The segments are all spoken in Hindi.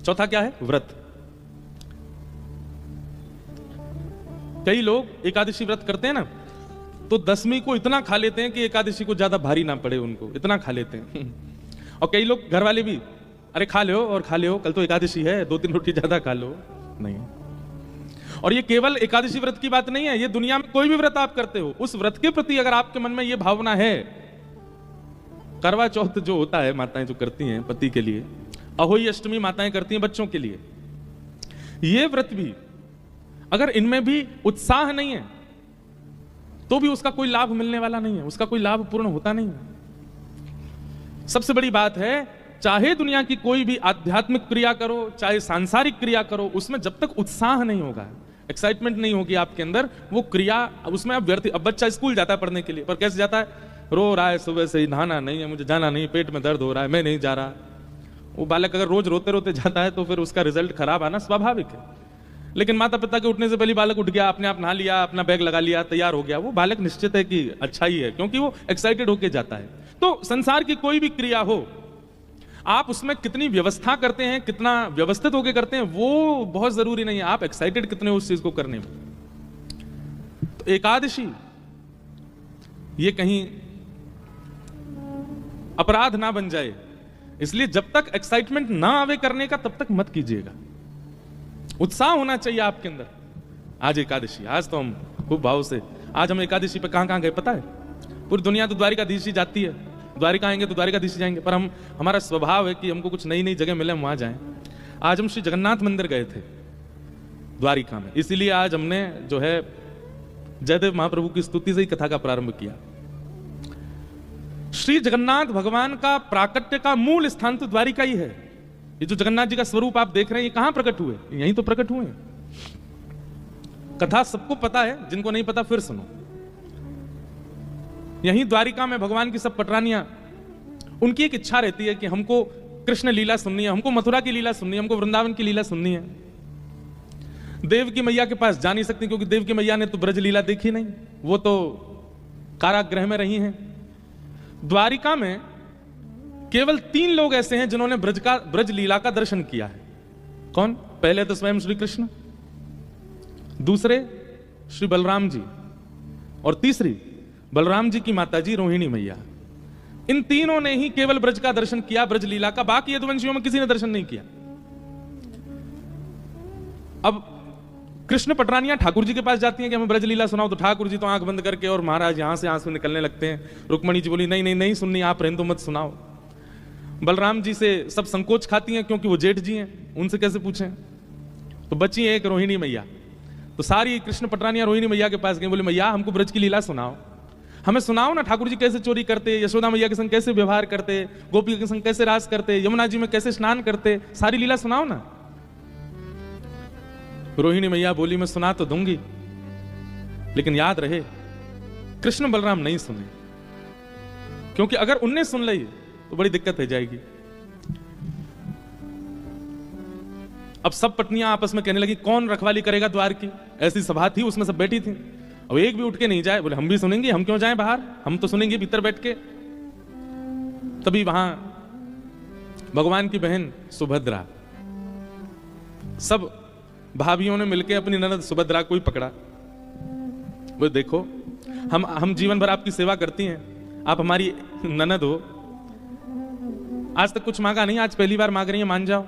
चौथा क्या है? व्रत। कई लोग एकादशी व्रत करते हैं ना, तो दसवीं को इतना खा लेते हैं कि एकादशी को ज्यादा भारी ना पड़े उनको, इतना खा लेते हैं। और कई लोग घर वाले भी, अरे खा लो और खा लो, कल तो एकादशी है, 2-3 रोटी ज्यादा खा लो। नहीं। और ये केवल एकादशी व्रत की बात नहीं है, ये दुनिया में कोई भी व्रत आप करते हो, उस व्रत के प्रति अगर आपके मन में ये भावना है, करवा चौथ जो होता है माताएं जो करती हैं पति के लिए, अहोई अष्टमी माताएं करती हैं बच्चों के लिए, ये व्रत भी अगर इनमें भी उत्साह नहीं है तो भी उसका कोई लाभ मिलने वाला नहीं है, उसका कोई लाभ पूर्ण होता नहीं है। सबसे बड़ी बात है, चाहे दुनिया की कोई भी आध्यात्मिक क्रिया करो, चाहे सांसारिक क्रिया करो, उसमें जब तक उत्साह नहीं होगा, एक्साइटमेंट नहीं होगी आपके अंदर, वो क्रिया उसमें आप व्यर्थ। अब बच्चा स्कूल जाता है पढ़ने के लिए, पर कैसे जाता है? रो रहा है सुबह से ही, नहाना नहीं है, मुझे जाना नहीं, पेट में दर्द हो रहा है, मैं नहीं जा रहा। वो बालक अगर रोज रोते रोते जाता है तो फिर उसका रिजल्ट खराब आना स्वाभाविक है। लेकिन माता पिता के उठने से पहले बालक उठ गया, अपने आप नहा लिया, अपना बैग लगा लिया, तैयार हो गया, वो बालक निश्चित है कि अच्छा ही है, क्योंकि वो एक्साइटेड होके जाता है। तो संसार की कोई भी क्रिया हो, आप उसमें कितनी व्यवस्था करते हैं, कितना व्यवस्थित होके करते हैं, वो बहुत जरूरी नहीं है, आप एक्साइटेड कितने हो उस चीज को करने में। तो एकादशी ये कहीं अपराध ना बन जाए, इसलिए जब तक एक्साइटमेंट ना आवे करने का तब तक मत कीजिएगा। उत्साह होना चाहिए आपके अंदर। आज एकादशी, आज तो हम खूब भाव से, आज हम एकादशी पे कहां कहां गए पता है? पूरी दुनिया तो द्वारिकाधीश ही जाती है, द्वारिका आएंगे तो द्वारिकाधीश जाएंगे, पर हमारा स्वभाव है कि हमको कुछ नई नई जगह मिले हम वहां जाएं। आज हम श्री जगन्नाथ मंदिर गए थे द्वारिका में, इसीलिए आज हमने जो है जयदेव महाप्रभु की स्तुति से ही कथा का प्रारंभ किया। श्री जगन्नाथ भगवान का प्राकट्य का मूल स्थान तो द्वारिका ही है। ये जो जगन्नाथ जी का स्वरूप आप देख रहे हैं, ये कहां प्रकट हुए? यहीं तो प्रकट हुए। कथा सबको पता है, जिनको नहीं पता फिर सुनो। यहीं द्वारिका में भगवान की सब पटरानियां, उनकी एक इच्छा रहती है कि हमको कृष्ण लीला सुननी है, हमको मथुरा की लीला सुननी है, हमको वृंदावन की लीला सुननी है। देव की मैया के पास जा नहीं सकती, क्योंकि देव की मैया ने तो ब्रज लीला देखी नहीं, वो तो कारागृह में रही हैं। द्वारिका में केवल 3 लोग ऐसे हैं जिन्होंने ब्रज लीला का दर्शन किया है। कौन? पहले तो स्वयं श्री कृष्ण, दूसरे श्री बलराम जी, और तीसरी बलराम जी की माताजी रोहिणी मैया। इन तीनों ने ही केवल ब्रज का दर्शन किया, ब्रज लीला का। बाकी यदुवंशियों में किसी ने दर्शन नहीं किया। अब कृष्ण पटरानियां ठाकुर जी के पास जाती हैं कि हमें ब्रज लीला सुनाओ, तो ठाकुर जी तो आंख बंद करके, और महाराज यहां से आंसू निकलने लगते हैं। रुक्मणी जी बोली नहीं नहीं नहीं सुननी, आप रहने दो, मत सुनाओ। बलराम जी से सब संकोच खाती हैं, क्योंकि वो जेठ जी हैं, उनसे कैसे पूछें। तो बची एक रोहिणी मैया। तो सारी कृष्ण पटरानियां रोहिणी मैया के पास गई, बोले मैया हमको ब्रज की लीला सुनाओ, हमें सुनाओ ना, ठाकुर जी कैसे चोरी करते, यशोदा मैया के संग कैसे व्यवहार करते, गोपी के संग कैसे रास करते, यमुना जी में कैसे स्नान करते, सारी लीला सुनाओ ना। रोहिणी मैया बोली मैं सुना तो दूंगी, लेकिन याद रहे कृष्ण बलराम नहीं सुने, क्योंकि अगर उनने सुन ली तो बड़ी दिक्कत हो जाएगी। अब सब पत्नियां आपस में कहने लगी कौन रखवाली करेगा द्वार की। ऐसी सभा थी, उसमें सब बैठी थी। अब एक भी उठ के नहीं जाए, बोले हम भी सुनेंगे, हम क्यों जाएं बाहर, हम तो सुनेंगे भीतर बैठ के। तभी वहां भगवान की बहन सुभद्रा, सब भाभियों ने मिलकर अपनी ननद सुभद्रा को ही पकड़ा। वो देखो हम जीवन भर आपकी सेवा करती हैं, आप हमारी ननद हो, आज तक कुछ मांगा नहीं, आज पहली बार मांग रही हैं, मान जाओ।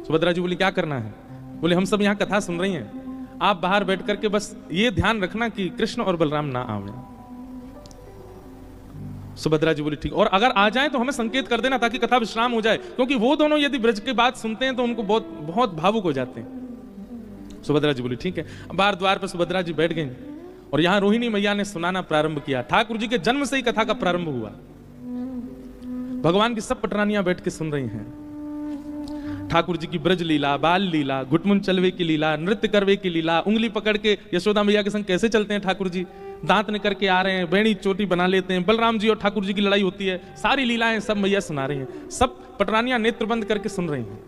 सुभद्रा जी बोली क्या करना है? बोले हम सब यहां कथा सुन रही हैं, आप बाहर बैठ करके बस ये ध्यान रखना कि कृष्ण और बलराम ना आवे। सुभद्रा जी बोली ठीक, और अगर आ जाएं तो हमें संकेत कर देना ताकि कथा विश्राम हो जाए, क्योंकि वो दोनों यदि ब्रज की बात सुनते हैं तो उनको बहुत बहुत भावुक हो जाते हैं। सुभद्रा जी बोली ठीक है। बाहर द्वार पर सुभद्रा जी बैठ गई और यहां रोहिणी मैया ने सुनाना प्रारंभ किया। ठाकुर जी के जन्म से ही कथा का प्रारंभ हुआ। भगवान की सब पटरानियां बैठ के सुन रही हैं। ठाकुर जी की ब्रज लीला, बाल लीला, घुटमुन चलवे की लीला, नृत्य करवे की लीला, उंगली पकड़ के यशोदा मैया के संग कैसे चलते हैं ठाकुर जी, दांत निकर के आ रहे हैं, बेड़ी चोटी बना लेते हैं, बलराम जी और ठाकुर जी की लड़ाई होती है, सारी लीलाएं सब मैया सुना रही हैं। सब पटरानियां नेत्र बंद करके सुन रही हैं।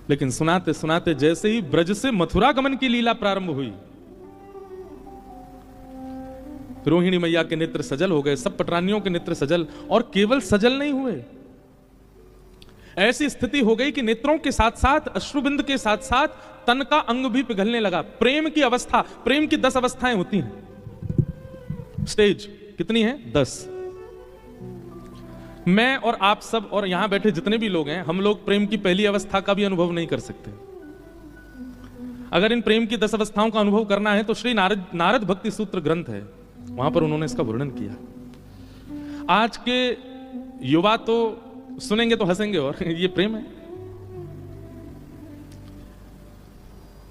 लेकिन सुनाते सुनाते जैसे ही ब्रज से मथुरा गमन की लीला प्रारंभ हुई, रोहिणी मैया के नेत्र सजल हो गए, सब पटरानियों के नेत्र सजल, और केवल सजल नहीं हुए, ऐसी स्थिति हो गई कि नेत्रों के साथ साथ, अश्रुबिंद के साथ साथ तन का अंग भी पिघलने लगा। प्रेम की अवस्था, प्रेम की 10 अवस्थाएं होती हैं। स्टेज कितनी है? 10। मैं और आप सब और यहां बैठे जितने भी लोग हैं, हम लोग प्रेम की पहली अवस्था का भी अनुभव नहीं कर सकते। अगर इन प्रेम की 10 अवस्थाओं का अनुभव करना है तो श्री नारद भक्ति सूत्र ग्रंथ है, वहां पर उन्होंने इसका वर्णन किया। आज के युवा तो सुनेंगे तो हंसेंगे, और ये प्रेम है?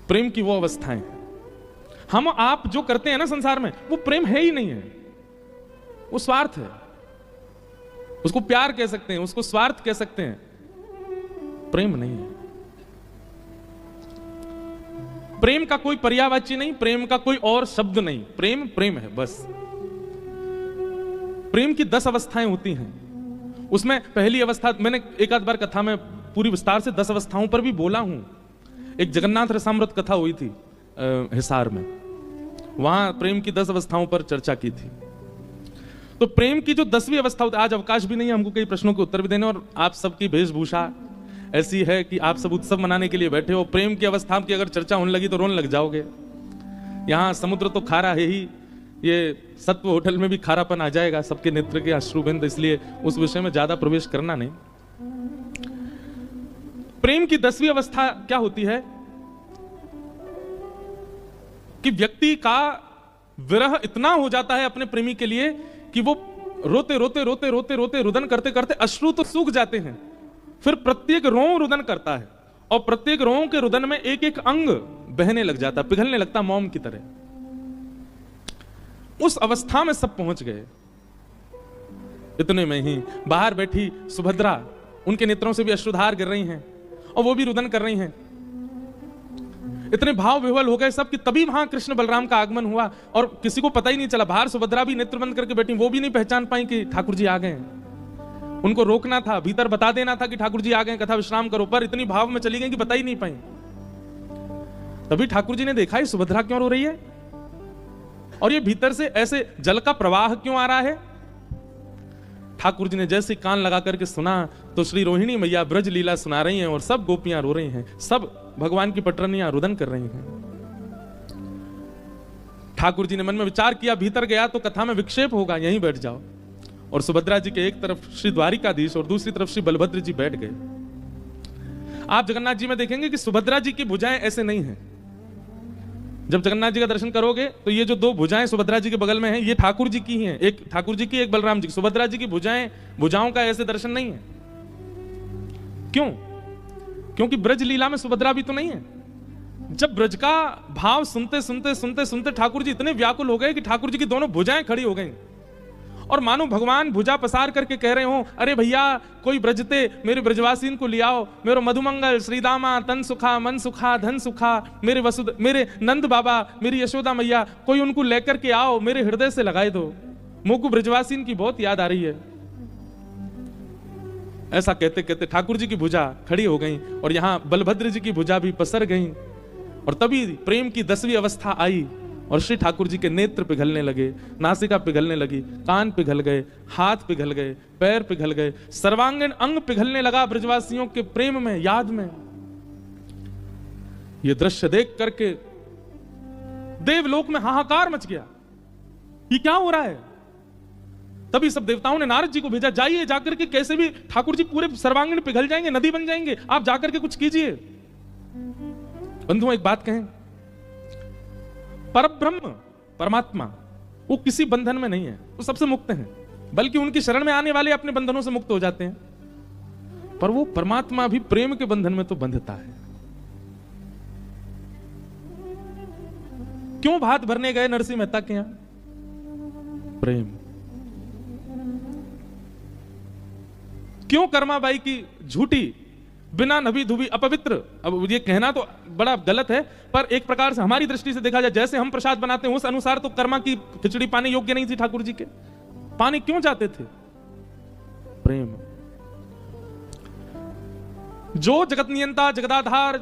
प्रेम की वो अवस्थाएं हम आप जो करते हैं ना संसार में, वो प्रेम है ही नहीं है, वो स्वार्थ है। उसको प्यार कह सकते हैं, उसको स्वार्थ कह सकते हैं, प्रेम नहीं है। प्रेम का कोई पर्यायवाची नहीं, प्रेम का कोई और शब्द नहीं, प्रेम प्रेम है बस। प्रेम की 10 अवस्थाएं होती हैं। उसमें पहली अवस्था, मैंने एक आध बार कथा में पूरी विस्तार से 10 अवस्थाओं पर भी बोला हूं। एक जगन्नाथ रसामृत कथा हुई थी हिसार में, वहां प्रेम की 10 अवस्थाओं पर चर्चा की थी। तो प्रेम की जो 10वीं अवस्था होती है, आज अवकाश भी नहीं है हमको कई प्रश्नों के उत्तर भी देने, और आप सबकी वेशभूषा ऐसी है कि आप सब उत्सव मनाने के लिए बैठे हो। प्रेम की अवस्था की अगर चर्चा होने लगी तो रोने लग जाओगे। यहां समुद्र तो खारा है ही, ये सत्व होटल में भी खारापन आ जाएगा, सबके नेत्र के अश्रुबिंद, इसलिए उस विषय में ज्यादा प्रवेश करना नहीं। प्रेम की 10वीं अवस्था क्या होती है कि व्यक्ति का विरह इतना हो जाता है अपने प्रेमी के लिए कि वो रोते रोते रोते रोते रोते रुदन करते करते अश्रु तो सूख जाते हैं, फिर प्रत्येक रों रुदन करता है, और प्रत्येक रों के रुदन में एक एक अंग बहने लग जाता, पिघलने लगता मोम की तरह। उस अवस्था में सब पहुंच गए। इतने में ही बाहर बैठी सुभद्रा, उनके नेत्रों से भी अश्रुधार गिर रही हैं और वो भी रुदन कर रही हैं। इतने भाव विह्वल हो गए सब कि तभी वहां कृष्ण बलराम का आगमन हुआ, और किसी को पता ही नहीं चला। बाहर सुभद्रा भी नेत्र बंद करके बैठी, वो भी नहीं पहचान पाई कि ठाकुर जी आ गए। उनको रोकना था, भीतर बता देना था कि ठाकुर जी आ गए, कथा विश्राम करो, पर इतनी भाव में चली गई कि बता ही नहीं पाई। तभी ठाकुर जी ने देखा ये सुभद्रा क्यों रो रही है, और ये भीतर से ऐसे जल का प्रवाह क्यों आ रहा है। ठाकुर जी ने जैसे कान लगा करके सुना तो श्री रोहिणी मैया ब्रज लीला सुना रही हैं, और सब गोपियां रो रही हैं, सब भगवान की पटरनियां रुदन कर रही हैं। ठाकुर जी ने मन में विचार किया, भीतर गया तो कथा में विक्षेप होगा, यहीं बैठ जाओ। और सुभद्रा जी के एक तरफ श्री द्वारिकाधीश और दूसरी तरफ श्री बलभद्र जी बैठ गए। आप जगन्नाथ जी में देखेंगे कि सुभद्रा जी की भुजाएं ऐसे नहीं हैं। जब जगन्नाथ जी का दर्शन करोगे तो ये जो 2 भुजाएं सुभद्रा जी के बगल में हैं, ये ठाकुर जी की ही हैं, एक ठाकुर जी की, एक बलराम जी की। सुभद्रा जी की भुजाओं का ऐसे दर्शन नहीं है। क्यों? क्योंकि ब्रज लीला में सुभद्रा भी तो नहीं है। जब ब्रज का भाव सुनते सुनते सुनते सुनते ठाकुर जी इतने व्याकुल हो गए कि ठाकुर जी की दोनों भुजाएं खड़ी हो गई, और मानो भगवान भुजा पसार करके कह रहे हो, अरे भैया कोई ब्रजते मेरे ब्रजवासीन को लियाओ, मेरे मधुमंगल श्रीदामा तन सुखा मन सुखा धन सुखा, मेरे नंद बाबा, मेरी यशोदा मैया, कोई उनको लेकर के आओ, मेरे हृदय से लगाए दो, मुझको ब्रजवासीन की बहुत याद आ रही है। ऐसा कहते कहते ठाकुर जी की भुजा खड़ी हो गई, और यहां बलभद्र जी की भुजा भी पसर गई, और तभी प्रेम की 10वीं अवस्था आई, और श्री ठाकुर जी के नेत्र पिघलने लगे, नासिका पिघलने लगी, कान पिघल गए, हाथ पिघल गए, पैर पिघल गए, सर्वांगीण अंग पिघलने लगा ब्रजवासियों के प्रेम में, याद में। यह दृश्य देख करके देवलोक में हाहाकार मच गया, ये क्या हो रहा है। तभी सब देवताओं ने नारद जी को भेजा, जाइए जाकर के कैसे भी ठाकुर जी पूरे सर्वांगीण पिघल जाएंगे, नदी बन जाएंगे, आप जाकर के कुछ कीजिए। बंधुओं एक बात कहें, परब्रह्म परमात्मा वो किसी बंधन में नहीं है, वो सबसे मुक्त हैं, बल्कि उनकी शरण में आने वाले अपने बंधनों से मुक्त हो जाते हैं। पर वो परमात्मा भी प्रेम के बंधन में तो बंधता है। क्यों भात भरने गए नरसिंह मेहता के यहां? प्रेम। क्यों कर्माबाई की झूठी बिना नभी धुबी अपवित्र, अब ये कहना तो बड़ा गलत है, पर एक प्रकार से हमारी दृष्टि से देखा जाए, जैसे हम प्रसाद बनाते हैं उस अनुसार तो कर्मा की खिचड़ी पाने योग्य नहीं थी ठाकुर जी के। पानी क्यों जाते थे? प्रेम। जो जगत नियंता जगदाधार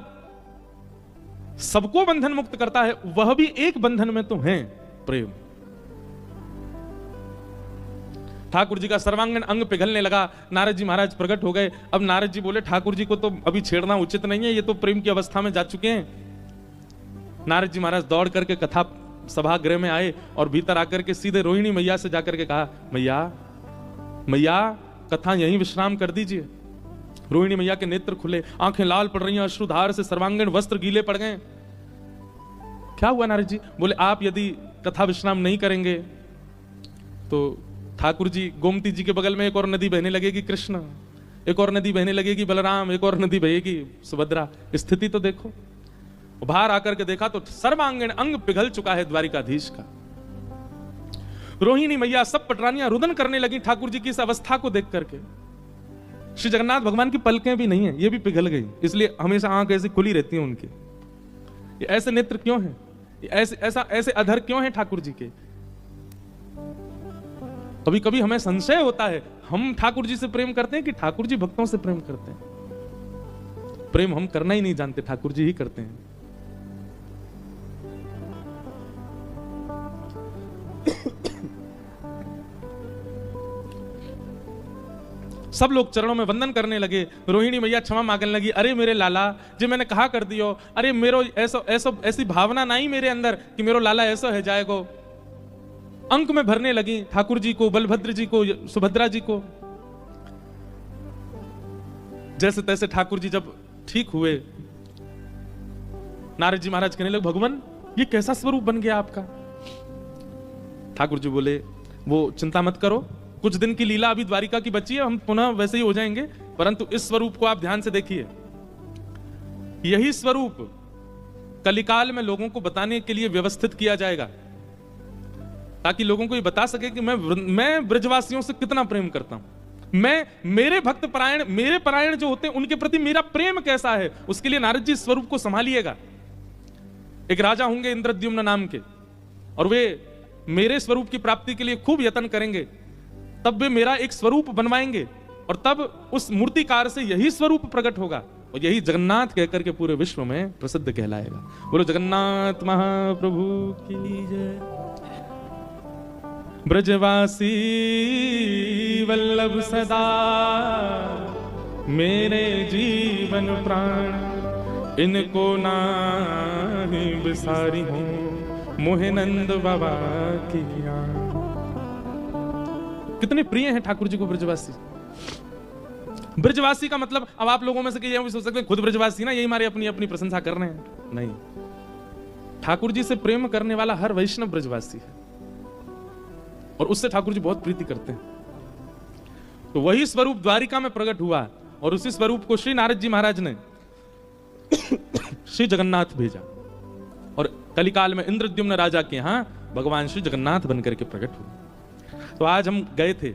सबको बंधन मुक्त करता है, वह भी एक बंधन में तो है, प्रेम। ठाकुर जी का सर्वांगीण अंग पिघलने लगा। नारद जी महाराज प्रकट हो गए। अब नारद जी बोले ठाकुर जी को तो अभी छेड़ना उचित नहीं है, ये तो प्रेम की अवस्था में जा चुके हैं। नारद जी महाराज दौड़ करके कथा सभागृह में आए और भीतर आकर के सीधे रोहिणी मैया से जाकर के कहा, मैया मैया कथा यहीं विश्राम कर दीजिए। रोहिणी मैया के नेत्र खुले, आंखें लाल पड़ रही हैं, अश्रुधार से सर्वांगीण वस्त्र गीले पड़ गए। क्या हुआ नारद जी? बोले आप यदि कथा विश्राम नहीं करेंगे तो ठाकुर जी, गोमती जी के बगल में एक और नदी बहने लगेगी कृष्ण, एक और नदी बहने लगेगी बलराम, एक और नदी बहेगी सुभद्रा। स्थिति तो देखो। बाहर आकर के देखा तो सर्वांगीण अंग पिघल चुका है द्वारिकाधीश का। रोहिणी मैया सब पटरानियां रुदन करने लगी ठाकुर जी की इस अवस्था को देख करके। श्री जगन्नाथ भगवान की पलकें भी नहीं है, ये भी पिघल गई, इसलिए हमेशा आंख ऐसी खुली रहती है उनकी। ये ऐसे नेत्र क्यों हैं? ऐसे अधर क्यों हैं ठाकुर जी के? कभी कभी हमें संशय होता है, हम ठाकुर जी से प्रेम करते हैं कि ठाकुर जी भक्तों से प्रेम करते हैं? प्रेम हम करना ही नहीं जानते, ठाकुर जी ही करते हैं। सब लोग चरणों में वंदन करने लगे। रोहिणी मैया क्षमा मांगने लगी, अरे मेरे लाला जी मैंने कहा कर दियो, अरे मेरो ऐसी भावना नहीं मेरे अंदर कि मेरो लाला ऐसा है जाएगो। अंक में भरने लगी ठाकुर जी को, बलभद्र जी को, सुभद्रा जी को। जैसे तैसे ठाकुर जी जब ठीक हुए, नारद जी महाराज कहने लगे, भगवान ये कैसा स्वरूप बन गया आपका? ठाकुर जी बोले, वो चिंता मत करो, कुछ दिन की लीला अभी द्वारिका की बची है, हम पुनः वैसे ही हो जाएंगे, परंतु इस स्वरूप को आप ध्यान से देखिए। यही स्वरूप कलिकाल में लोगों को बताने के लिए व्यवस्थित किया जाएगा, ताकि लोगों को ये बता सके कि मैं ब्रजवासियों से कितना प्रेम करता हूं। मेरे भक्त परायण, मेरे परायण जो होते हैं उनके प्रति मेरा प्रेम कैसा है, उसके लिए नारद जी स्वरूप को संभालिएगा। एक राजा होंगे इंद्रद्युम्न नाम के, और वे मेरे स्वरूप की प्राप्ति के लिए खूब यत्न करेंगे, तब वे मेरा एक स्वरूप बनवाएंगे, और तब उस मूर्तिकार से यही स्वरूप प्रकट होगा, और यही जगन्नाथ कहकर के पूरे विश्व में प्रसिद्ध कहलाएगा। बोलो जगन्नाथ महाप्रभु की जय। ब्रजवासी वल्लभ सदा मेरे जीवन प्राण, इनको नाही बिसारी हूं मोहे नंद बाबा की याद। कितने प्रिय हैं ठाकुर जी को ब्रजवासी। ब्रजवासी का मतलब, अब आप लोगों में से ये भी सोच सकते हैं खुद ब्रजवासी ना, यही हमारे अपनी अपनी प्रशंसा कर रहे हैं। नहीं, ठाकुर जी से प्रेम करने वाला हर वैष्णव ब्रजवासी है, और उससे ठाकुर जी बहुत प्रीति करते हैं। तो वही स्वरूप द्वारिका में प्रकट हुआ, और उसी स्वरूप को श्री नारद जी महाराज ने श्री जगन्नाथ भेजा, और कलिकाल में इंद्रद्युम्न राजा के यहां भगवान श्री जगन्नाथ बनकर के प्रकट हुए। तो आज हम गए थे,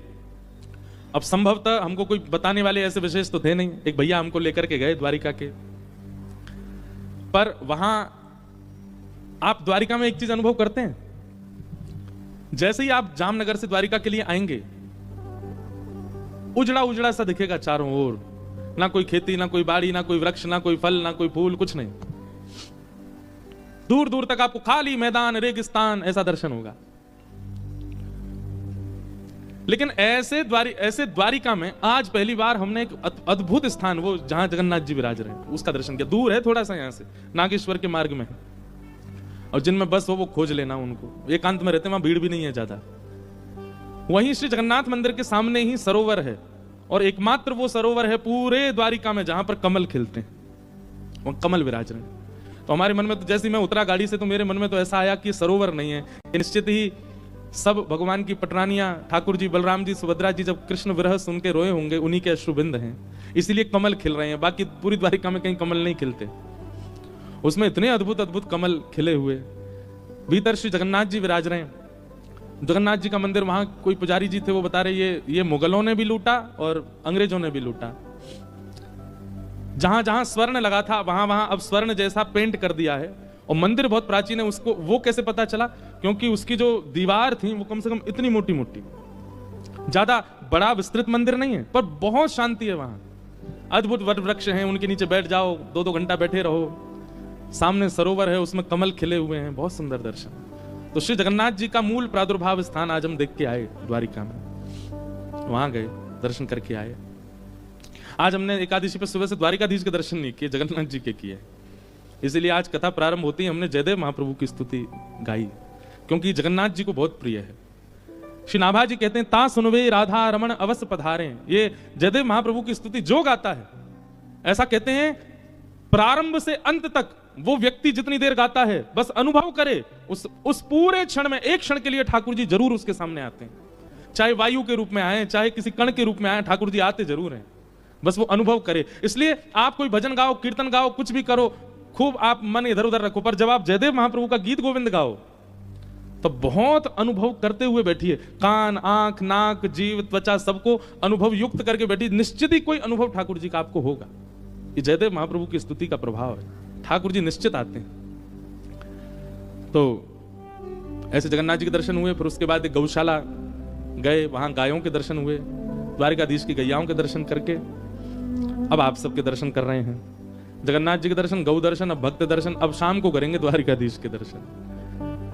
अब संभवतः हमको कोई बताने वाले ऐसे विशेष तो थे नहीं, एक भैया हमको लेकर के गए द्वारिका के। पर वहां आप द्वारिका में एक चीज अनुभव करते हैं, जैसे ही आप जामनगर से द्वारिका के लिए आएंगे, उजड़ा उजड़ा सा दिखेगा चारों ओर, ना कोई खेती, ना कोई बाड़ी, ना कोई वृक्ष, ना कोई फल, ना कोई फूल, कुछ नहीं। दूर दूर तक आपको खाली मैदान, रेगिस्तान ऐसा दर्शन होगा। लेकिन ऐसे द्वारिका में आज पहली बार हमने एक अद्भुत स्थान, वो जहां जगन्नाथ जी विराज रहे हैं, उसका दर्शन किया। दूर है थोड़ा सा, यहां से नागेश्वर के मार्ग में है, और जिनमें बस हो वो खोज लेना, उनको एकांत में रहते, वहां भीड़ भी नहीं है ज्यादा। वहीं श्री जगन्नाथ मंदिर के सामने ही सरोवर है, और एकमात्र वो सरोवर है पूरे द्वारिका में जहां पर कमल खिलते हैं, वो कमल विराज रहे हैं। तो हमारे मन में तो जैसे मैं उतरा गाड़ी से, तो मेरे मन में तो ऐसा आया कि सरोवर नहीं है, निश्चित ही सब भगवान की पटरानियां, ठाकुर जी, बलराम जी, सुभद्रा जी जब कृष्ण विरह सुन के रोए होंगे, उन्हीं के अश्रुबिंद हैं, इसीलिए कमल खिल रहे हैं। बाकी पूरी द्वारिका में कहीं कमल नहीं खिलते, उसमें इतने अद्भुत अद्भुत कमल खिले हुए। भीतर श्री जगन्नाथ जी विराज रहे हैं। जगन्नाथ जी का मंदिर, वहां कोई पुजारी जी थे, वो बता रहे ये मुगलों ने भी लूटा और अंग्रेजों ने भी लूटा। जहां जहां स्वर्ण लगा था, वहां वहां अब स्वर्ण जैसा पेंट कर दिया है, और मंदिर बहुत प्राचीन है। उसको वो कैसे पता चला? क्योंकि उसकी जो दीवार थी वो कम से कम इतनी मोटी मोटी, ज्यादा बड़ा विस्तृत मंदिर नहीं है, पर बहुत शांति है वहां। अद्भुत वट वृक्ष हैं, उनके नीचे बैठ जाओ, 2-2 घंटा बैठे रहो। सामने सरोवर है, उसमें कमल खिले हुए हैं, बहुत सुंदर दर्शन। तो श्री जगन्नाथ जी का मूल प्रादुर्भाव स्थान आज हम देख के आए द्वारिका में। वहां गए, दर्शन करके आए। आज हमने एकादशी पर सुबह से द्वारिकाधीश के दर्शन नहीं किए, जगन्नाथ जी के किए। इसीलिए आज कथा प्रारंभ होती है, हमने जयदेव महाप्रभु की स्तुति गाई, क्योंकि जगन्नाथ जी को बहुत प्रिय है। श्री नाभा जी कहते हैं, ता सुनवे राधा रमण अवश्य पधारे। ये जयदेव महाप्रभु की स्तुति जो गाता है, ऐसा कहते हैं प्रारंभ से अंत तक वो व्यक्ति जितनी देर गाता है बस अनुभव करे, उस पूरे क्षण में एक क्षण के लिए ठाकुर जी जरूर उसके सामने आते हैं। चाहे वायु के रूप में आए, चाहे किसी कण के रूप में आए, ठाकुर जी आते जरूर हैं, बस वो अनुभव करे। इसलिए आप कोई भजन गाओ, कीर्तन गाओ, कुछ भी करो, खूब आप मन इधर उधर रखो, पर जब आप जयदेव महाप्रभु का गीत गोविंद गाओ तो बहुत अनुभव करते हुए बैठिए। कान, आंख, नाक, जीव, त्वचा सबको अनुभव युक्त करके बैठिए, निश्चित ही कोई अनुभव ठाकुर जी का आपको होगा। ये जयदेव महाप्रभु की स्तुति का प्रभाव है, ठाकुर जी निश्चित आते हैं। तो ऐसे जगन्नाथ जी के दर्शन हुए, फिर उसके बाद एक गौशाला गए, वहां गायों के दर्शन हुए, द्वारिकाधीश की गैयाओं के दर्शन करके अब आप सबके दर्शन कर रहे हैं। जगन्नाथ जी के दर्शन, गौ दर्शन, अब भक्त दर्शन, अब शाम को करेंगे द्वारिकाधीश के दर्शन।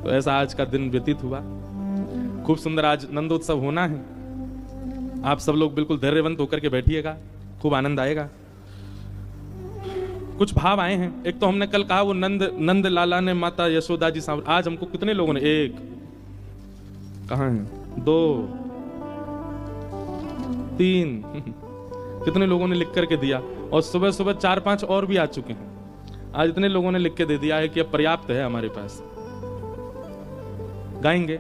तो ऐसा आज का दिन व्यतीत हुआ। खूब सुंदर आज नंदोत्सव होना है। आप सब लोग बिल्कुल धैर्यवंत होकर के बैठिएगा, खूब आनंद आएगा। कुछ भाव आए हैं। एक तो हमने कल कहा वो नंद लाला ने माता यशोदा जी सामने, आज हमको कितने लोगों ने, एक कहां है, 2 3 कितने लोगों ने लिख करके दिया, और सुबह सुबह 4-5 और भी आ चुके हैं। आज इतने लोगों ने लिख के दे दिया है कि अब पर्याप्त है हमारे पास। गाएंगे,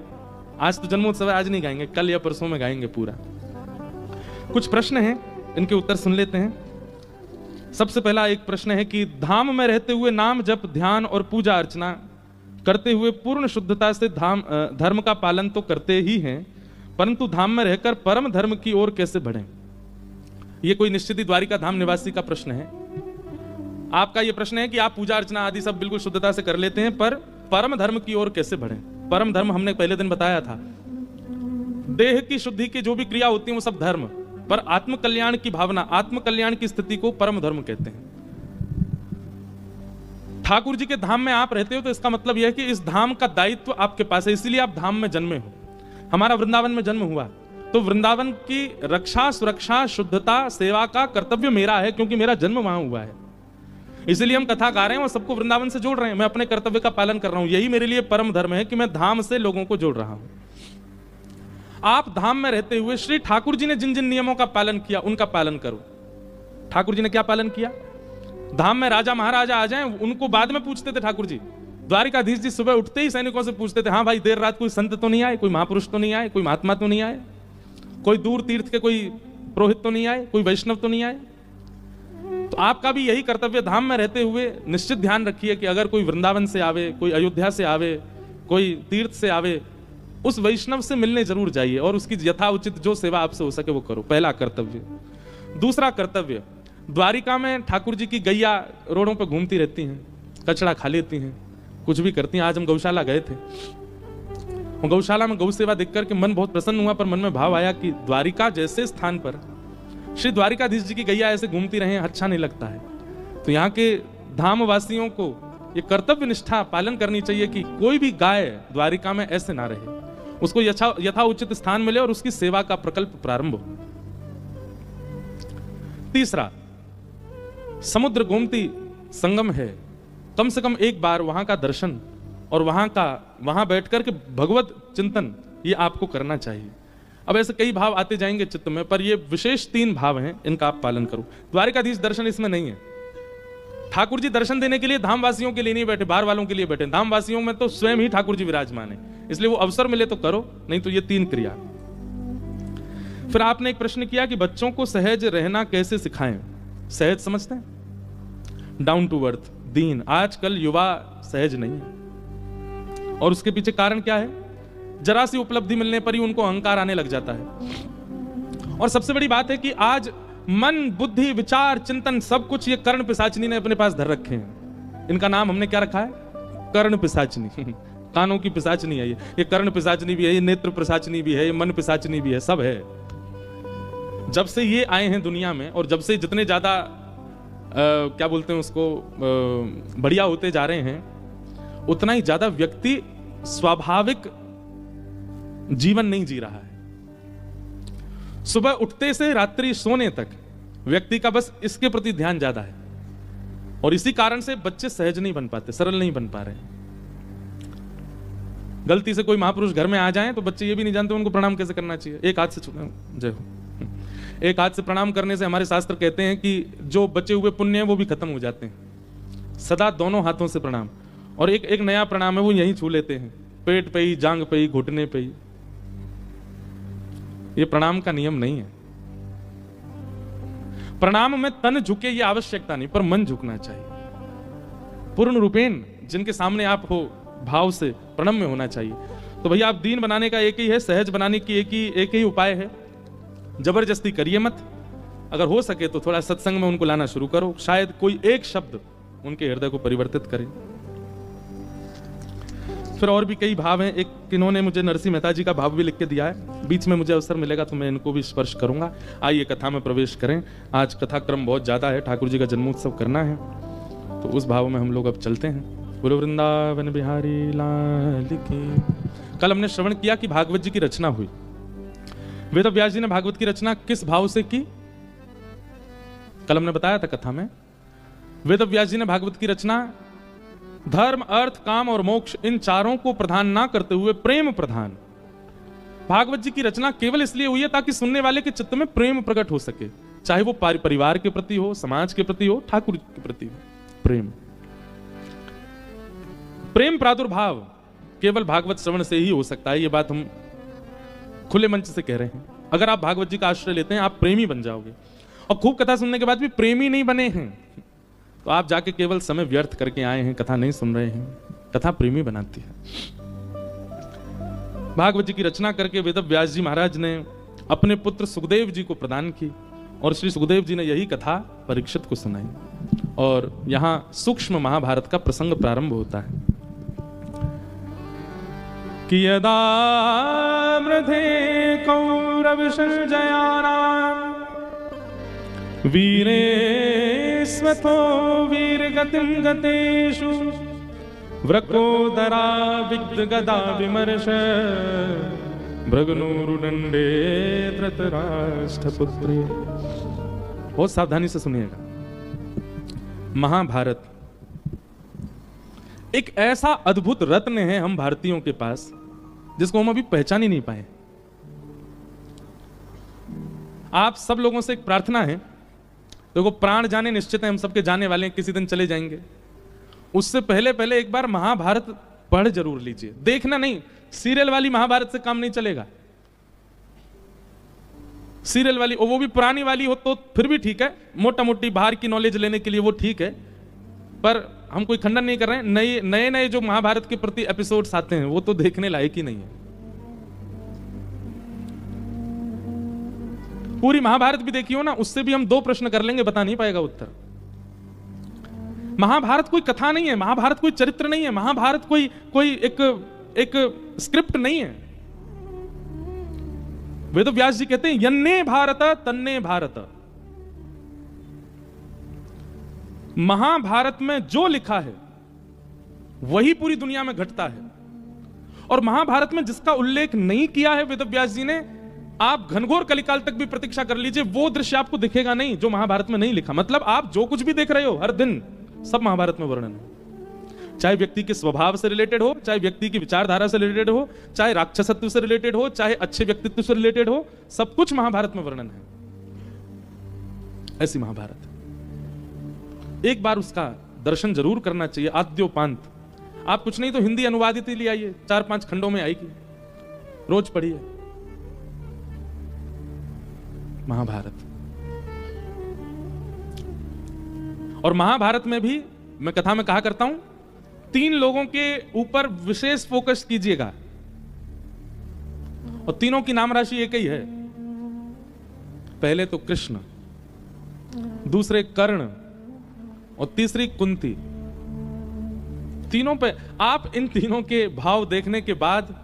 आज तो जन्मोत्सव है, आज नहीं गाएंगे, कल या परसों में गाएंगे पूरा। कुछ प्रश्न हैं, इनके उत्तर सुन लेते हैं। सबसे पहला एक प्रश्न है कि धाम में रहते हुए नाम जप, ध्यान और पूजा अर्चना करते हुए पूर्ण शुद्धता से धर्म का पालन तो करते ही हैं, परंतु धाम में रहकर परम धर्म की ओर कैसे बढ़ें? ये कोई निश्चित ही द्वारिका धाम निवासी का प्रश्न है। आपका यह प्रश्न है कि आप पूजा अर्चना आदि सब बिल्कुल शुद्धता से कर लेते हैं, पर परम धर्म की ओर कैसे बढ़ें? परम धर्म हमने पहले दिन बताया था, देह की शुद्धि की जो भी क्रिया होती है वो सब धर्म, पर आत्म कल्याण की भावना, आत्म कल्याण की स्थिति को परम धर्म कहते हैं। ठाकुर जी के धाम में आप रहते हो तो इसका मतलब यह है कि इस धाम का दायित्व आपके पास है, इसलिए आप धाम में जन्मे हो। हमारा वृंदावन में जन्म हुआ तो वृंदावन की रक्षा, सुरक्षा, शुद्धता, सेवा का कर्तव्य मेरा है, क्योंकि मेरा जन्म वहां हुआ है। इसलिए हम कथा गा रहे हैं और सबको वृंदावन से जोड़ रहे हैं। मैं अपने कर्तव्य का पालन कर रहा हूं, यही मेरे लिए परम धर्म है कि मैं धाम से लोगों को जोड़ रहा हूं। आप धाम में रहते हुए श्री ठाकुर जी ने जिन जिन नियमों का पालन किया उनका पालन करो। ठाकुर जी ने क्या पालन किया? धाम में राजा महाराजा आ जाएं, उनको बाद में पूछते थे ठाकुर जी। द्वारिकाधीश जी सुबह उठते ही सैनिकों से पूछते थे, हाँ भाई देर रात कोई संत तो नहीं आए, कोई महापुरुष तो नहीं आए, कोई महात्मा तो नहीं आए, कोई दूर तीर्थ के कोई पुरोहित तो नहीं आए, कोई वैष्णव तो नहीं आए? तो आपका भी यही कर्तव्य, धाम में रहते हुए निश्चित ध्यान रखिए कि अगर कोई वृंदावन से आवे, कोई अयोध्या से आवे, कोई तीर्थ से आवे, उस वैष्णव से मिलने जरूर जाइए और उसकी यथाउचित जो सेवा आपसे हो सके वो करो। पहला कर्तव्य। दूसरा कर्तव्य, द्वारिका में ठाकुर जी की गैया रोडों पर घूमती रहती हैं, कचड़ा खा लेती हैं, कुछ भी करती हैं। आज हम गौशाला गए थे, गौशाला में गौ सेवा देख करके मन बहुत प्रसन्न हुआ, पर मन में भाव आया कि द्वारिका जैसे स्थान पर श्री द्वारिकाधीश जी की गैया ऐसे घूमती रहे, अच्छा नहीं लगता है। तो यहाँ के धाम वासियों को ये कर्तव्य निष्ठा पालन करनी चाहिए कि कोई भी गाय द्वारिका में ऐसे ना रहे, उसको यथा उचित स्थान मिले और उसकी सेवा का प्रकल्प प्रारंभ हो। तीसरा, समुद्र गोमती संगम है, कम से कम एक बार वहां का दर्शन और वहां बैठकर के भगवत चिंतन ये आपको करना चाहिए। अब ऐसे कई भाव आते जाएंगे चित्त में, पर ये विशेष 3 भाव हैं, इनका आप पालन करो। द्वारिकाधीश दर्शन इसमें नहीं है। ठाकुर जी दर्शन देने के लिए धामवासियों के लिए नहीं बैठे, बाहर वालों के लिए बैठे। धामवासियों में तो स्वयं ही ठाकुर जी विराजमान है, इसलिए वो अवसर मिले तो करो, नहीं तो ये 3 क्रिया। फिर आपने एक प्रश्न किया कि बच्चों को सहज रहना कैसे सिखाएं? सहज समझते हैं? डाउन टू अर्थ, दीन। आजकल युवा सहज नहीं है, और उसके पीछे कारण क्या है? जरा सी उपलब्धि मिलने पर ही उनको अहंकार आने लग जाता है। और सबसे बड़ी बात है कि आज मन, बुद्धि, विचार, चिंतन सब कुछ ये कर्ण पिशाचिनी ने अपने पास धर रखे हैं। इनका नाम हमने क्या रखा है? कर्ण पिशाचिनी। कानों की पिशाचिनी है ये कर्ण पिशाचिनी भी है, ये नेत्र पिशाचिनी भी है, ये मन पिशाचिनी भी है, सब है। जब से ये आए हैं दुनिया में, और जब से जितने ज्यादा क्या बोलते हैं उसको बढ़िया होते जा रहे हैं, उतना ही ज्यादा व्यक्ति स्वाभाविक जीवन नहीं जी रहा है। सुबह उठते से रात्रि सोने तक व्यक्ति का बस इसके प्रति ध्यान ज्यादा है, और इसी कारण से बच्चे सहज नहीं बन पाते, सरल नहीं बन पा रहे। गलती से कोई महापुरुष घर में आ जाएं तो बच्चे ये भी नहीं जानते उनको प्रणाम कैसे करना चाहिए। एक हाथ से जय हो, एक हाथ से प्रणाम करने से हमारे शास्त्र कहते हैं कि जो बचे हुए पुण्य हैं वो भी खत्म हो जाते हैं। सदा दोनों हाथों से प्रणाम, और एक नया प्रणाम है वो यहीं छू लेते हैं, पेट पे ही, जांग पे ही, घुटने पे ही। ये प्रणाम का नियम नहीं है। प्रणाम में तन झुके ये आवश्यकता नहीं, पर मन झुकना चाहिए। पूर्ण रूपेण जिनके सामने आप हो भाव से प्रणम्य होना चाहिए। तो भैया आप दीन बनाने का एक ही है, सहज बनाने की एक ही उपाय है। जबरदस्ती करिए मत, अगर हो सके तो थोड़ा सत्संग में उनको लाना शुरू करो, शायद कोई एक शब्द उनके हृदय को परिवर्तित करे। फिर और भी कई भाव हैं। एक इन्होंने मुझे नरसिंह मेहता जी का भाव भी लिख के दिया है, बीच में मुझे अवसर मिलेगा तो मैं इनको भी स्पर्श करूंगा। आइए कथा में प्रवेश करें। आज कथा क्रम बहुत ज्यादा है, ठाकुर जी का जन्मोत्सव करना है, तो उस भाव में हम लोग अब चलते हैं। बोलो वृंदावन बिहारी लाल की। कल हमने श्रवण किया कि भागवत जी की रचना हुई। वेद व्यास जी ने भागवत की रचना किस भाव से की? कल हमने बताया था कथा में। वेद व्यास जी ने भागवत की रचना धर्म, अर्थ, काम और मोक्ष, इन चारों को प्रधान ना करते हुए प्रेम प्रधान। भागवत जी की रचना केवल इसलिए हुई है ताकि सुनने वाले के चित्त में प्रेम प्रकट हो सके, चाहे वो परिवार के प्रति हो, समाज के प्रति हो, ठाकुर के प्रति हो। प्रेम प्रादुर्भाव केवल भागवत श्रवण से ही हो सकता है। ये बात हम खुले मंच से कह रहे हैं। अगर आप भागवत जी का आश्रय लेते हैं आप प्रेमी बन जाओगे, और खूब कथा सुनने के बाद भी प्रेमी नहीं बने हैं तो आप जाके केवल समय व्यर्थ करके आए हैं, कथा नहीं सुन रहे हैं। कथा प्रेमी बनाती है। भागवत जी की रचना करके वेद व्यास जी महाराज ने अपने पुत्र सुखदेव जी को प्रदान की, और श्री सुखदेव जी ने यही कथा परीक्षित को सुनाई, और यहां सूक्ष्म महाभारत का प्रसंग प्रारंभ होता है कि यदा मृधे कौरव संजयानां वीरे स्वतो वीरगतिं गतेषु व्रकोदरा विद्गदा विमर्श भृगुनुरुदंडे धृतराष्ट्रपुत्रे। बहुत सावधानी से सुनिएगा। महाभारत एक ऐसा अद्भुत रत्न है हम भारतीयों के पास, जिसको हम अभी पहचान ही नहीं पाए। आप सब लोगों से एक प्रार्थना है, देखो प्राण जाने निश्चित है, हम सबके जाने वाले हैं, किसी दिन चले जाएंगे। उससे पहले एक बार महाभारत पढ़ जरूर लीजिए। देखना नहीं, सीरियल वाली महाभारत से काम नहीं चलेगा। सीरियल वाली, वो भी पुरानी वाली हो तो फिर भी ठीक है, मोटा मोटी बाहर की नॉलेज लेने के लिए वो ठीक है, पर हम कोई खंडन नहीं कर रहे हैं। नए नए जो महाभारत के प्रति एपिसोड्स आते हैं वो तो देखने लायक ही नहीं है। पूरी महाभारत भी देखी हो ना, उससे भी हम 2 प्रश्न कर लेंगे, बता नहीं पाएगा उत्तर। महाभारत कोई कथा नहीं है, महाभारत कोई चरित्र नहीं है, महाभारत कोई एक स्क्रिप्ट नहीं है। वेद व्यास जी कहते हैं यन्ने भारत तन्ने भारत। महाभारत में जो लिखा है वही पूरी दुनिया में घटता है, और महाभारत में जिसका उल्लेख नहीं किया है वेद व्यास जी ने, आप घनघोर कलिकाल तक भी प्रतीक्षा कर लीजिए, वो दृश्य आपको दिखेगा नहीं जो महाभारत में नहीं लिखा। मतलब आप जो कुछ भी देख रहे हो हर दिन, सब महाभारत में वर्णन है। चाहे व्यक्ति के स्वभाव से रिलेटेड हो, चाहे व्यक्ति की विचारधारा से रिलेटेड हो, चाहे राक्षसत्व से रिलेटेड हो, चाहे अच्छे व्यक्तित्व से रिलेटेड हो, सब कुछ महाभारत में वर्णन है। ऐसी महाभारत एक बार उसका दर्शन जरूर करना चाहिए, आद्योपांत। आप कुछ नहीं तो हिंदी अनुवादित ही ले आइए, 4-5 खंडों में आएगी, रोज पढ़िए महाभारत। और महाभारत में भी मैं कथा में कहा करता हूं, 3 लोगों के ऊपर विशेष फोकस कीजिएगा, और तीनों की नाम राशि एक ही है। पहले तो कृष्ण, दूसरे कर्ण, और तीसरी कुंती। तीनों पे आप इन तीनों के भाव देखने के बाद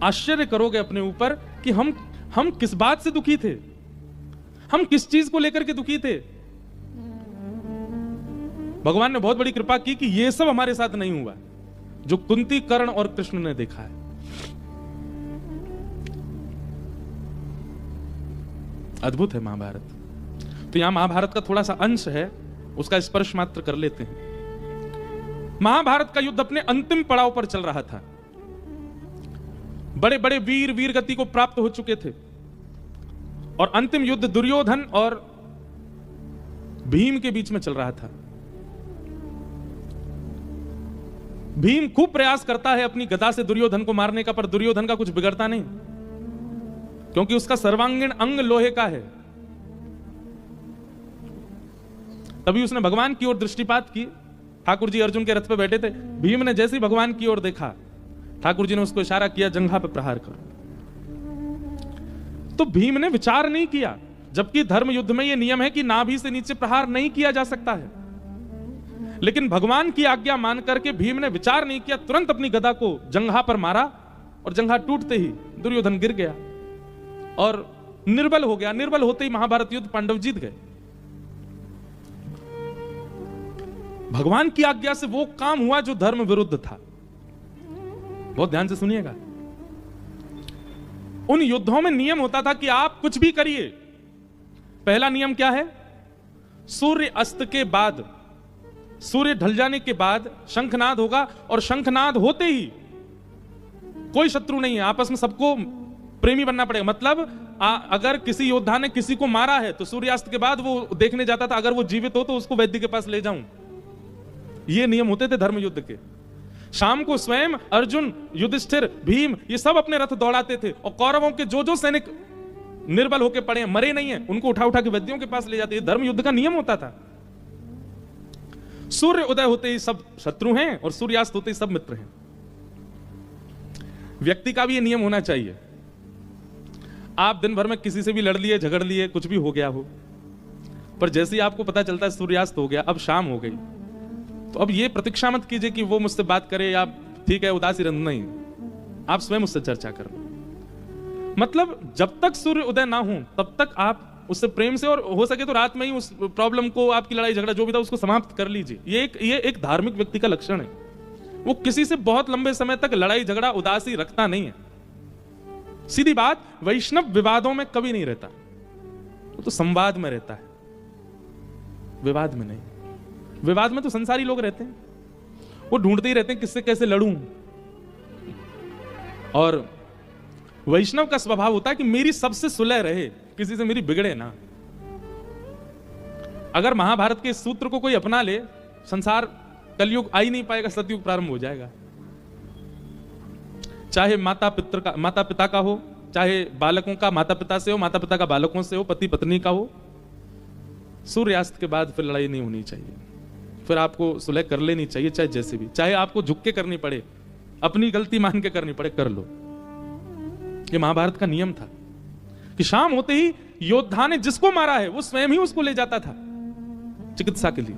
आश्चर्य करोगे अपने ऊपर कि हम किस बात से दुखी थे, हम किस चीज को लेकर के दुखी थे। भगवान ने बहुत बड़ी कृपा की कि ये सब हमारे साथ नहीं हुआ जो कुंती, कर्ण और कृष्ण ने देखा है। अद्भुत है महाभारत। तो यहां महाभारत का थोड़ा सा अंश है, उसका स्पर्श मात्र कर लेते हैं। महाभारत का युद्ध अपने अंतिम पड़ाव पर चल रहा था। बड़े बड़े वीर वीर गति को प्राप्त हो चुके थे और अंतिम युद्ध दुर्योधन और भीम के बीच में चल रहा था। भीम खूब प्रयास करता है अपनी गदा से दुर्योधन को मारने का, पर दुर्योधन का कुछ बिगड़ता नहीं, क्योंकि उसका सर्वांगीण अंग लोहे का है। तभी उसने भगवान की ओर दृष्टिपात की। ठाकुर जी अर्जुन के रथ पे बैठे थे, भीम ने जैसे ही भगवान की ओर देखा, ठाकुर जी ने उसको इशारा किया, जंघा पे प्रहार करो। तो भीम ने विचार नहीं किया, जबकि धर्म युद्ध में यह नियम है कि नाभि से नीचे प्रहार नहीं किया जा सकता है। लेकिन भगवान की आज्ञा मान करके भीम ने विचार नहीं किया, तुरंत अपनी गदा को जंघा पर मारा और जंघा टूटते ही दुर्योधन गिर गया और निर्बल हो गया। निर्बल होते ही महाभारत युद्ध पांडव जीत गए। भगवान की आज्ञा से वो काम हुआ जो धर्म विरुद्ध था। बहुत ध्यान से सुनिएगा। उन युद्धों में नियम होता था कि आप कुछ भी करिए, पहला नियम क्या है? सूर्य अस्त के बाद, सूर्य ढल जाने के बाद शंखनाद होगा और शंखनाद होते ही कोई शत्रु नहीं है, आपस में सबको प्रेमी बनना पड़ेगा। मतलब अगर किसी योद्धा ने किसी को मारा है तो सूर्यास्त के बाद वो देखने जाता था, अगर वो जीवित हो तो उसको वैद्य के पास ले जाऊं। ये नियम होते थे धर्म युद्ध के। शाम को स्वयं अर्जुन, युधिष्ठिर, भीम ये सब अपने रथ दौड़ाते थे और कौरवों के जो जो सैनिक निर्बल होकर पड़े हैं, मरे नहीं है, उनको उठा उठा के वैद्यों के पास ले जाते। ये धर्म युद्ध का नियम होता था। सूर्य उदय होते ही सब शत्रु हैं और सूर्यास्त होते ही सब मित्र हैं। व्यक्ति का भी ये नियम होना चाहिए। आप दिन भर में किसी से भी लड़ लिए, झगड़ लिए, कुछ भी हो गया हो, पर जैसे ही आपको पता चलता है सूर्यास्त हो गया, अब शाम हो गई, तो अब ये प्रतीक्षा मत कीजिए कि वो मुझसे बात करे या ठीक है उदासी रंग, नहीं, आप स्वयं उससे चर्चा करें। मतलब जब तक सूर्य उदय ना हो तब तक आप उससे प्रेम से, और हो सके तो रात में ही उस प्रॉब्लम को, आपकी लड़ाई झगड़ा जो भी था उसको समाप्त कर लीजिए। ये एक धार्मिक व्यक्ति का लक्षण है। वो किसी से बहुत लंबे समय तक लड़ाई झगड़ा उदासी रखता नहीं है। सीधी बात, वैष्णव विवादों में कभी नहीं रहता, वो तो संवाद में रहता है, विवाद में नहीं। विवाद में तो संसारी लोग रहते हैं, वो ढूंढते ही रहते हैं किससे कैसे लड़ूं। और वैष्णव का स्वभाव होता है कि मेरी सबसे सुलह रहे, किसी से मेरी बिगड़े ना। अगर महाभारत के सूत्र को कोई अपना ले, संसार कलयुग आ ही नहीं पाएगा, सतयुग प्रारंभ हो जाएगा। चाहे माता पिता का हो, चाहे बालकों का माता पिता से हो, माता पिता का बालकों से हो, पति पत्नी का हो, सूर्यास्त के बाद फिर लड़ाई नहीं होनी चाहिए। फिर आपको सुलह कर लेनी चाहिए, चाहे जैसे भी, चाहे आपको झुक के करनी पड़े, अपनी गलती मान के करनी पड़े, कर लो। ये महाभारत का नियम था कि शाम होते ही योद्धा ने जिसको मारा है वो स्वयं ही उसको ले जाता था चिकित्सा के लिए।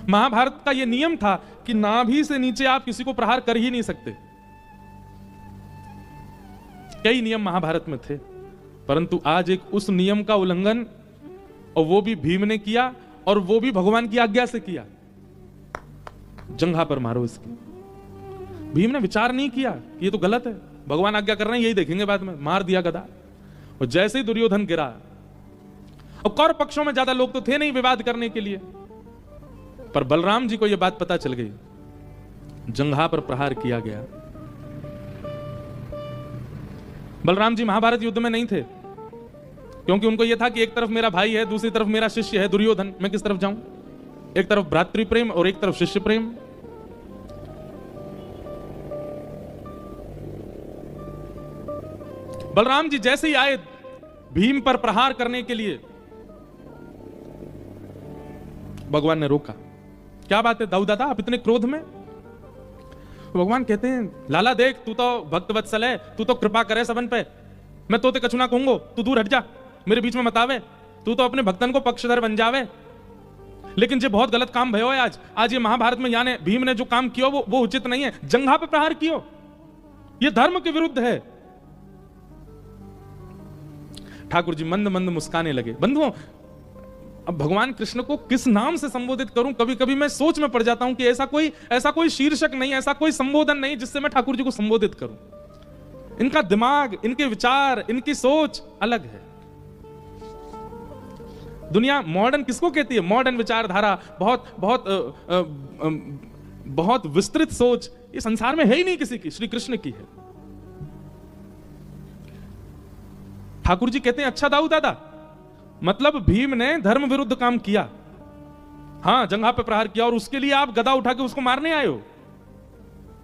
महाभारत का यह नियम था कि नाभि से नीचे आप किसी को प्रहार कर ही नहीं सकते। कई नियम महाभारत में थे, परंतु आज एक उस नियम का उल्लंघन, और वो भी भीम ने किया, और वो भी भगवान की आज्ञा से किया। जंघा पर मारो इसकी। भीम ने विचार नहीं किया कि ये तो गलत है, भगवान आज्ञा कर रहे हैं, यही देखेंगे बाद में, मार दिया गदा। और जैसे ही दुर्योधन गिरा, और कौरव पक्षों में ज्यादा लोग तो थे नहीं विवाद करने के लिए, पर बलराम जी को यह बात पता चल गई, जंघा पर प्रहार किया गया। बलराम जी महाभारत युद्ध में नहीं थे, क्योंकि उनको यह था कि एक तरफ मेरा भाई है, दूसरी तरफ मेरा शिष्य है दुर्योधन, मैं किस तरफ जाऊं? एक तरफ भ्रातृ प्रेम और एक तरफ शिष्य प्रेम। बलराम जी जैसे ही आए भीम पर प्रहार करने के लिए, भगवान ने रोका। क्या बात है दाऊ दादा, आप इतने क्रोध में? तो भगवान कहते हैं, लाला देख, तू तो भक्त वत्सल है, तू तो कृपा करे सबन पे, मैं तोते कछुना कहूंगो, तू दूर हट जा, मेरे बीच में मत आवे, तू तो अपने भक्तन को पक्षधर बन जावे। लेकिन जो बहुत गलत काम भयो है आज ये महाभारत में, यानी भीम ने जो काम किया वो उचित नहीं है, जंघा पे प्रहार कियो, ये धर्म के विरुद्ध है। ठाकुर जी मंद मंद मुस्काने लगे। बंधुओं, अब भगवान कृष्ण को किस नाम से संबोधित करूं, कभी कभी मैं सोच में पड़ जाता हूं कि ऐसा कोई शीर्षक नहीं, ऐसा कोई संबोधन नहीं जिससे मैं ठाकुर जी को संबोधित करूं। इनका दिमाग, इनके विचार, इनकी सोच अलग है। दुनिया मॉडर्न किसको कहती है? मॉडर्न विचारधारा, बहुत बहुत बहुत विस्तृत सोच, ये संसार में है ही नहीं किसी की, श्री कृष्ण की है। ठाकुर जी कहते हैं, अच्छा दाऊ दादा, मतलब भीम ने धर्म विरुद्ध काम किया, हाँ जंघा पे प्रहार किया, और उसके लिए आप गदा उठा के उसको मारने आए हो?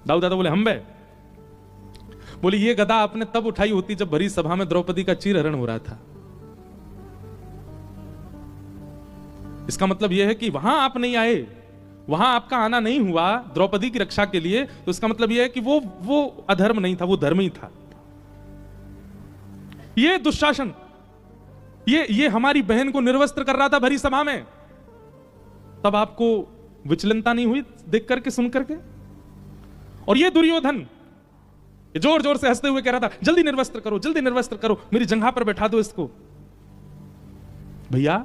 दाऊ दादा बोले, हम बे। बोले, ये गदा आपने तब उठाई होती जब भरी सभा में द्रौपदी का चीरहरण हो रहा था। इसका मतलब यह है कि वहां आप नहीं आए, वहां आपका आना नहीं हुआ द्रौपदी की रक्षा के लिए, तो इसका मतलब यह है कि वो अधर्म नहीं था, वो धर्म ही था। ये दुशासन, ये हमारी बहन को निर्वस्त्र कर रहा था भरी सभा में, तब आपको विचलनता नहीं हुई देख करके, सुन करके? और ये दुर्योधन जोर जोर से हंसते हुए कह रहा था, जल्दी निर्वस्त्र करो, जल्दी निर्वस्त्र करो, मेरी जंघा पर बैठा दो इसको। भैया,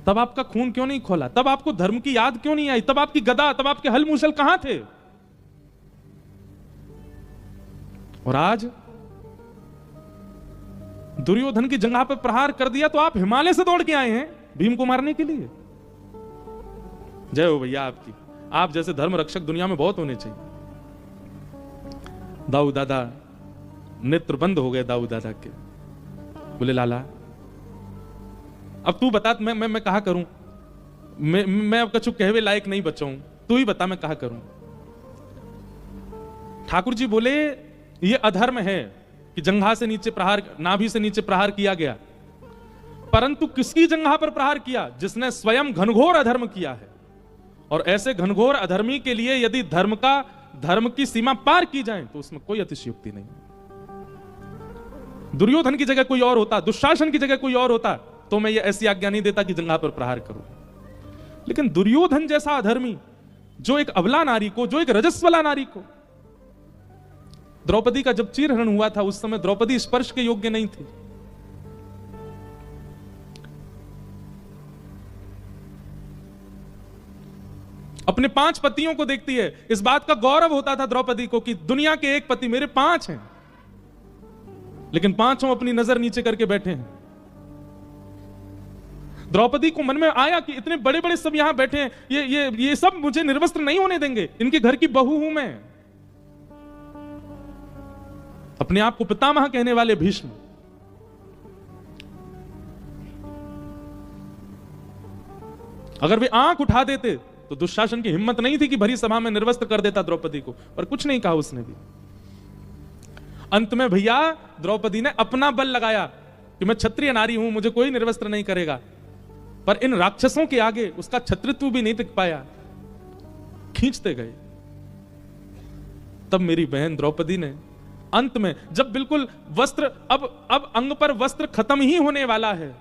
तब आपका खून क्यों नहीं खोला? तब आपको धर्म की याद क्यों नहीं आई? तब आपकी गदा, तब आपके हल मूसल कहां थे? और आज दुर्योधन की जंघा पर प्रहार कर दिया तो आप हिमालय से दौड़ के आए हैं भीम को मारने के लिए। जय हो भैया आपकी, आप जैसे धर्म रक्षक दुनिया में बहुत होने चाहिए। दाऊ दादा नेत्र बंद हो गए, दाऊ दादा के। बोले, लाला अब तू बता, मैं कहा करूं? मैं अब कछु कहवे लायक नहीं बचा हूं, तू ही बता मैं कहा करूं। ठाकुर जी बोले, ये अधर्म है कि जंघा से नीचे प्रहार, नाभि से नीचे प्रहार किया गया, परंतु किसकी जंघा पर प्रहार किया? जिसने स्वयं घनघोर अधर्म किया है। और ऐसे घनघोर अधर्मी के लिए यदि धर्म की सीमा पार की जाए तो उसमें कोई अतिशयोक्ति नहीं। दुर्योधन की जगह कोई और होता, दुशासन की जगह कोई और होता, तो मैं ये ऐसी आज्ञा नहीं देता कि जंघा पर प्रहार करो। लेकिन दुर्योधन जैसा अधर्मी, जो एक अबला नारी को, जो एक रजस्वला नारी को, द्रौपदी का जब चीरहरण हुआ था उस समय द्रौपदी स्पर्श के योग्य नहीं थी। अपने 5 पतियों को देखती है, इस बात का गौरव होता था द्रौपदी को कि दुनिया के एक पति, मेरे 5 हैं, लेकिन 5 अपनी नजर नीचे करके बैठे हैं। द्रौपदी को मन में आया कि इतने बड़े बड़े सब यहां बैठे हैं, ये सब मुझे निर्वस्त्र नहीं होने देंगे, इनके घर की बहू हूं मैं। अपने आप को पितामह कहने वाले भीष्म, अगर वे आंख उठा देते तो दुशासन की हिम्मत नहीं थी कि भरी सभा में निर्वस्त्र कर देता द्रौपदी को, पर कुछ नहीं कहा उसने भी। अंत में भैया द्रौपदी ने अपना बल लगाया कि मैं क्षत्रिय नारी हूं, मुझे कोई निर्वस्त्र नहीं करेगा, पर इन राक्षसों के आगे उसका क्षत्रित्व भी नहीं टिक पाया, खींचते गए। तब मेरी बहन द्रौपदी ने अंत में, जब बिल्कुल वस्त्र, अब अंग पर वस्त्र खत्म ही होने वाला है,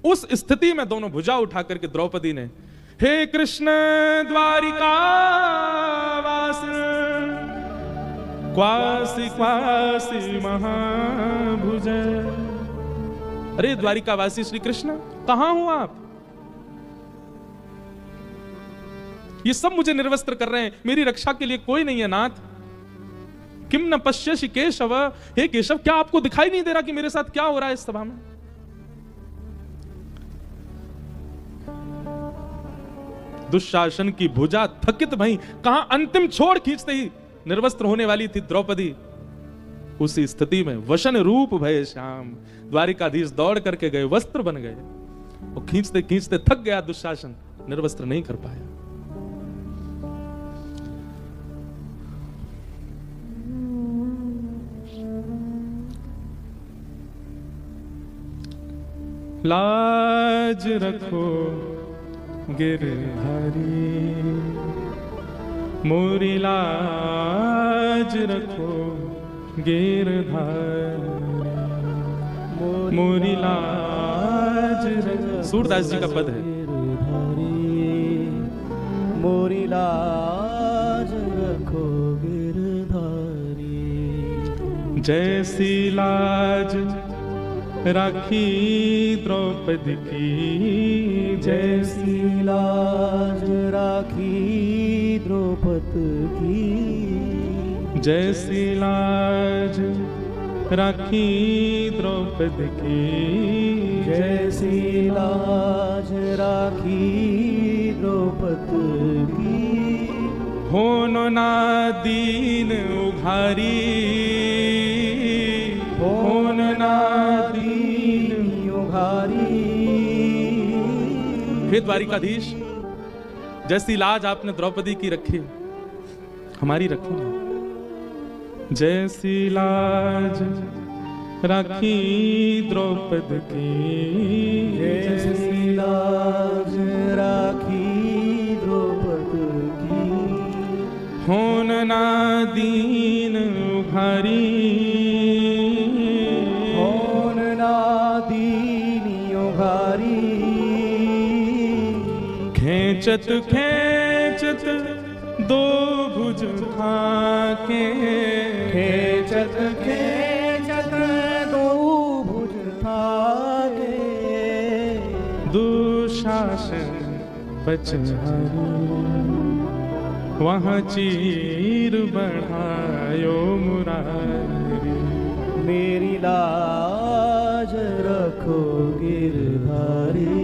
उस स्थिति में दोनों भुजा उठा करके द्रौपदी ने, हे कृष्ण द्वारिका वास क्वासी क्वासी महाभुज, अरे द्वारिकावासी श्री कृष्ण कहां हो आप? ये सब मुझे निर्वस्त्र कर रहे हैं, मेरी रक्षा के लिए कोई नहीं है नाथ। किम न पश्यसि केशव, हे केशव क्या आपको दिखाई नहीं दे रहा कि मेरे साथ क्या हो रहा है इस सभा में? दुशासन की भुजा थकित भई, कहां अंतिम छोड़ खींचते ही निर्वस्त्र होने वाली थी द्रौपदी, उसी स्थिति में वशन रूप भय श्याम, द्वारिकाधीश दौड़ करके गए, वस्त्र बन गए, और खींचते खींचते थक गया दुशासन, निर्वस्त्र नहीं कर पाया। लाज रखो गिरधारी, मोरी लाज रखो गिरधारी, मोरी लाज रखो। सूरदास जी का पद है, मोरी लाज रखो गिरधारी, जैसी लाज राखी द्रौपदी की, जैसी लाज राखी द्रौपदी की, जैसी लाज राखी द्रौपदी की जैसी लाज राखी द्रौपदी की होनो ना दीन उघारी होनो ना दीन उघारी। हे द्वारिकाधीश, जैसी लाज आपने द्रौपदी की रखी, हमारी रखी ना। जैसी लाज राखी द्रौपदी की जैसी लाज राखी द्रौपदी की होन ना दीन उघारी होन ना दीन उघारी। खेचत खेचत दो भुज थाके खेचत खेचत दो भुज थाके दुशासन पचहारी वहाँ चीर बढ़ायो मुरारी। मेरी लाज रखो गिरधारी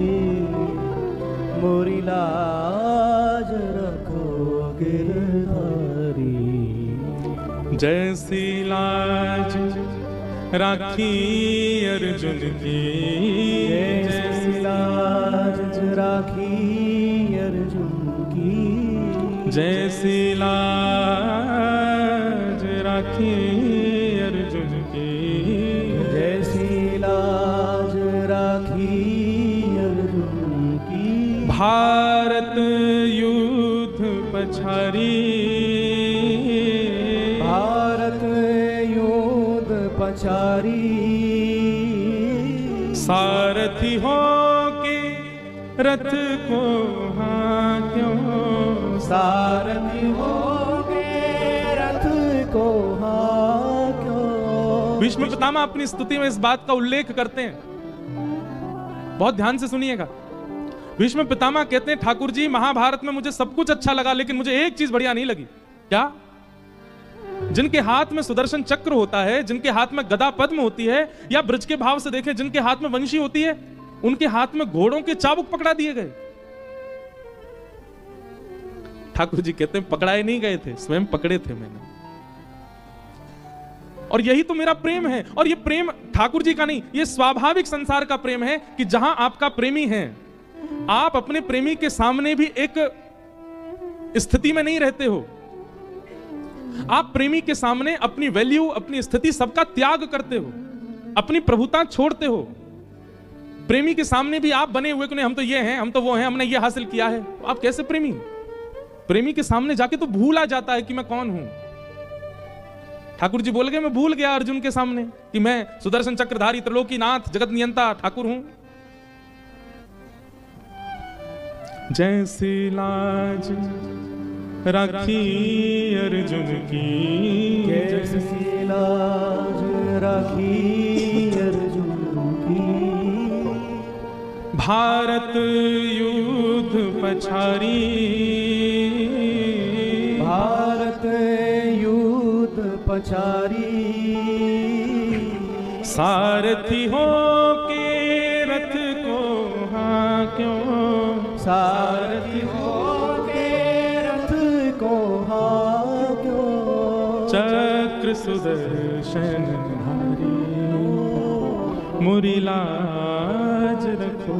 मोरी लाज रखो गिरधारी। जैसी लाज राखी अर्जुन की जैसी लाज राखी अर्जुन की जैसी लाज राखी अर्जुन की जैसी लाज राखी अर्जुन की। भारत युद्ध पछारी भारत युद्ध पछारी। सारथी हो के रथ को हाक्यों सारथी हो के रथ को हाक्यों। भीष्म पितामह अपनी स्तुति में इस बात का उल्लेख करते हैं, बहुत ध्यान से सुनिएगा। भीष्म पितामह कहते हैं, ठाकुर जी महाभारत में मुझे सब कुछ अच्छा लगा, लेकिन मुझे एक चीज बढ़िया नहीं लगी। क्या? जिनके हाथ में सुदर्शन चक्र होता है, जिनके हाथ में गदा पद्म होती है, या ब्रज के भाव से देखें जिनके हाथ में वंशी होती है, उनके हाथ में घोड़ों के चाबुक पकड़ा दिए गए। ठाकुर जी कहते हैं, पकड़ाए नहीं गए थे, स्वयं पकड़े थे मैंने। और यही तो मेरा प्रेम है। और ये प्रेम ठाकुर जी का नहीं, ये स्वाभाविक संसार का प्रेम है कि जहां आपका प्रेमी है, आप अपने प्रेमी के सामने भी एक स्थिति में नहीं रहते हो। आप प्रेमी के सामने अपनी वैल्यू, अपनी स्थिति, सबका त्याग करते हो, अपनी प्रभुता छोड़ते हो। प्रेमी के सामने भी आप बने हुए कि नहीं, हम तो ये हैं, हम तो वो हैं, हमने ये हासिल किया है। आप कैसे प्रेमी? प्रेमी के सामने जाके तो भूल आ जाता है कि मैं कौन हूं। ठाकुर जी बोल गए, मैं भूल गया अर्जुन के सामने कि मैं सुदर्शन चक्रधारी, त्रिलोकीनाथ, जगत नियंता ठाकुर हूं। जैसी लाज राखी अर्जुन की जैसी लाज राखी अर्जुन की। भारत युद्ध पछारी भारत युद्ध पछारी। सारथी हो के रथ को हाक्यों सारथी हो के रथ को हाक्यों। चक्र सुदर्शन धारी मुरी लाज रखो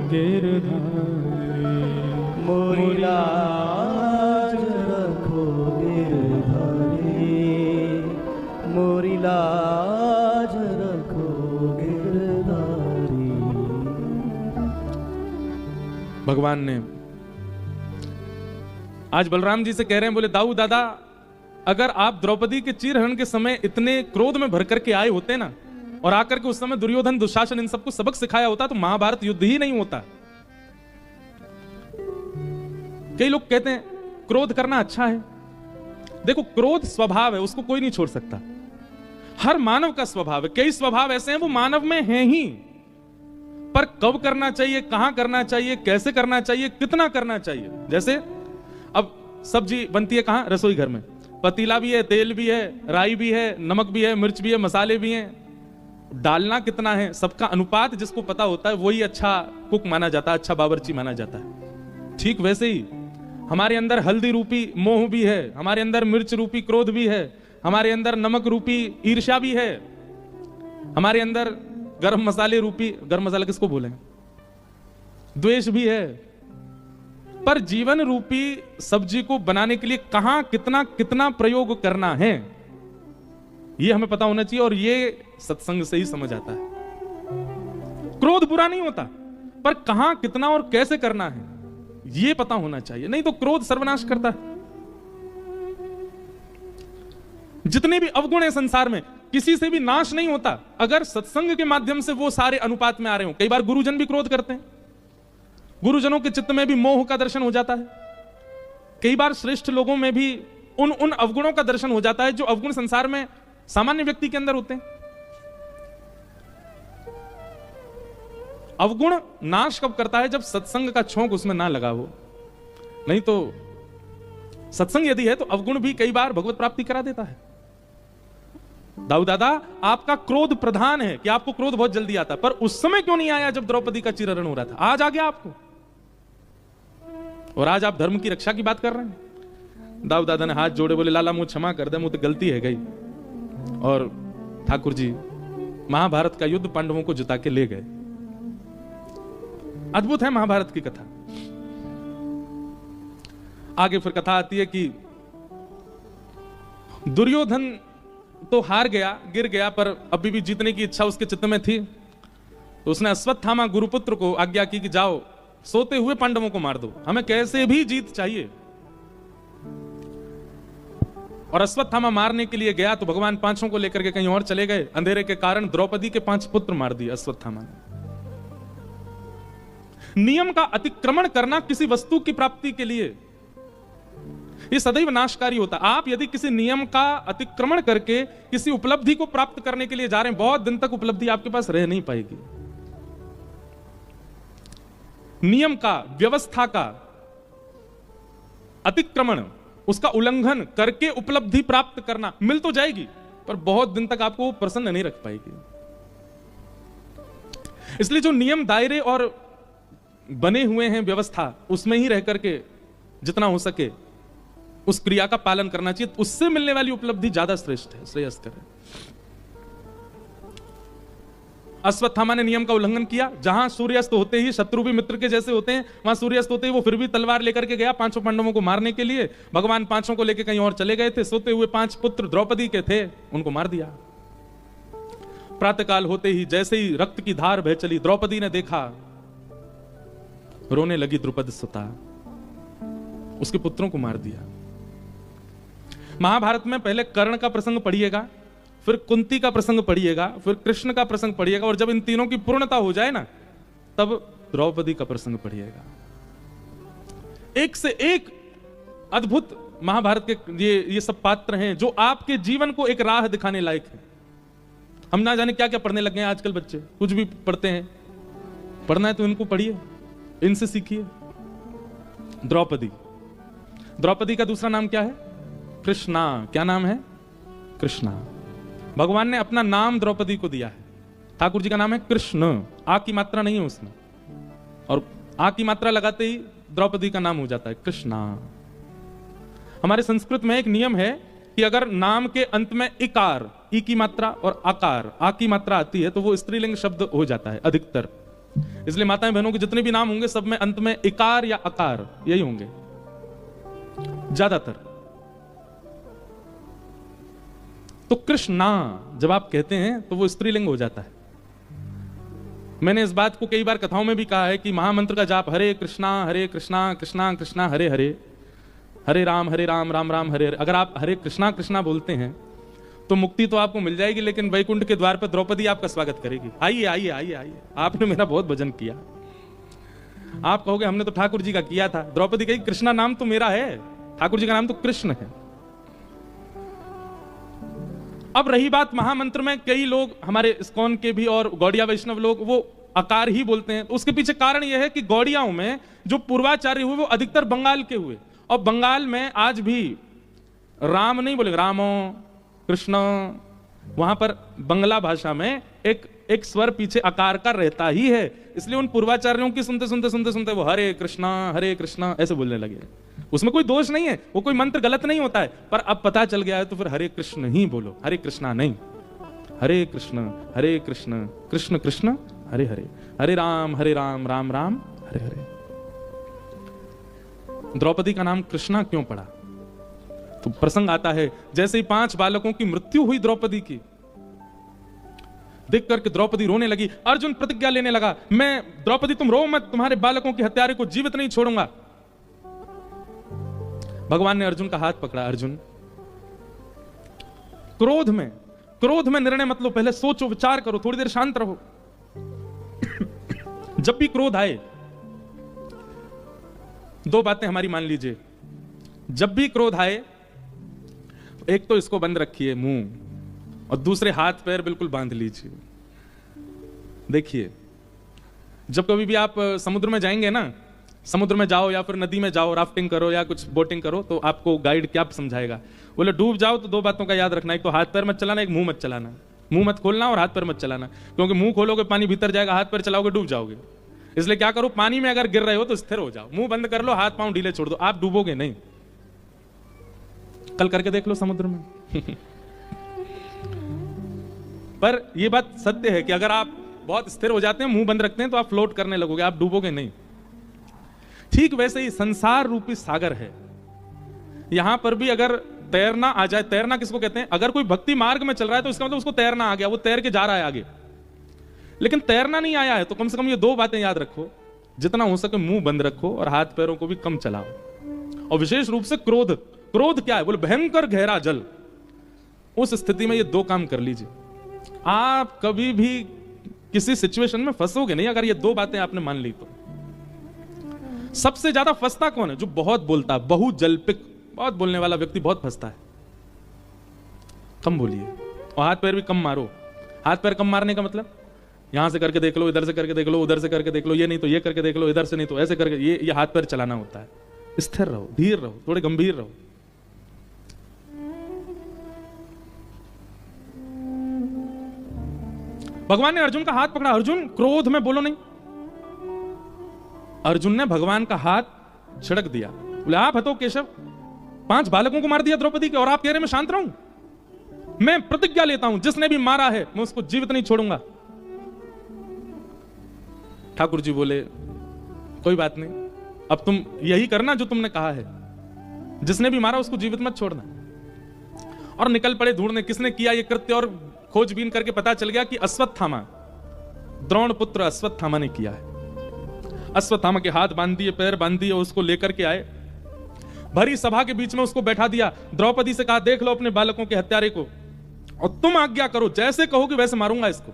गिरधारी मोरी लाज रखो गिरधारी मोरी लाज रखो गिरधारी। भगवान ने आज बलराम जी से कह रहे हैं, बोले दाऊ दादा, अगर आप द्रौपदी के चीरहरण के समय इतने क्रोध में भर करके आए होते ना, और आकर के उस समय दुर्योधन, दुशासन इन सबको सबक सिखाया होता, तो महाभारत युद्ध ही नहीं होता। कई लोग कहते हैं क्रोध करना अच्छा है। देखो, क्रोध स्वभाव है, उसको कोई नहीं छोड़ सकता। हर मानव का स्वभाव है। कई स्वभाव ऐसे हैं वो मानव में हैं ही, पर कब करना चाहिए, कहां करना चाहिए, कैसे करना चाहिए, कितना करना चाहिए। जैसे अब सब्जी बनती है कहां? रसोई घर में। पतीला भी है, तेल भी है, राई भी है, नमक भी है, मिर्च भी है, मसाले भी हैं। डालना कितना है, सबका अनुपात जिसको पता होता है वही अच्छा कुक माना जाता है, अच्छा बावर्ची माना जाता है। ठीक वैसे ही हमारे अंदर हल्दी रूपी मोह भी है, हमारे अंदर मिर्च रूपी क्रोध भी है, हमारे अंदर नमक रूपी ईर्ष्या भी है, हमारे अंदर गरम मसाले रूपी, गरम मसाला किसको बोले, द्वेष भी है। पर जीवन रूपी सब्जी को बनाने के लिए कहां कितना कितना प्रयोग करना है ये हमें पता होना चाहिए, और ये सत्संग से ही समझ आता है। क्रोध बुरा नहीं होता, पर कहां कितना और कैसे करना है ये पता होना चाहिए, नहीं तो क्रोध सर्वनाश करता है। जितने भी अवगुण है संसार में, किसी से भी नाश नहीं होता अगर सत्संग के माध्यम से वो सारे अनुपात में आ रहे हो। कई बार गुरुजन भी क्रोध करते हैं, गुरुजनों के चित्त में भी मोह का दर्शन हो जाता है। कई बार श्रेष्ठ लोगों में भी उन अवगुणों का दर्शन हो जाता है जो अवगुण संसार में सामान्य व्यक्ति के अंदर होते हैं। अवगुण नाश कब करता है, जब सत्संग का छोंक उसमें ना लगा हो। नहीं तो सत्संग यदि है तो अवगुण भी कई बार भगवत प्राप्ति करा देता है। दाऊ दादा, आपका क्रोध प्रधान है कि आपको क्रोध बहुत जल्दी आता, पर उस समय क्यों नहीं आया जब द्रौपदी का चिरहरण हो रहा था? आज आ गया आपको, और आज आप धर्म की रक्षा की बात कर रहे हैं। दाऊ दादा ने हाथ जोड़े, बोले लाला मुझे क्षमा कर दे, मुझे तो गलती है गई। और ठाकुर जी महाभारत का युद्ध पांडवों को जिता के ले गए। अद्भुत है महाभारत की कथा। आगे फिर कथा आती है कि दुर्योधन तो हार गया, गिर गया, पर अभी भी जीतने की इच्छा उसके चित्त में थी। तो उसने अश्वत्थामा गुरुपुत्र को आज्ञा की कि जाओ सोते हुए पांडवों को मार दो, हमें कैसे भी जीत चाहिए। और अश्वत्थामा मारने के लिए गया तो भगवान पांचों को लेकर के कहीं और चले गए। अंधेरे के कारण द्रौपदी के 5 पुत्र मार दिए अश्वत्थामा ने। नियम का अतिक्रमण करना किसी वस्तु की प्राप्ति के लिए ये सदैव नाशकारी होता। आप यदि किसी नियम का अतिक्रमण करके किसी उपलब्धि को प्राप्त करने के लिए जा रहे हैं, बहुत दिन तक उपलब्धि आपके पास रह नहीं पाएगी। नियम का, व्यवस्था का अतिक्रमण, उसका उल्लंघन करके उपलब्धि प्राप्त करना, मिल तो जाएगी पर बहुत दिन तक आपको प्रसन्न नहीं रख पाएगी। इसलिए जो नियम, दायरे और बने हुए हैं व्यवस्था, उसमें ही रह करके जितना हो सके उस क्रिया का पालन करना चाहिए। उससे मिलने वाली उपलब्धि ज्यादा श्रेष्ठ है, श्रेयस्कर है। अश्वत्थामा ने नियम का उल्लंघन किया। जहां सूर्यास्त होते ही, शत्रु भी मित्र के जैसे होते हैं, वहां सूर्यास्त होते ही वो फिर भी तलवार लेकर के गया पांचों पांडवों को मारने के लिए। भगवान पांचों को लेकर कहीं और चले गए थे। सोते हुए 5 पुत्र द्रौपदी के थे, उनको मार दिया। प्रातःकाल होते ही जैसे ही रक्त की धार बह चली, द्रौपदी ने देखा, रोने लगी द्रुपद सुता, उसके पुत्रों को मार दिया। महाभारत में पहले कर्ण का प्रसंग पढ़िएगा, फिर कुंती का प्रसंग पढ़िएगा, फिर कृष्ण का प्रसंग पढ़िएगा, और जब इन तीनों की पूर्णता हो जाए ना, तब द्रौपदी का प्रसंग पढ़िएगा। एक से एक अद्भुत महाभारत के ये सब पात्र हैं जो आपके जीवन को एक राह दिखाने लायक है। हम ना जाने क्या क्या पढ़ने लगे हैं आजकल बच्चे, कुछ भी पढ़ते हैं। पढ़ना है तो इनको पढ़िए, इनसे सीखिए। द्रौपदी, द्रौपदी का दूसरा नाम क्या है? कृष्णा। क्या नाम है? कृष्णा। भगवान ने अपना नाम द्रौपदी को दिया है। ठाकुर जी का नाम है कृष्ण, आ की मात्रा नहीं है उसमें, और आ की मात्रा लगाते ही द्रौपदी का नाम हो जाता है कृष्णा। हमारे संस्कृत में एक नियम है कि अगर नाम के अंत में इकार, ई की मात्रा, और आकार, आ की मात्रा आती है, तो वो स्त्रीलिंग शब्द हो जाता है अधिकतर। इसलिए माताएं बहनों के जितने भी नाम होंगे सब में अंत में इकार या आकार यही होंगे ज्यादातर। तो कृष्णा जब आप कहते हैं तो वो स्त्रीलिंग हो जाता है। मैंने इस बात को कई बार कथाओं में भी कहा है कि महामंत्र का जाप हरे कृष्णा कृष्णा कृष्णा हरे हरे, हरे राम राम राम हरे हरे। अगर आप हरे कृष्णा कृष्णा बोलते हैं तो मुक्ति तो आपको मिल जाएगी, लेकिन वैकुंठ के द्वार पर द्रौपदी आपका स्वागत करेगी। आइए आइए आइए आइए, आपने मेरा बहुत भजन किया। आप कहोगे हमने तो ठाकुर जी का किया था। द्रौपदी कही कृष्णा नाम तो मेरा है, ठाकुर जी का नाम तो कृष्ण है। अब रही बात महामंत्र में, कई लोग हमारे इस्कॉन के भी और गौड़िया वैष्णव लोग वो आकार ही बोलते हैं। उसके पीछे कारण यह है कि गौड़ियाओं में जो पूर्वाचार्य हुए वो अधिकतर बंगाल के हुए, और बंगाल में आज भी राम नहीं बोलेंगे, रामो कृष्ण। वहां पर बंगला भाषा में एक स्वर पीछे आकार का रहता ही है, इसलिए उन पूर्वाचार्यों की सुनते सुनते सुनते सुनते वो हरे कृष्णा ऐसे बोलने लगे। उसमें कोई दोष नहीं है, वो कोई मंत्र गलत नहीं होता है, पर अब पता चल गया है तो फिर हरे कृष्ण ही बोलो, हरे कृष्णा नहीं। हरे कृष्ण कृष्ण कृष्ण हरे हरे, हरे राम राम राम हरे हरे। द्रौपदी का नाम कृष्णा क्यों पड़ा? तो प्रसंग आता है, जैसे ही 5 बालकों की मृत्यु हुई द्रौपदी की, देख करके द्रौपदी रोने लगी। अर्जुन प्रतिज्ञा लेने लगा, मैं द्रौपदी तुम रो मत, तुम्हारे बालकों के हत्यारे को जीवित नहीं छोड़ूंगा। भगवान ने अर्जुन का हाथ पकड़ा, अर्जुन क्रोध में निर्णय मत लो, पहले सोचो विचार करो, थोड़ी देर शांत रहो। जब भी क्रोध आए, 2 बातें हमारी मान लीजिए। जब भी क्रोध आए, एक तो इसको बंद रखिए मुंह, और दूसरे हाथ पैर बिल्कुल बांध लीजिए। देखिए, जब कभी भी आप समुद्र में जाएंगे ना, समुद्र में जाओ या फिर नदी में जाओ, राफ्टिंग करो या कुछ बोटिंग करो, तो आपको गाइड क्या समझाएगा? बोले डूब जाओ तो 2 बातों का याद रखना, एक तो हाथ पैर मत चलाना, एक मुंह मत चलाना। मुंह मत खोलना और हाथ पैर मत चलाना, क्योंकि मुंह खोलोगे पानी भीतर जाएगा, हाथ पैर चलाओगे डूब जाओगे। इसलिए क्या करो, पानी में अगर गिर रहे हो तो स्थिर हो जाओ, मुंह बंद कर लो, हाथ पांव ढीले छोड़ दो, आप डूबोगे नहीं। कल करके देख लो समुद्र में। पर यह बात सत्य है कि अगर आप बहुत स्थिर हो जाते हैं, मुंह बंद रखते हैं, तो आप फ्लोट करने लगोगे, आप डूबोगे नहीं। ठीक वैसे ही संसार रूपी सागर है, यहां पर भी अगर तैरना आ जाए, तैरना किसको कहते हैं? अगर कोई भक्ति मार्ग में चल रहा है तो इसका मतलब उसको तैरना आ गया, वो तैर के जा रहा है आगे। लेकिन तैरना नहीं आया है तो कम से कम ये 2 बातें याद रखो, जितना हो सके मुंह बंद रखो और हाथ पैरों को भी कम चलाओ। और विशेष रूप से क्रोध क्या है? बोले भयंकर गहरा जल। उस स्थिति में ये 2 काम कर लीजिए, आप कभी भी किसी सिचुएशन में फंसोगे नहीं अगर ये 2 बातें आपने मान ली तो। सबसे ज्यादा फंसता कौन है? जो बहुत बोलता है, बहुजल्पिक, बहुत बोलने वाला व्यक्ति बहुत फंसता है। कम बोलिए और हाथ पैर भी कम मारो। हाथ पैर कम मारने का मतलब, यहां से करके देख लो, इधर से करके देख लो, उधर से करके देख लो, ये नहीं तो ये करके देख लो, इधर से नहीं तो ऐसे करके, ये हाथ पैर चलाना होता है। स्थिर रहो, धीर रहो, थोड़े गंभीर रहो। भगवान ने अर्जुन का हाथ पकड़ा, अर्जुन क्रोध में बोलो नहीं। अर्जुन ने भगवान का हाथ छिड़क दिया, बोले आप हतो केशव, 5 बालकों को मार दिया द्रौपदी के, और आप कह रहे मैं शांत रहूं? मैं प्रतिज्ञा लेता हूं, जिसने भी मारा है मैं उसको जीवित नहीं छोड़ूंगा। ठाकुर जी बोले कोई बात नहीं, अब तुम यही करना जो तुमने कहा है, जिसने भी मारा उसको जीवित मत छोड़ना। और निकल पड़े ढूंढने किसने किया ये कृत्य, और खोजबीन करके पता चल गया कि अश्वत्थामा, द्रोण पुत्र अश्वत्थामा ने किया है। अश्वत्थामा के हाथ बांध दिए, पैर बांध दिए, उसको लेकर के आए, भरी सभा के बीच में उसको बैठा दिया। द्रौपदी से कहा देख लो अपने बालकों के हत्यारे को, और तुम आज्ञा करो, जैसे कहोगे वैसे मारूंगा इसको।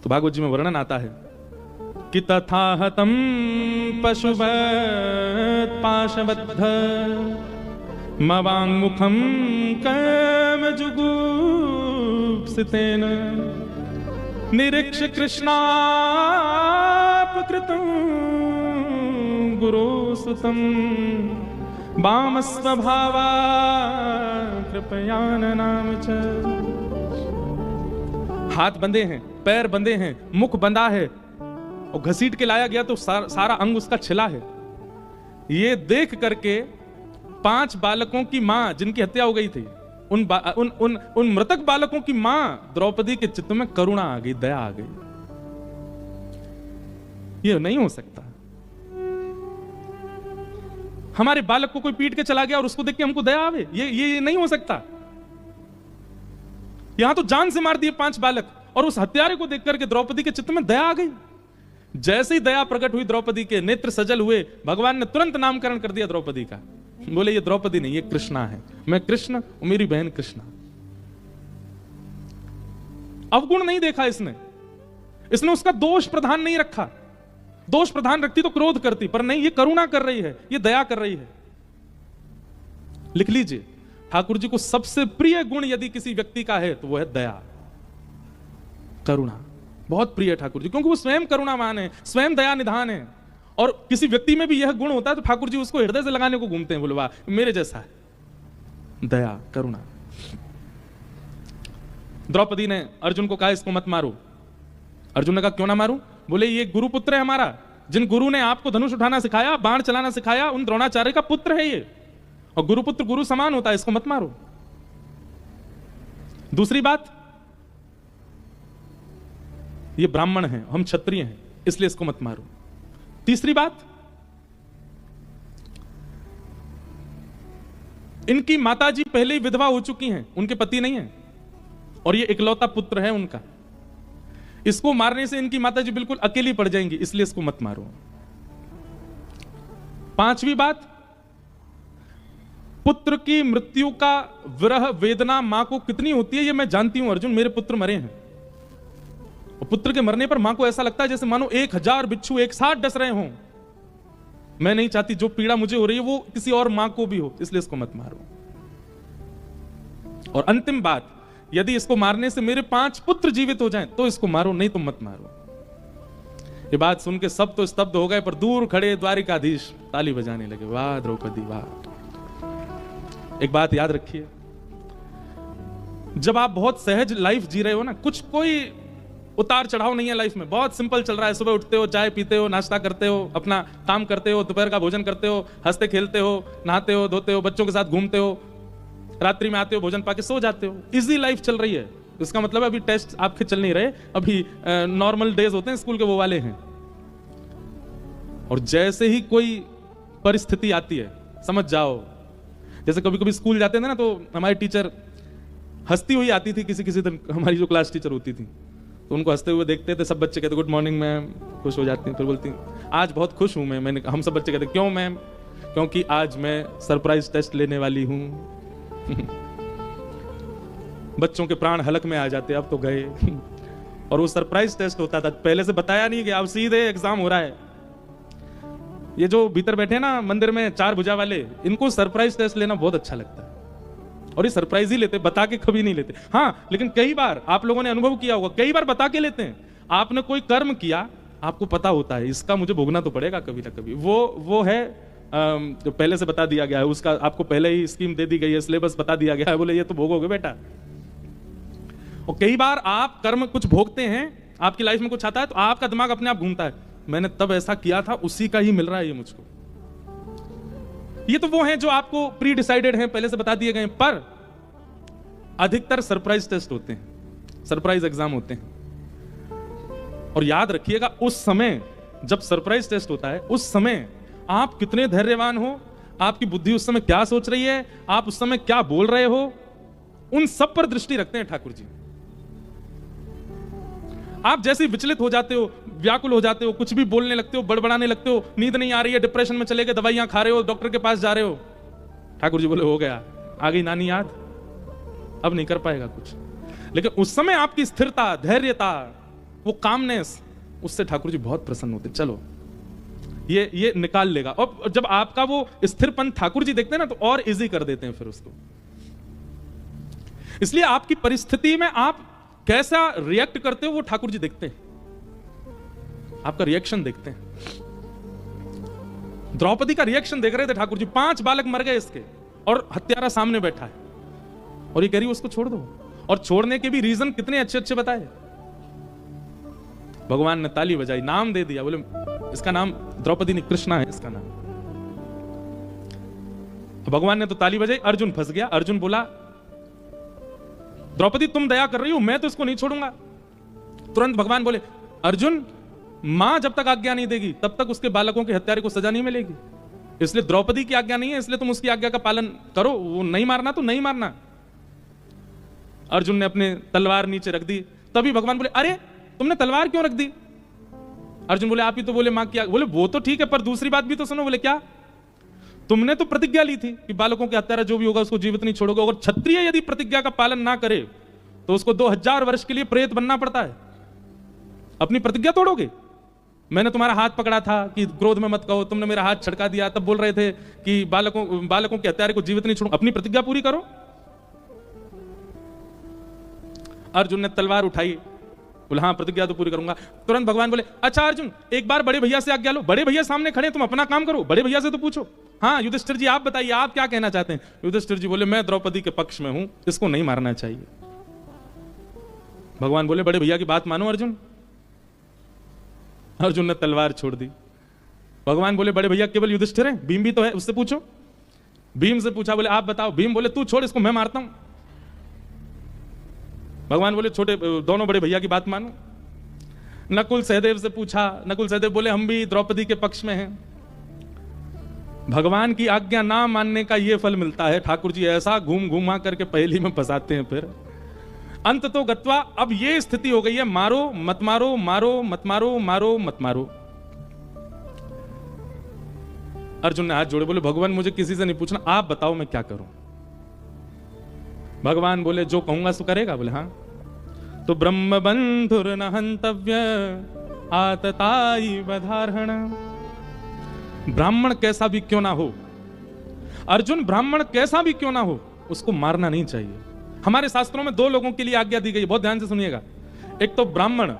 तो भागवत जी में वर्णन आता है कि तथा हतम पशुवत् पाशबद्ध मवांग मुखम काम जुगुप्सितेन निरीक्ष कृष्णापकृतं गुरुसुतं वामस्वभावा कृपयाननाम च। हाथ बंधे हैं, पैर बंधे हैं, मुख बंधा है, और घसीट के लाया गया तो सारा अंग उसका छिला है। ये देख करके 5 बालकों की मां जिनकी हत्या हो गई थी, उन मृतक बालकों की मां द्रौपदी के चित्त में करुणा आ गई, दया आ गई। ये नहीं हो सकता, हमारे बालक को कोई पीट के चला गया और उसको देख के हमको दया आवे, ये नहीं हो सकता। यहां तो जान से मार दिए 5 बालक, और उस हत्यारे को देख करके द्रौपदी के चित्त में दया आ गई। जैसे ही दया प्रकट हुई द्रौपदी के, नेत्र सजल हुए, भगवान ने तुरंत नामकरण कर दिया द्रौपदी का। बोले ये द्रौपदी नहीं, ये कृष्णा है, मैं कृष्ण और मेरी बहन कृष्णा। अवगुण नहीं देखा इसने उसका दोष प्रधान नहीं रखा। दोष प्रधान रखती तो क्रोध करती, पर नहीं, ये करुणा कर रही है, ये दया कर रही है। लिख लीजिए, ठाकुर जी को सबसे प्रिय गुण यदि किसी व्यक्ति का है तो वो है दया, करुणा। बहुत प्रिय ठाकुर जी, क्योंकि वो स्वयं करुणावान है, स्वयं दया निधान है। और किसी व्यक्ति में भी यह गुण होता है तो ठाकुर जी उसको हृदय से लगाने को घूमते हैं, बोले वाह मेरे जैसा है, दया करुणा। द्रौपदी ने अर्जुन को कहा इसको मत मारो। अर्जुन ने कहा क्यों ना मारूं? बोले ये गुरुपुत्र है हमारा, जिन गुरु ने आपको धनुष उठाना सिखाया, बाण चलाना सिखाया, उन द्रोणाचार्य का पुत्र है ये, और गुरुपुत्र गुरु समान होता है, इसको मत मारो। दूसरी बात, ये ब्राह्मण है, हम क्षत्रिय हैं, इसलिए इसको मत मारो। तीसरी बात, इनकी माताजी पहले ही विधवा हो चुकी हैं, उनके पति नहीं है, और ये इकलौता पुत्र है उनका, इसको मारने से इनकी माताजी बिल्कुल अकेली पड़ जाएंगी, इसलिए इसको मत मारो। पांचवी बात, पुत्र की मृत्यु का विरह वेदना मां को कितनी होती है ये मैं जानती हूं अर्जुन, मेरे पुत्र मरे हैं, और पुत्र के मरने पर मां को ऐसा लगता है जैसे मानो 1000 बिच्छू एक साथ डस रहे हों। मैं नहीं चाहती जो पीड़ा मुझे हो रही है वो किसी और मां को भी हो, इसलिए इसको मत मारो। और अंतिम बात, यदि इसको मारने से मेरे 5 पुत्र जीवित हो जाएं तो इसको मारो, नहीं तो मत मारो। ये बात सुन के सब तो स्तब्ध हो गए, पर दूर खड़े द्वारिकाधीश ताली बजाने लगे, वाह द्रौपदी वाह। एक बात याद रखिए, जब आप बहुत सहज लाइफ जी रहे हो ना, कुछ कोई उतार चढ़ाव नहीं है लाइफ में, बहुत सिंपल चल रहा है, सुबह उठते हो, चाय पीते हो, नाश्ता करते हो, अपना काम करते हो, दोपहर का भोजन करते हो, हंसते खेलते हो, नहाते हो, धोते हो, बच्चों के साथ घूमते हो, रात्रि में आते हो, भोजन पाके सो जाते हो, इजी लाइफ चल रही है। इसका मतलब अभी टेस्ट आपके चल नहीं रहे, अभी नॉर्मल डेज होते हैं स्कूल के, वो वाले हैं। और जैसे ही कोई परिस्थिति आती है, समझ जाओ, जैसे कभी कभी स्कूल जाते थे ना, तो हमारी टीचर हंसती हुई आती थी, किसी किसी दिन हमारी जो क्लास टीचर होती थी, तो उनको हंसते हुए देखते थे, सब बच्चे कहते गुड मॉर्निंग मैम, खुश हो जाती हैं, फिर बोलती आज बहुत खुश हूं मैं। मैंने, हम सब बच्चे कहते क्यों मैम? क्योंकि आज मैं सरप्राइज टेस्ट लेने वाली हूं। बच्चों के प्राण हलक में आ जाते, अब तो गए। और वो सरप्राइज टेस्ट होता था, पहले से बताया नहीं कि अब सीधे एग्जाम हो रहा है। ये जो भीतर बैठे ना मंदिर में 4 भुजा वाले, इनको सरप्राइज टेस्ट लेना बहुत अच्छा लगता है, और ये सरप्राइज ही लेते, बता के कभी नहीं लेते। हाँ, लेकिन कई बार आप लोगों ने अनुभव किया होगा, कई बार बता के लेते हैं। आपने कोई कर्म किया, आपको पता होता है इसका मुझे भोगना तो पड़ेगा कभी ना कभी, वो है जो पहले से बता दिया गया है, उसका आपको पहले ही स्कीम दे दी गई है, सिलेबस बता दिया गया है, बोले ये तो भोगोगे बेटा। और कई बार आप कर्म कुछ भोगते हैं, आपकी लाइफ में कुछ आता है, तो आपका दिमाग अपने आप घूमता है, मैंने तब ऐसा किया था, उसी का ही मिल रहा है ये मुझको। ये तो वो हैं जो आपको प्री डिसाइडेड हैं, पहले से बता दिए गए, पर अधिकतर सरप्राइज टेस्ट होते हैं, सरप्राइज एग्जाम होते हैं। और याद रखिएगा, उस समय जब सरप्राइज टेस्ट होता है, उस समय आप कितने धैर्यवान हो, आपकी बुद्धि उस समय क्या सोच रही है, आप उस समय क्या बोल रहे हो, उन सब पर दृष्टि रखते हैं ठाकुर जी। आप जैसे विचलित हो जाते हो, व्याकुल हो जाते हो, कुछ भी बोलने लगते हो, बड़बड़ाने लगते हो, नींद नहीं आ रही है, डिप्रेशन में चले गए, दवाइयां खा रहे हो, डॉक्टर के पास जा रहे हो, ठाकुर जी बोले हो गया, आ गई नानी याद, अब नहीं कर पाएगा कुछ। लेकिन उस समय आपकी स्थिरता, धैर्यता, वो कामनेस, उससे ठाकुर जी बहुत प्रसन्न होते। चलो ये निकाल लेगा। और जब आपका वो स्थिरपन ठाकुर जी देखते हैं ना, तो और इजी कर देते हैं फिर उसको। इसलिए आपकी परिस्थिति में आप कैसा रिएक्ट करते हो वो ठाकुर जी देखते हैं, आपका रिएक्शन देखते हैं। द्रौपदी का रिएक्शन देख रहे थे ठाकुर जी, 5 बालक मर गए इसके, और हत्यारा सामने बैठा है, और ये कह रही उसको छोड़ दो, और छोड़ने के भी रीजन कितने अच्छे अच्छे बताए। भगवान ने ताली बजाई, नाम दे दिया, बोले इसका नाम द्रौपदी नहीं, कृष्णा है इसका नाम। भगवान ने तो ताली बजाई, अर्जुन फंस गया। अर्जुन बोला द्रौपदी तुम दया कर रही हो, मैं तो इसको नहीं छोड़ूंगा। तुरंत भगवान बोले अर्जुन, मां जब तक आज्ञा नहीं देगी तब तक उसके बालकों के हत्यारे को सजा नहीं मिलेगी, इसलिए द्रौपदी की आज्ञा नहीं है, इसलिए तुम उसकी आज्ञा का पालन करो, वो नहीं मारना तो नहीं मारना। अर्जुन ने अपने तलवार नीचे रख दी। तभी भगवान बोले अरे तुमने तलवार क्यों रख दी? अर्जुन बोले आप ही तो बोले मां की। बोले वो तो ठीक है, पर दूसरी बात भी तो सुनो। बोले क्या? तुमने तो प्रतिज्ञा ली थी कि बालकों के हत्यारा जो भी होगा उसको जीवित नहीं छोड़ोगे, और क्षत्रिय यदि प्रतिज्ञा का पालन ना करे तो उसको 2000 वर्ष के लिए प्रेत बनना पड़ता है। अपनी प्रतिज्ञा तोड़ोगे? मैंने तुम्हारा हाथ पकड़ा था कि क्रोध में मत कहो, तुमने मेरा हाथ छटका दिया, तब बोल रहे थे कि बालकों के हत्यारे को जीवित नहीं छोड़ो, अपनी प्रतिज्ञा पूरी करो। अर्जुन ने तलवार उठाई बोले हाँ प्रतिज्ञा तो पूरी करूंगा। तुरंत भगवान बोले अच्छा अर्जुन एक बार बड़े भैया से आज्ञा लो, बड़े भैया सामने खड़े, तुम अपना काम करो, बड़े भैया से तो पूछो। हाँ युधिष्ठिर जी आप बताइए आप क्या कहना चाहते हैं। युधिष्ठिर जी बोले मैं द्रौपदी के पक्ष में हूं, इसको नहीं मारना चाहिए। भगवान बोले बड़े भैया की बात मानो अर्जुन। अर्जुन ने तलवार छोड़ दी। भगवान बोले बड़े भैया केवल युधिष्ठिर हैं, भीम भी तो है, उससे पूछो। भीम से पूछा, बोले आप बताओ। भीम बोले तू छोड़ इसको, मैं मारता हूं। भगवान बोले छोटे दोनों बड़े भैया की बात मानो। नकुल सहदेव से पूछा, नकुल सहदेव बोले हम भी द्रौपदी के पक्ष में हैं। भगवान की आज्ञा ना मानने का यह फल मिलता है। ठाकुर जी ऐसा घूम घुमा करके पहेली में फंसाते हैं। फिर अंत तो गत्वा अब ये स्थिति हो गई है, मारो मत मारो, मारो मत मारो, मारो मत मारो। अर्जुन ने हाथ जोड़े, बोले भगवान मुझे किसी से नहीं पूछना, आप बताओ मैं क्या करूं। भगवान बोले जो कहूंगा सो करेगा। बोले हाँ। तो ब्रह्म बंधुर न हंतव्य आतताई बधारहण। ब्राह्मण कैसा भी क्यों ना हो अर्जुन, ब्राह्मण कैसा भी क्यों ना हो उसको मारना नहीं चाहिए। हमारे शास्त्रों में दो लोगों के लिए आज्ञा दी गई, बहुत ध्यान से सुनिएगा। एक तो ब्राह्मण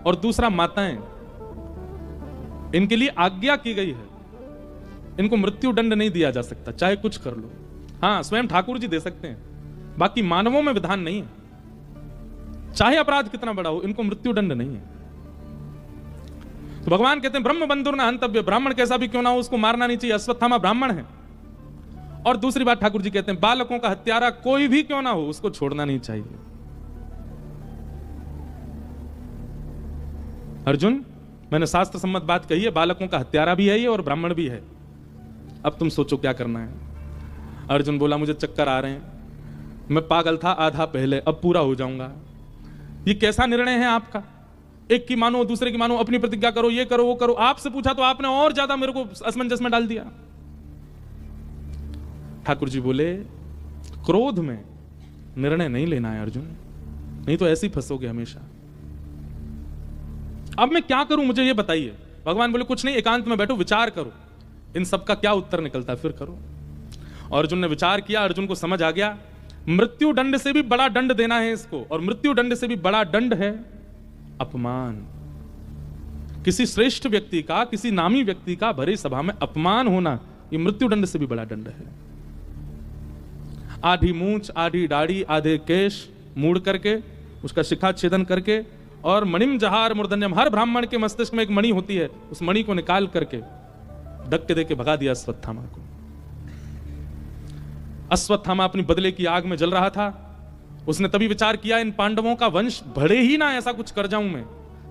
और दूसरा माताएं, इनके लिए आज्ञा की गई है। इनको मृत्यु दंड नहीं दिया जा सकता, चाहे कुछ कर लो। हाँ स्वयं ठाकुर जी दे सकते हैं, बाकी मानवों में विधान नहीं है। चाहे अपराध कितना बड़ा हो, इनको मृत्यु दंड नहीं है। तो भगवान कहते हैं ब्रह्म बंधुर न हंतव्य, ब्राह्मण कैसा भी क्यों ना हो उसको मारना नहीं चाहिए। अश्वत्थामा ब्राह्मण है। और दूसरी बात ठाकुर जी कहते हैं बालकों का हत्यारा कोई भी क्यों ना हो उसको छोड़ना नहीं चाहिए। अर्जुन मैंने शास्त्र सम्मत बात कही है, बालकों का हत्यारा भी है ये और ब्राह्मण भी है। अब तुम सोचो क्या करना है। अर्जुन बोला मुझे चक्कर आ रहे हैं, मैं पागल था आधा पहले, अब पूरा हो जाऊंगा। ये कैसा निर्णय है आपका, एक की मानो दूसरे की मानो, अपनी प्रतिज्ञा करो, ये करो वो करो। आपसे पूछा तो आपने और ज्यादा मेरे को असमंजस में डाल दिया। ठाकुर जी बोले क्रोध में निर्णय नहीं लेना है अर्जुन, नहीं तो ऐसे ही फंसोगे हमेशा। अब मैं क्या करूं मुझे ये बताइए। भगवान बोले कुछ नहीं, एकांत में बैठो विचार करो, इन सब का क्या उत्तर निकलता है फिर करो। अर्जुन ने विचार किया, अर्जुन को समझ आ गया मृत्यु दंड से भी बड़ा दंड देना है इसको, और मृत्यु दंड से भी बड़ा दंड है अपमान। किसी श्रेष्ठ व्यक्ति का, किसी नामी व्यक्ति का भरी सभा में अपमान होना, ये मृत्यु दंड से भी बड़ा दंड है। आधी मूंछ, आधी दाढ़ी, आधे केश मूड़ करके, उसका शिखा छेदन करके, और मणिम जहार मूर्धन्यम, हर ब्राह्मण के मस्तिष्क में एक मणि होती है, उस मणि को निकाल करके धक्के देके भगा दिया अश्वत्थामा को। अश्वत्थामा अपनी बदले की आग में जल रहा था। उसने तभी विचार किया इन पांडवों का वंश बढ़े ही ना, ऐसा कुछ कर जाऊं मैं।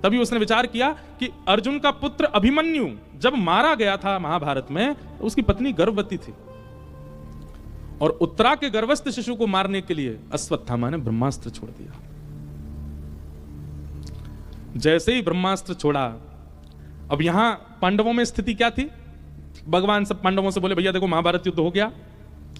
तभी उसने विचार किया कि अर्जुन का पुत्र अभिमन्यु जब मारा गया था महाभारत में, उसकी पत्नी गर्भवती थी, और उत्तरा के गर्भस्थ शिशु को मारने के लिए अश्वत्थामा ने ब्रह्मास्त्र छोड़ दिया। जैसे ही ब्रह्मास्त्र छोड़ा, अब यहां पांडवों में स्थिति क्या थी। भगवान सब पांडवों से बोले भैया देखो महाभारत युद्ध हो गया,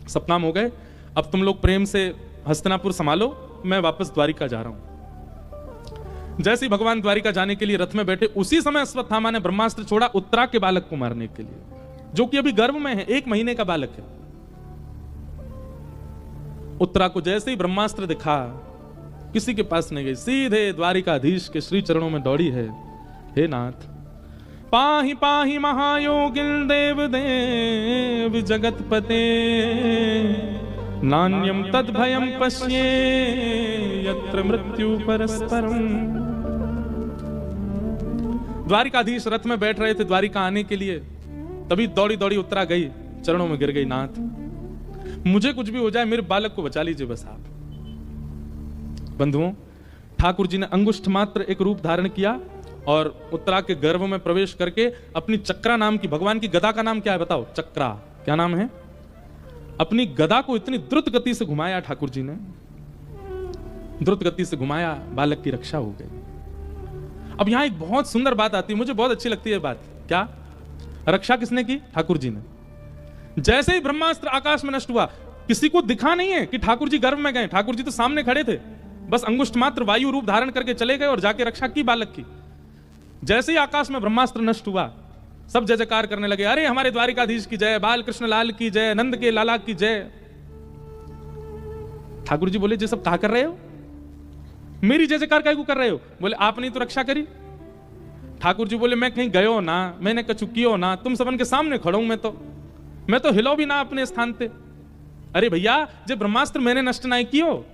सब काम हो गए, अब तुम लोग प्रेम से हस्तिनापुर संभालो, मैं वापस द्वारिका जा रहा हूं। जैसे ही भगवान द्वारिका जाने के लिए रथ में बैठे, उसी समय अश्वत्थामा ने ब्रह्मास्त्र छोड़ा उत्तरा के बालक को मारने के लिए, जो कि अभी गर्भ में है, 1 महीने का बालक है। उत्तरा को जैसे ही ब्रह्मास्त्र दिखा, किसी के पास नहीं गई, सीधे द्वारिकाधीश के श्री चरणों में दौड़ी है। हे नाथ पाहि पाहि महायोगिल देव देव जगतपते, नान्यम तद भयम पश्ये यत्र मृत्यु परस्परम। द्वारिकाधीश रथ में बैठ रहे थे द्वारिका आने के लिए, तभी दौड़ी दौड़ी उत्तरा गई, चरणों में गिर गई, नाथ मुझे कुछ भी हो जाए मेरे बालक को बचा लीजिए बस आप। बंधुओं, ठाकुर जी ने अंगुष्ठ मात्र एक रूप धारण किया और उत्तरा के गर्भ में प्रवेश करके अपनी चक्रा नाम की, भगवान की गदा का नाम क्या है बताओ, चक्रा, क्या नाम है। अपनी गदा को इतनी द्रुत गति से घुमाया ठाकुर जी ने, द्रुत गति से घुमाया, बालक की रक्षा हो गई। अब यहां एक बहुत सुंदर बात आती है, मुझे बहुत अच्छी लगती है बात। क्या रक्षा किसने की? ठाकुर जी ने। जैसे ही ब्रह्मास्त्र आकाश में नष्ट हुआ, किसी को दिखा नहीं है कि ठाकुर जी गर्भ में गए, ठाकुर जी तो सामने खड़े थे, बस अंगुष्ठ मात्र वायु रूप धारण करके चले गए और जाके रक्षा की बालक की। जैसे ही आकाश में ब्रह्मास्त्र नष्ट हुआ, सब जय जयकार करने लगे, अरे हमारे द्वारिकाधीश की जय, बाल कृष्ण लाल की जय, नंद के लाला की जय। ठाकुर जी बोले ये सब कहा कर रहे हो? मेरी जय जयकार काहे को कर रहे हो? बोले आपने तो रक्षा करी। ठाकुर जी बोले मैं कहीं गयो ना, मैंने कछु कियो ना, तुम सबन के सामने खड़ा हूं, मैं तो हिलो भी ना अपने स्थान पे। अरे भैया, जब ब्रह्मास्त्र मैंने नष्ट नहीं कियो,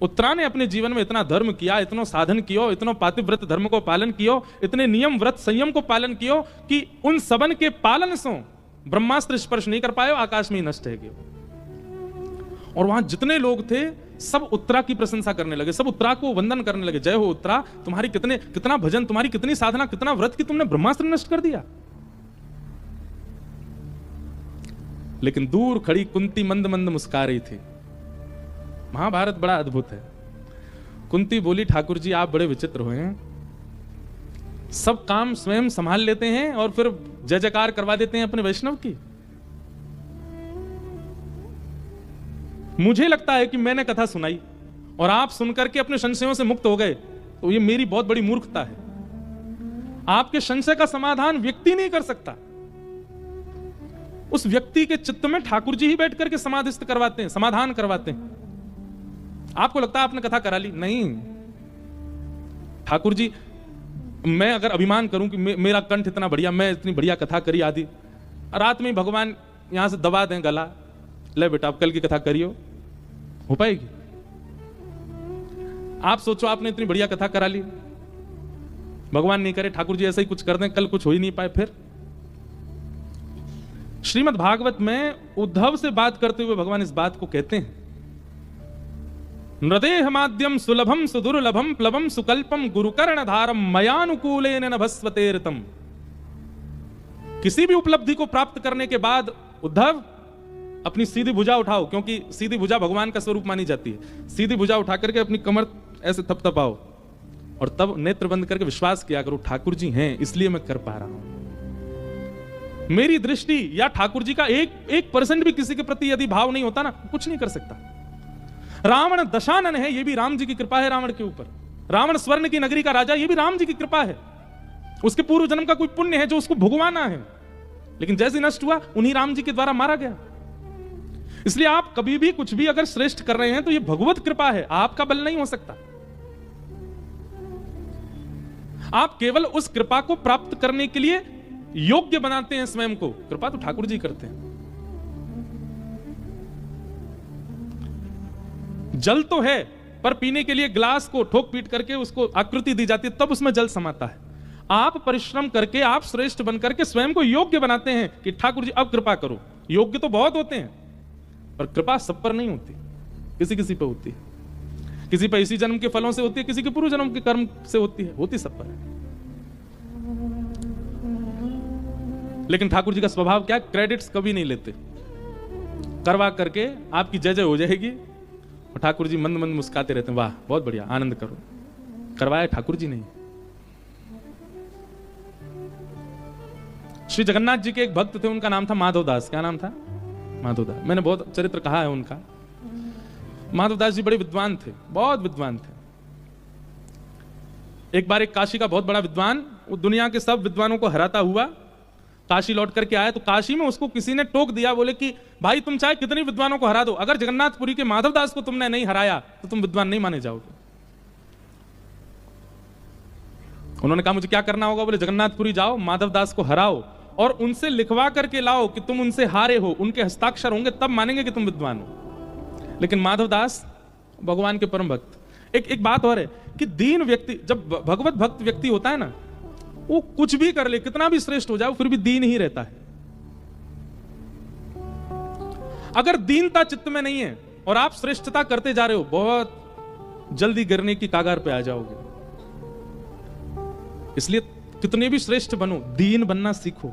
उत्तरा ने अपने जीवन में इतना धर्म किया, इतना साधन कियो, इतना पातिव्रत धर्म को पालन कियो, इतने नियम व्रत संयम को पालन कियो कि उन सबन के पालन से ब्रह्मास्त्र स्पर्श नहीं कर पाए, आकाश में ही नष्ट है गयो। और वहां जितने लोग थे सब उत्तरा की प्रशंसा करने लगे, सब उत्तरा को वंदन करने लगे। जय हो उत्तरा, तुम्हारी कितना भजन, तुम्हारी कितनी साधना, कितना व्रत की तुमने ब्रह्मास्त्र नष्ट कर दिया। लेकिन दूर खड़ी कुंती मंद मंद मुस्कुरा रही थी। महाभारत बड़ा अद्भुत है। कुंती बोली ठाकुर जी आप बड़े विचित्र हुए हैं, सब काम स्वयं संभाल लेते हैं और फिर जय जयकार करवा देते हैं अपने वैष्णव की। मुझे लगता है कि मैंने कथा सुनाई और आप सुनकर के अपने संशयों से मुक्त हो गए, तो ये मेरी बहुत बड़ी मूर्खता है। आपके संशय का समाधान व्यक्ति नहीं कर सकता, उस व्यक्ति के चित्त में ठाकुर जी ही बैठ करके समाधिस्थ करवाते हैं, समाधान करवाते हैं। आपको लगता है आपने कथा करा ली? नहीं। ठाकुर जी, मैं अगर अभिमान करूं कि मेरा कंठ इतना बढ़िया, मैं इतनी बढ़िया कथा करी आदि, रात में भगवान यहां से दबा दें गला, ले बेटा अब कल की कथा करियो, हो पाएगी? आप सोचो आपने इतनी बढ़िया कथा करा ली, भगवान नहीं करे, ठाकुर जी ऐसा ही कुछ कर दें, कल कुछ हो ही नहीं पाए। फिर श्रीमद् भागवत में उद्धव से बात करते हुए भगवान इस बात को कहते हैं, नृदेह माध्यम सुलभम सुदुर्लभम प्लवम सुकल्पम गुरुकर्ण धारम मयानुकूलेन नभस्वतेरतम। किसी भी उपलब्धि को प्राप्त करने के बाद उद्धव अपनी सीधी भुजा उठाओ, क्योंकि सीधी भुजा भगवान का स्वरूप मानी जाती है। सीधी भुजा उठा करके अपनी कमर ऐसे थपथपाओ और तब नेत्र बंद करके विश्वास किया करो ठाकुर जी हैं इसलिए मैं कर पा रहा हूं। मेरी दृष्टि या ठाकुर जी का 1% भी किसी के प्रति यदि भाव नहीं होता ना, कुछ नहीं कर सकता। रावण दशानन है, ये भी राम जी की कृपा है रावण के ऊपर। रावण स्वर्ण की नगरी का राजा, ये भी राम जी की कृपा है। उसके पूर्व जन्म का कोई पुण्य है जो उसको भुगवाना है, लेकिन जैसे नष्ट हुआ उन्हीं राम जी के द्वारा मारा गया। इसलिए आप कभी भी कुछ भी अगर श्रेष्ठ कर रहे हैं तो ये भगवत कृपा है, आपका बल नहीं हो सकता। आप केवल उस कृपा को प्राप्त करने के लिए योग्य बनाते हैं स्वयं को, कृपा तो ठाकुर जी करते हैं। जल तो है, पर पीने के लिए ग्लास को ठोक पीट करके उसको आकृति दी जाती है, तब उसमें जल समाता है। आप परिश्रम करके, आप श्रेष्ठ बन करके स्वयं को योग्य बनाते हैं कि ठाकुर जी अब कृपा करो। योग्य तो बहुत होते हैं, पर कृपा सब पर नहीं होती, किसी किसी पे होती है। किसी पे इसी जन्म के फलों से होती है, किसी के पूर्व जन्म के कर्म से होती है, होती सब पर है। लेकिन ठाकुर जी का स्वभाव क्या? क्रेडिट्स कभी नहीं लेते, करवा करके आपकी जय जय हो जाएगी और ठाकुर जी मंद मंद मुस्कुराते रहते हैं, वाह बहुत बढ़िया, आनंद करो। करवाया ठाकुर जी नहीं। श्री जगन्नाथ जी के एक भक्त थे, उनका नाम था माधवदास। क्या नाम था? माधवदास। मैंने बहुत चरित्र कहा है उनका। माधवदास जी बड़े विद्वान थे, बहुत विद्वान थे। एक बार एक काशी का बहुत बड़ा विद्वान, वो दुनिया के सब विद्वानों को हराता हुआ काशी लौट करके आया, तो काशी में उसको किसी ने टोक दिया, बोले कि भाई तुम चाहे कितने विद्वानों को हरा दो, अगर जगन्नाथपुरी के माधवदास को तुमने नहीं हराया तो तुम विद्वान नहीं माने जाओगे। उन्होंने कहा मुझे क्या करना होगा? बोले जगन्नाथपुरी जाओ, माधवदास को हराओ और उनसे लिखवा करके लाओ कि तुम उनसे हारे हो, उनके हस्ताक्षर होंगे तब मानेंगे कि तुम विद्वान हो। लेकिन माधवदास भगवान के परम भक्त। एक बात और है कि दीन व्यक्ति, जब भगवत भक्त व्यक्ति होता है ना, वो कुछ भी कर ले, कितना भी श्रेष्ठ हो जाए, फिर भी दीन ही रहता है। अगर दीनता चित्त में नहीं है और आप श्रेष्ठता करते जा रहे हो, बहुत जल्दी गिरने की कागार पे आ जाओगे। इसलिए कितने भी श्रेष्ठ बनो, दीन बनना सीखो,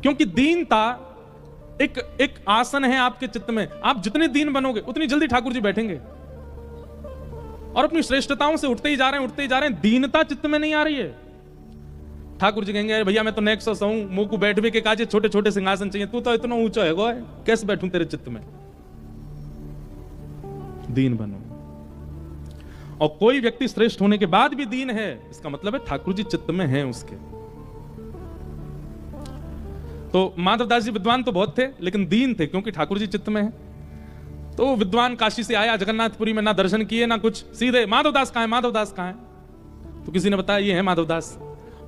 क्योंकि दीनता एक आसन है आपके चित्त में। आप जितने दीन बनोगे उतनी जल्दी ठाकुर जी बैठेंगे। और अपनी श्रेष्ठताओं से उठते ही जा रहे हैं, उठते ही जा रहे हैं, दीनता चित्त में नहीं आ रही है। ठाकुर जी कहेंगे भैया मैं तो नेक्स्ट हूं, मुंह को बैठवे के काजे छोटे छोटे सिंहासन चाहिए, तू तो इतना ऊंचा है गो, कैसे बैठूं तेरे चित्त में? दीन बनो। और कोई व्यक्ति श्रेष्ठ होने के बाद भी दीन है, इसका मतलब है ठाकुर जी चित्त में हैं उसके। तो माधवदास जी विद्वान तो बहुत थे, लेकिन दीन थे, क्योंकि ठाकुर जी चित्त में है। तो वो विद्वान काशी से आया, जगन्नाथपुरी में ना दर्शन किए ना कुछ, सीधे माधवदास कहाँ है, माधवदास कहाँ है? तो किसी ने बताया ये है माधवदास।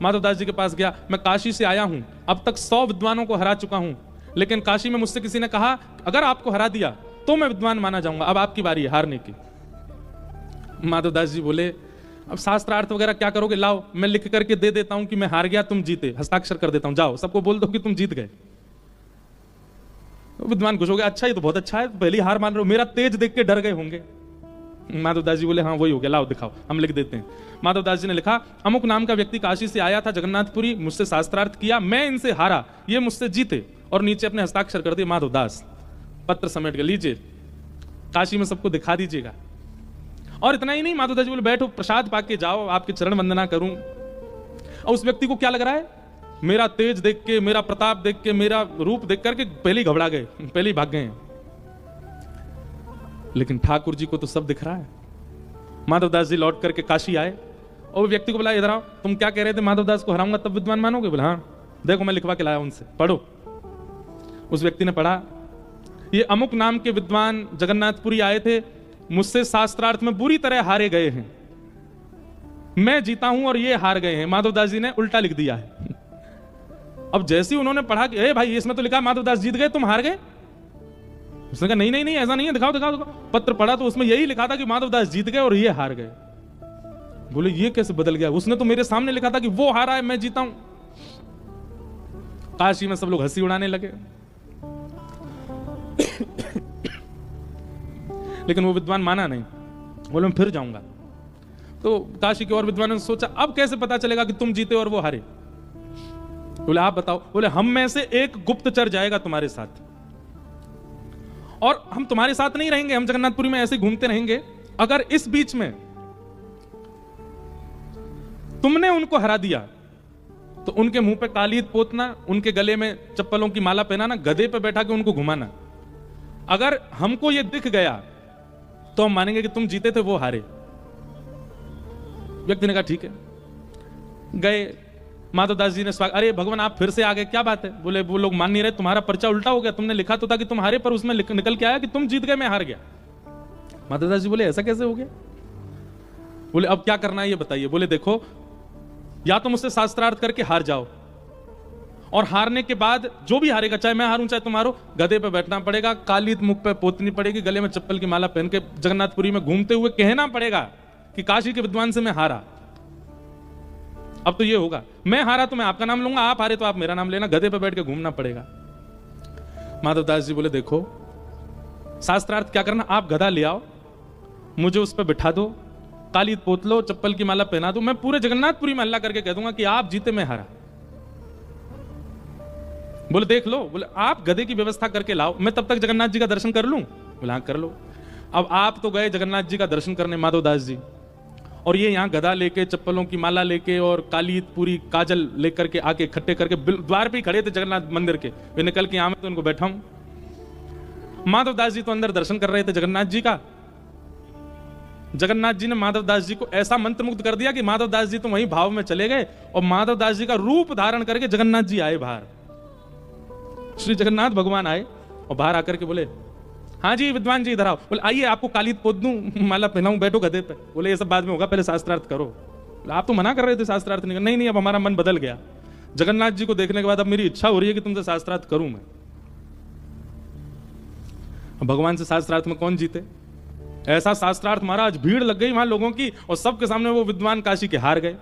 माधवदास जी के पास गया, मैं काशी से आया हूं, अब तक 100 विद्वानों को हरा चुका हूं, लेकिन काशी में मुझसे किसी ने कहा अगर आपको हरा दिया तो मैं विद्वान माना जाऊंगा, अब आपकी बारी है हारने की। माधवदास जी बोले अब शास्त्रार्थ वगैरह क्या करोगे, लाओ मैं लिख करके दे देता हूं कि मैं हार गया, तुम जीते, हस्ताक्षर कर देता हूं, जाओ सबको बोल दो कि तुम जीत गए। तो विद्वान खुश हो गया, अच्छा ये तो बहुत अच्छा है, पहली हार मान रहे हो, मेरा तेज देख के डर गए होंगे। माधवदास जी बोले हाँ वही हो गया, लाओ दिखाओ, हम लिख देते हैं। माधवदास जी ने लिखा, अमुक नाम का व्यक्ति काशी से आया था जगन्नाथपुरी, मुझसे शास्त्रार्थ किया, मैं इनसे हारा, ये मुझसे जीते, और नीचे अपने हस्ताक्षर कर दिए माधवदास। पत्र समेट के लीजिए, काशी में सबको दिखा दीजिएगा। और इतना ही नहीं, माधवदास जी बोले बैठो प्रसाद पाके जाओ, आपकी चरण वंदना करूं। और उस व्यक्ति को क्या लग रहा है, मेरा तेज देख के, मेरा प्रताप देख के, मेरा रूप देख करके पहले ही घबरा गए, पहले ही भाग गए। लेकिन ठाकुर जी को तो सब दिख रहा है। माधवदास जी लौट करके काशी आए और व्यक्ति को बोला इधर आओ, तुम क्या कह रहे थे, माधवदास को हराऊंगा तब विद्वान मानोगे? बोला हाँ, देखो मैं लिखवा के लाया उनसे, पढ़ो। उस व्यक्ति ने पढ़ा, ये अमुक नाम के विद्वान जगन्नाथपुरी आए थे, मुझसे शास्त्रार्थ में बुरी तरह हारे गए हैं, मैं जीता हूं और ये हार गए हैं। माधवदास जी ने उल्टा लिख दिया है। अब जैसे ही उन्होंने पढ़ा कि ए भाई इसमें तो लिखा माधवदास जीत गए, तुम हार गए। उसने कहा नहीं नहीं नहीं ऐसा नहीं है, दिखाओ दिखाओ दिखाओ। पत्र पढ़ा तो उसमें यही लिखा था कि माधवदास जीत गए और ये हार गए। बोले ये कैसे बदल गया, उसने तो मेरे सामने लिखा था कि वो हारा है मैं जीता हूं। काशी में सब लोग हंसी उड़ाने लगे। लेकिन वो विद्वान माना नहीं, बोले मैं फिर जाऊंगा। तो काशी के और विद्वानों ने सोचा अब कैसे पता चलेगा कि तुम जीते और वो हारे। बोले आप बताओ। बोले हम में से एक गुप्तचर जाएगा तुम्हारे साथ, और हम तुम्हारे साथ नहीं रहेंगे, हम जगन्नाथपुरी में ऐसे घूमते रहेंगे। अगर इस बीच में तुमने उनको हरा दिया तो उनके मुंह पे कालीत पोतना, उनके गले में चप्पलों की माला पहनाना, गधे पे बैठा के उनको घुमाना। अगर हमको ये दिख गया तो हम मानेंगे कि तुम जीते थे वो हारे। व्यक्ति ने कहा ठीक है। गए, माधवदास जी ने स्वागत, अरे भगवान आप फिर से आ गए, क्या बात है? बोले वो लोग मान नहीं रहे, तुम्हारा पर्चा उल्टा हो गया, तुमने लिखा तो था कि तुम हारे, पर उसमें निकल के आया कि तुम जीत गए मैं हार गया। माधवदास जी बोले ऐसा कैसे हो गया? बोले अब क्या करना है ये बताइए। बोले देखो, या तो मुझसे शास्त्रार्थ करके हार जाओ, और हारने के बाद जो भी हारेगा, चाहे मैं हारूं चाहे तुम हारो, गधे पे बैठना पड़ेगा, कालीत मुख पे पोतनी पड़ेगी, गले में चप्पल की माला पहन के जगन्नाथपुरी में घूमते हुए कहना पड़ेगा कि काशी के विद्वान से मैं हारा। अब तो ये होगा, मैं हारा तो मैं आपका नाम लूंगा, आप हारे तो आप मेरा नाम लेना, गधे पे बैठ के घूमना पड़ेगा। माधवदास जी बोले देखो शास्त्रार्थ क्या करना, आप गधा ले आओ, मुझे उस पर बिठा दो, कालीत पोत लो, चप्पल की माला पहना दो, मैं पूरे जगन्नाथपुरी में हल्ला करके कह दूंगा कि आप जीते मैं हारा। बोले देख लो। बोले आप गधे की व्यवस्था करके लाओ, मैं तब तक जगन्नाथ जी का दर्शन कर लूं। बोले हाँ कर लो। अब आप तो गए जगन्नाथ जी का दर्शन करने माधवदास जी, और ये यहाँ गधा लेके, चप्पलों की माला लेके और कालीत पूरी काजल लेकर के आके इकट्ठे करके द्वार पे खड़े थे जगन्नाथ मंदिर के। वे निकल के यहाँ तो उनको बैठाऊं। माधवदास जी तो अंदर दर्शन कर रहे थे जगन्नाथ जी का। जगन्नाथ जी ने माधवदास जी को ऐसा मंत्रमुग्ध कर दिया कि माधवदास जी तो वहीं भाव में चले गए, और माधवदास जी का रूप धारण करके जगन्नाथ जी आए बाहर। श्री जगन्नाथ भगवान आए और बाहर आकर के बोले हाँ जी विद्वान जी इधर आओ। बोले आइए आपको कालीत पोत दूं, माला पहनाऊं, बैठो गधे पे। बोले ये सब बाद में होगा, पहले शास्त्रार्थ करो। बोले आप तो मना कर रहे थे शास्त्रार्थ नहीं, नहीं नहीं अब हमारा मन बदल गया, जगन्नाथ जी को देखने के बाद अब मेरी इच्छा हो रही है कि तुमसे शास्त्रार्थ करूं मैं। भगवान से शास्त्रार्थ में कौन जीते? ऐसा शास्त्रार्थ महाराज भीड़ लग गई वहां लोगों की, और सबके सामने वो विद्वान काशी के हार गए।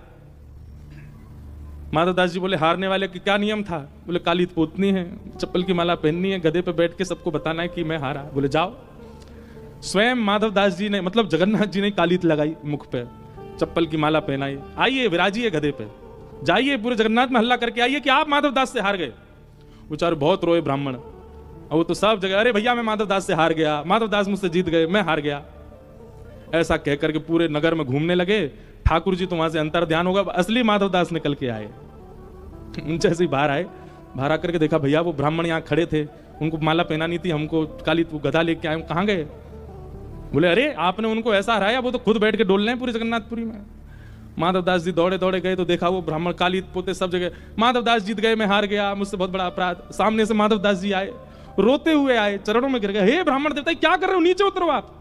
माधवदास जी बोले हारने वाले का क्या नियम था? बोले कालीत पोतनी है, चप्पल की माला पहननी है, गधे पे बैठ के सबको बताना है कि मैं हारा। बोले जाओ। स्वयं माधवदास जी ने, मतलब जगन्नाथ जी ने कालीत लगाई मुख पे, चप्पल की माला पहनाई, आइए विराजिए गधे पे, जाइए पूरे जगन्नाथ में हल्ला करके आइए कि आप माधवदास से हार गए। बेचारे बहुत रोए ब्राह्मण, और वो तो सब जगह अरे भैया मैं माधवदास से हार गया, माधवदास मुझसे जीत गए, मैं हार गया, ऐसा कह करके पूरे नगर में घूमने लगे। ठाकुर जी तो वहां से अंतर ध्यान होगा, असली माधवदास निकल के आए। उनसे ऐसे ही बाहर आए, बाहर आकर के देखा भैया वो ब्राह्मण यहाँ खड़े थे, उनको माला पहनानी थी, हमको काली तू गधा लेके आए, कहाँ गए? बोले अरे आपने उनको ऐसा हराया, वो तो खुद बैठ के डोल रहे हैं पूरी जगन्नाथपुरी में। माधवदास जी दौड़े दौड़े गए तो देखा वो ब्राह्मण काली पोते सब जगह, माधवदास जीत गए मैं हार गया, मुझसे बहुत बड़ा अपराध। सामने से माधवदास जी आए, रोते हुए आए, चरणों में गिर गए, हे ब्राह्मण देवता क्या कर रहे हो, नीचे उतरो आप।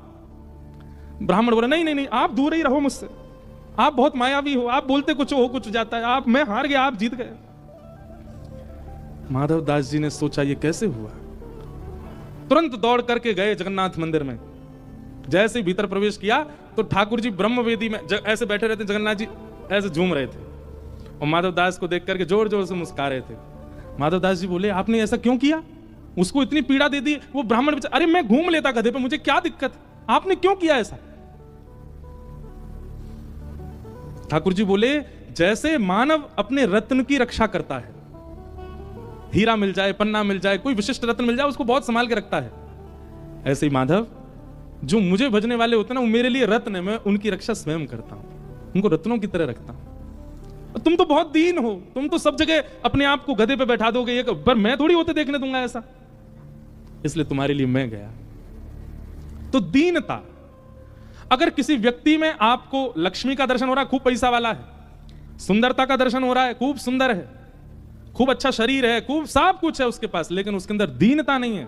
ब्राह्मण बोले नहीं नहीं नहीं, आप दूर ही रहो मुझसे, आप बहुत मायावी हो, आप बोलते कुछ हो कुछ जाता है, आप, मैं हार गया, आप जीत गए। माधव दास जी ने सोचा ये कैसे हुआ, तुरंत दौड़ करके गए जगन्नाथ मंदिर में। जैसे भीतर प्रवेश किया तो ठाकुर जी ब्रह्मवेदी में ऐसे बैठे रहते, जगन्नाथ जी ऐसे झूम रहे थे और माधव दास को देख करके जोर जोर से मुस्कुरा रहे थे। माधव दास जी बोले आपने ऐसा क्यों किया, उसको इतनी पीड़ा दे दी, वो ब्राह्मण बेचारा, अरे मैं घूम लेता गधे पे, मुझे क्या दिक्कत, आपने क्यों किया ऐसा। ठाकुर जी बोले जैसे मानव अपने रत्न की रक्षा करता है, हीरा मिल जाए, पन्ना मिल जाए, कोई विशिष्ट रत्न मिल जाए, उसको बहुत संभाल के रखता है, ऐसे ही माधव जो मुझे भजने वाले होते हैं ना, वो मेरे लिए रत्न है, मैं उनकी रक्षा स्वयं करता हूं, उनको रत्नों की तरह रखता हूं। तुम तो बहुत दीन हो, तुम तो सब जगह अपने आप को गधे पे बैठा दोगे, ये पर मैं थोड़ी होते देखने दूंगा ऐसा, इसलिए तुम्हारे लिए मैं गया। तो दीनता, अगर किसी व्यक्ति में आपको लक्ष्मी का दर्शन हो रहा है, खूब पैसा वाला है, सुंदरता का दर्शन हो रहा है, खूब सुंदर है, खूब अच्छा शरीर है, खूब सब कुछ है उसके पास, लेकिन उसके अंदर दीनता नहीं है,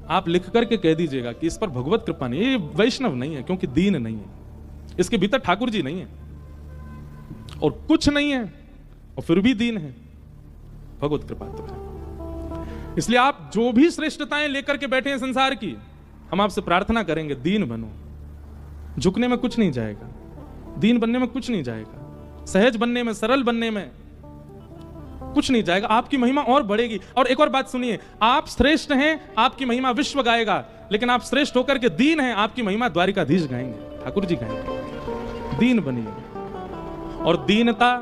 आप लिख करके कह दीजिएगा कि इस पर भगवत कृपा नहीं, ये वैष्णव नहीं है, क्योंकि दीन नहीं है, इसके भीतर ठाकुर जी नहीं है और कुछ नहीं है और फिर भी दीन है, भगवत कृपा तो है। इसलिए आप जो भी श्रेष्ठताएं लेकर के बैठे हैं संसार की, हम आपसे प्रार्थना करेंगे दीन बनो। झुकने में कुछ नहीं जाएगा, दीन बनने में कुछ नहीं जाएगा, सहज बनने में, सरल बनने में कुछ नहीं जाएगा, आपकी महिमा और बढ़ेगी। और एक और बात सुनिए, आप श्रेष्ठ हैं, आपकी महिमा विश्व गाएगा, लेकिन आप श्रेष्ठ होकर के दीन हैं, आपकी महिमा द्वारिकाधीश गाएंगे, ठाकुर जी गाएंगे। दीन बनिए, और दीनता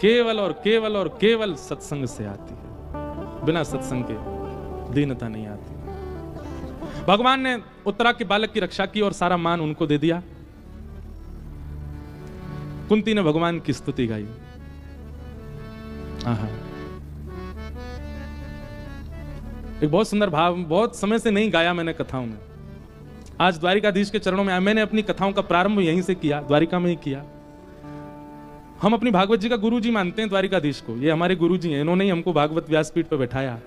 केवल और केवल और केवल सत्संग से आती है, बिना सत्संग के दीनता नहीं आती। भगवान ने उत्तरा के बालक की रक्षा की और सारा मान उनको दे दिया। कुंती ने भगवान की स्तुति गाई। एक बहुत सुंदर भाव, बहुत समय से नहीं गाया मैंने कथाओं में, आज द्वारिकाधीश के चरणों में आया। मैंने अपनी कथाओं का प्रारंभ यहीं से किया, द्वारिका में ही किया। हम अपनी भागवत जी का गुरु जी मानते हैं द्वारिकाधीश को, ये हमारे गुरु जी हैं, इन्होंने ही हमको भागवत व्यासपीठ पर बैठाया,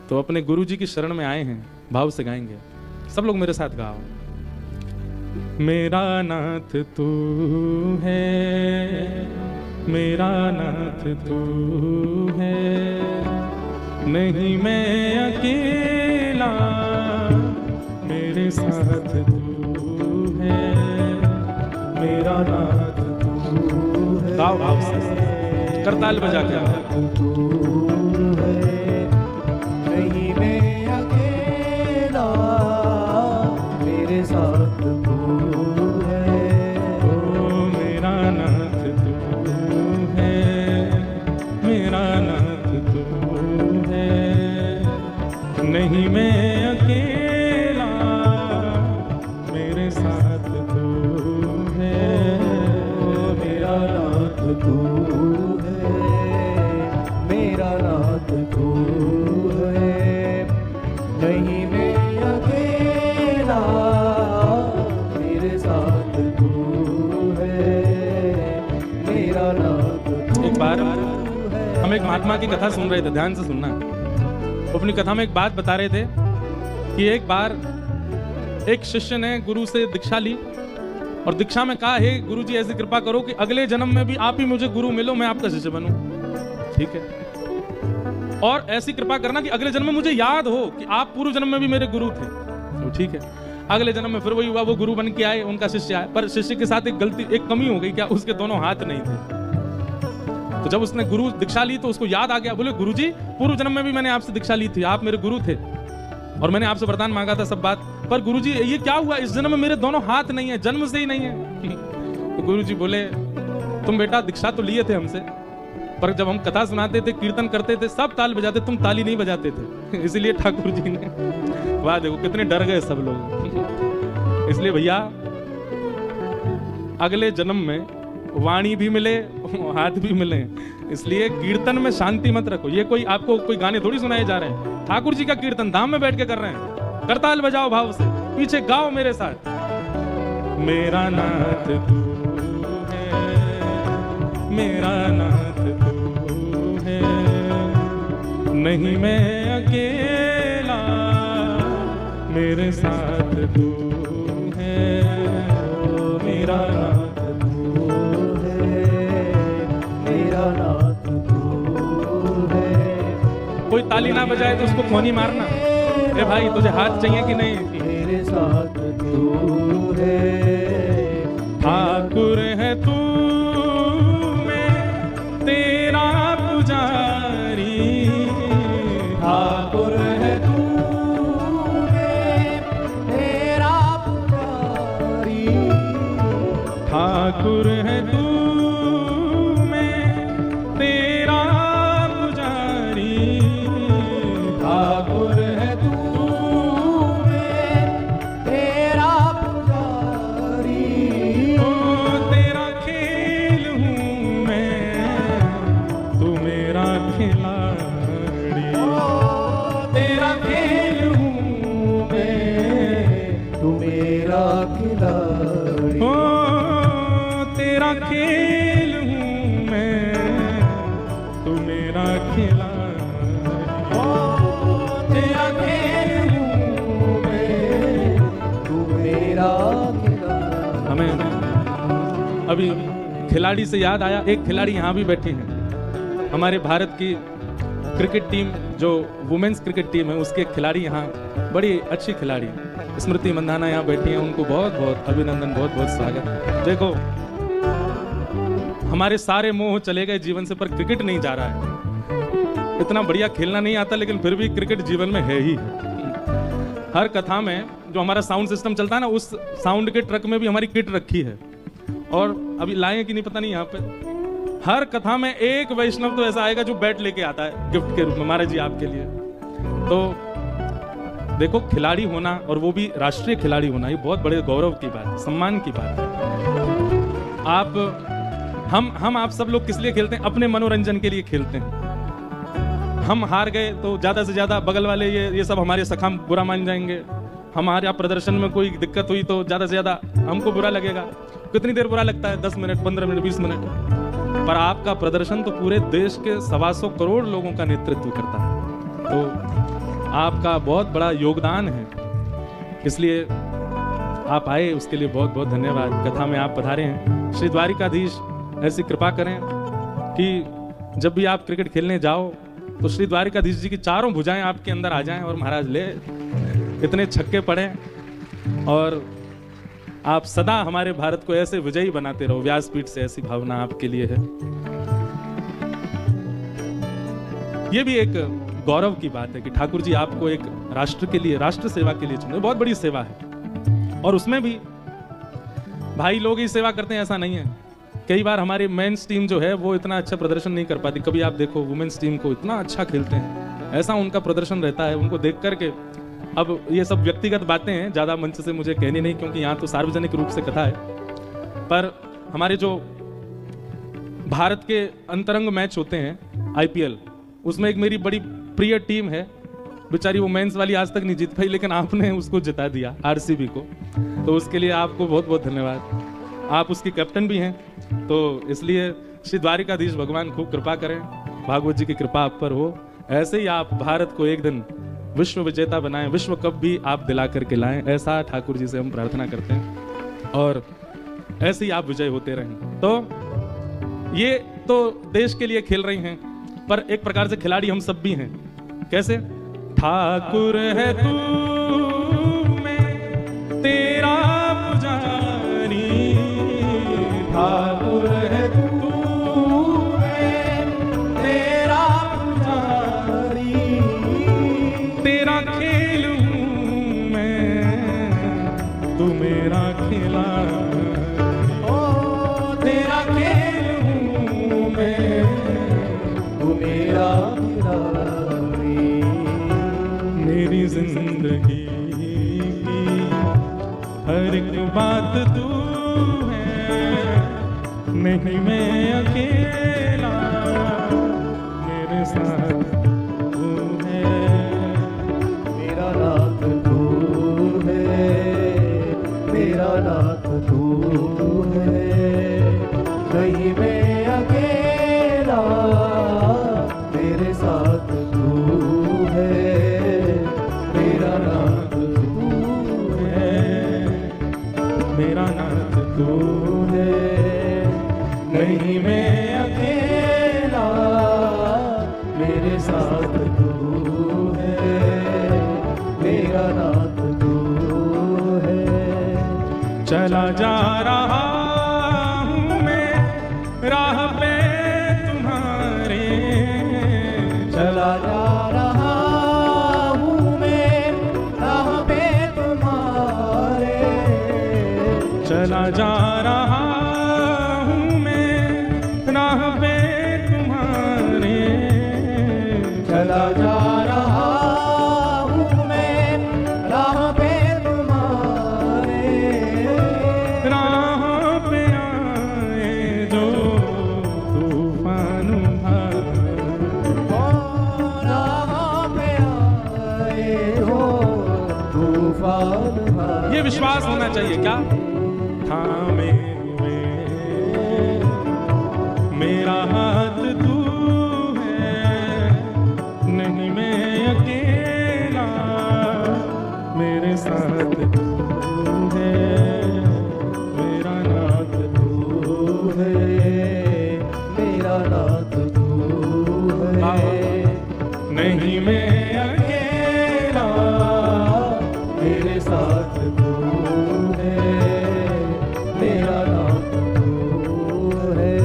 तो अपने गुरु जी की शरण में आए हैं, भाव से गाएंगे। सब लोग मेरे साथ गाओ। मेरा नाथ तू है, मेरा नाथ तू है, नहीं मैं अकेला, मेरे साथ तू है, मेरा नाथ तू है। गाओ भाव से, करताल बजा के नहीं मैं अकेला, मेरे साथ तू है, ओ मेरा नाथ तू है, मेरा नाथ तू है, नहीं मैं अकेला, मेरे साथ तू है, मेरा नाथ तू है, मेरा नाथ तू है, नहीं मैं अकेला, मेरे साथ तू है, मेरा नाथ तू। एक बार हम एक महात्मा की कथा सुन रहे थे, ध्यान से सुनना। वो अपनी कथा में एक बात बता रहे थे कि एक बार एक शिष्य ने गुरु से दीक्षा ली और दीक्षा में कहा, हे गुरु जी ऐसी कृपा करो कि अगले जन्म में भी आप ही मुझे गुरु मिलो, मैं आपका शिष्य बनूं। ठीक है, और ऐसी कृपा करना कि अगले जन्म में मुझे याद हो कि आप पूर्व जन्म में भी मेरे गुरु थे। तो ठीक है, अगले जन्म में फिर वही हुआ, वो गुरु बन के आए, उनका शिष्य आया, पर शिष्य के साथ एक गलती, एक कमी हो गई, क्या उसके दोनों हाथ नहीं थे। तो जब उसने गुरु दीक्षा ली तो उसको याद आ गया, बोले गुरुजी पूर्व जन्म में भी मैंने आपसे दीक्षा ली थी, आप मेरे गुरु थे और मैंने आपसे वरदान मांगा था सब बात, पर गुरुजी ये क्या हुआ, इस जन्म में मेरे दोनों हाथ नहीं है, जन्म से ही नहीं है। तो गुरुजी बोले तुम बेटा दीक्षा तो लिए थे हमसे, पर जब हम कथा सुनाते थे, कीर्तन करते थे, सब ताल बजाते, तुम ताली नहीं बजाते थे, इसलिए ठाकुर जी ने, वाह देखो कितने डर गए सब लोग। इसलिए भैया अगले जन्म में वाणी भी मिले, हाथ भी मिले, इसलिए कीर्तन में शांति मत रखो। ये कोई आपको कोई गाने थोड़ी सुनाए जा रहे हैं, ठाकुर जी का कीर्तन धाम में बैठ के कर रहे हैं। करताल बजाओ भाव से, पीछे गाओ मेरे साथ, मेरा नाथ तू है, मेरा नाथ तू है, नहीं मैं अकेला, मेरे साथ तू है, मेरा नाथ तू है, मेरा नाथ तू है। कोई ताली ना बजाए तो उसको फोन ही मारना, ए भाई तुझे हाथ चाहिए कि नहीं? मेरे साथ तू है, ठाकुर है तू, मैं तेरा पुजारी। ठाकुर है तू, मैं तेरा पुजारी। ठाकुर है तू, मैं तेरा पुजारी। ठाकुर है तू, मैं तेरा पुजारी। ओ तेरा खेल हूँ मैं, तू मेरा खिलाड़ी। तेरा खेल हूँ मैं, तू मेरा खिलाड़ी। ओ तेरा खेल हूँ मैं, तू मेरा खिलाड़ी। तेरा खेल हूँ मैं, तू मेरा खिलाड़ी। हमें अभी खिलाड़ी से याद आया, एक खिलाड़ी यहाँ भी बैठे हैं, हमारे भारत की क्रिकेट टीम जो वुमेन्स क्रिकेट टीम है उसके एक खिलाड़ी यहाँ, बड़ी अच्छी खिलाड़ी स्मृति मंदाना यहाँ बैठी हैं, उनको बहुत बहुत अभिनंदन, बहुत बहुत स्वागत। देखो हमारे सारे मोह चले गए जीवन से, पर क्रिकेट नहीं जा रहा है। इतना बढ़िया खेलना नहीं आता लेकिन फिर भी क्रिकेट जीवन में है ही। हर कथा में जो हमारा साउंड सिस्टम चलता है ना, उस साउंड के ट्रक में भी हमारी किट रखी है, और अभी लाए कि नहीं पता नहीं। यहाँ पे हर कथा में एक वैष्णव तो ऐसा आएगा जो बैट लेके आता है गिफ्ट के रूप में, महाराज जी आपके लिए। तो देखो खिलाड़ी होना, और वो भी राष्ट्रीय खिलाड़ी होना, ये बहुत बड़े गौरव की बात है, सम्मान की बात है। हम आप सब लोग किस लिए खेलते हैं? अपने मनोरंजन के लिए खेलते हैं। हम हार गए तो ज्यादा से ज्यादा बगल वाले ये सब हमारे सखा बुरा मान जाएंगे। हमारे यहाँ प्रदर्शन में कोई दिक्कत हुई तो ज्यादा से ज्यादा हमको बुरा लगेगा। कितनी देर बुरा लगता है? 10 मिनट, 15 मिनट, 20 मिनट। पर आपका प्रदर्शन तो पूरे देश के 125 करोड़ लोगों का नेतृत्व करता है, तो आपका बहुत बड़ा योगदान है। इसलिए आप आए, उसके लिए बहुत बहुत धन्यवाद। कथा में आप पधारे हैं। श्री द्वारिकाधीश ऐसी कृपा करें कि जब भी आप क्रिकेट खेलने जाओ तो श्री द्वारिकाधीश जी की चारों भुजाएं आपके अंदर आ जाएं और महाराज ले इतने छक्के पड़े, और आप सदा हमारे भारत को ऐसे विजयी बनाते रहो। व्यासपीठ से ऐसी भावना आपके लिए है। ये भी एक गौरव की बात है कि ठाकुर जी आपको एक राष्ट्र के लिए, राष्ट्र सेवा के लिए चुने। बहुत बड़ी सेवा है, और उसमें भी भाई लोग ही सेवा करते हैं ऐसा नहीं है। कई बार हमारी मेंस टीम जो है वो इतना अच्छा प्रदर्शन नहीं कर पाती। कभी आप देखो वुमेन्स टीम को इतना अच्छा खेलते हैं, ऐसा उनका प्रदर्शन रहता है, उनको देख करके। अब ये सब व्यक्तिगत बातें हैं, ज्यादा मंच से मुझे कहनी नहीं, क्योंकि यहाँ तो सार्वजनिक रूप से कथा है। पर हमारे जो भारत के अंतरंग मैच होते हैं IPL, उसमें एक मेरी बड़ी प्रिय टीम है, बेचारी वो मेंस वाली आज तक नहीं जीत पाई, लेकिन आपने उसको जिता दिया, RCB को। तो उसके लिए आपको बहुत बहुत धन्यवाद। आप उसकी कैप्टन भी हैं, तो इसलिए श्री द्वारिकाधीश भगवान खूब कृपा करें, भागवत जी की कृपा आप पर हो। ऐसे ही आप भारत को एक दिन विश्व विजेता बनाएं, विश्व कप भी आप दिला करके लाएं, ऐसा ठाकुर जी से हम प्रार्थना करते हैं, और ऐसे ही आप विजय होते रहें। तो ये तो देश के लिए खेल रही हैं, पर एक प्रकार से खिलाड़ी हम सब भी हैं। कैसे? ठाकुर है तू, मैं तेरा पुजारी। ठाकुर है तू, मैं तेरा पुजारी। तेरा खेल हूँ मैं, तू मेरा खिलाड़ी। ओ तेरा खेल हूँ मैं, तू मेरा खिलाड़ी। मेरी जिंदगी की हर एक बात तू है, नहीं मैं अकेला, मेरे साथ तू है। मेरा नाथ तू है, मेरा नाथ तू है, नहीं मैं अकेला, मेरे साथ तू है। मेरा नाथ तू तू है, नहीं मैं अकेला, मेरे साथ तू है, मेरा नाथ तू है। चला जा रहा हूँ मैं राह पे तुम्हारे, चला जा रहा हूँ मैं राह पे तुम्हारे, चला जा रहा हूँ मैं राह पे तुम्हारे, चला जा रहा हूँ मैं राह पे तुम्हारे, राह पे आए जो तूफान राह पे आए हो तूफान। ये विश्वास होना चाहिए क्या? थामे हुए मेरा हाथ तू है, नहीं मैं अकेला, मेरे साथ तू है, मेरा नाथ तू है, मेरा नाथ तू है, नहीं मैं अकेला, मेरे साथ तू है, मेरा नाथ तू है।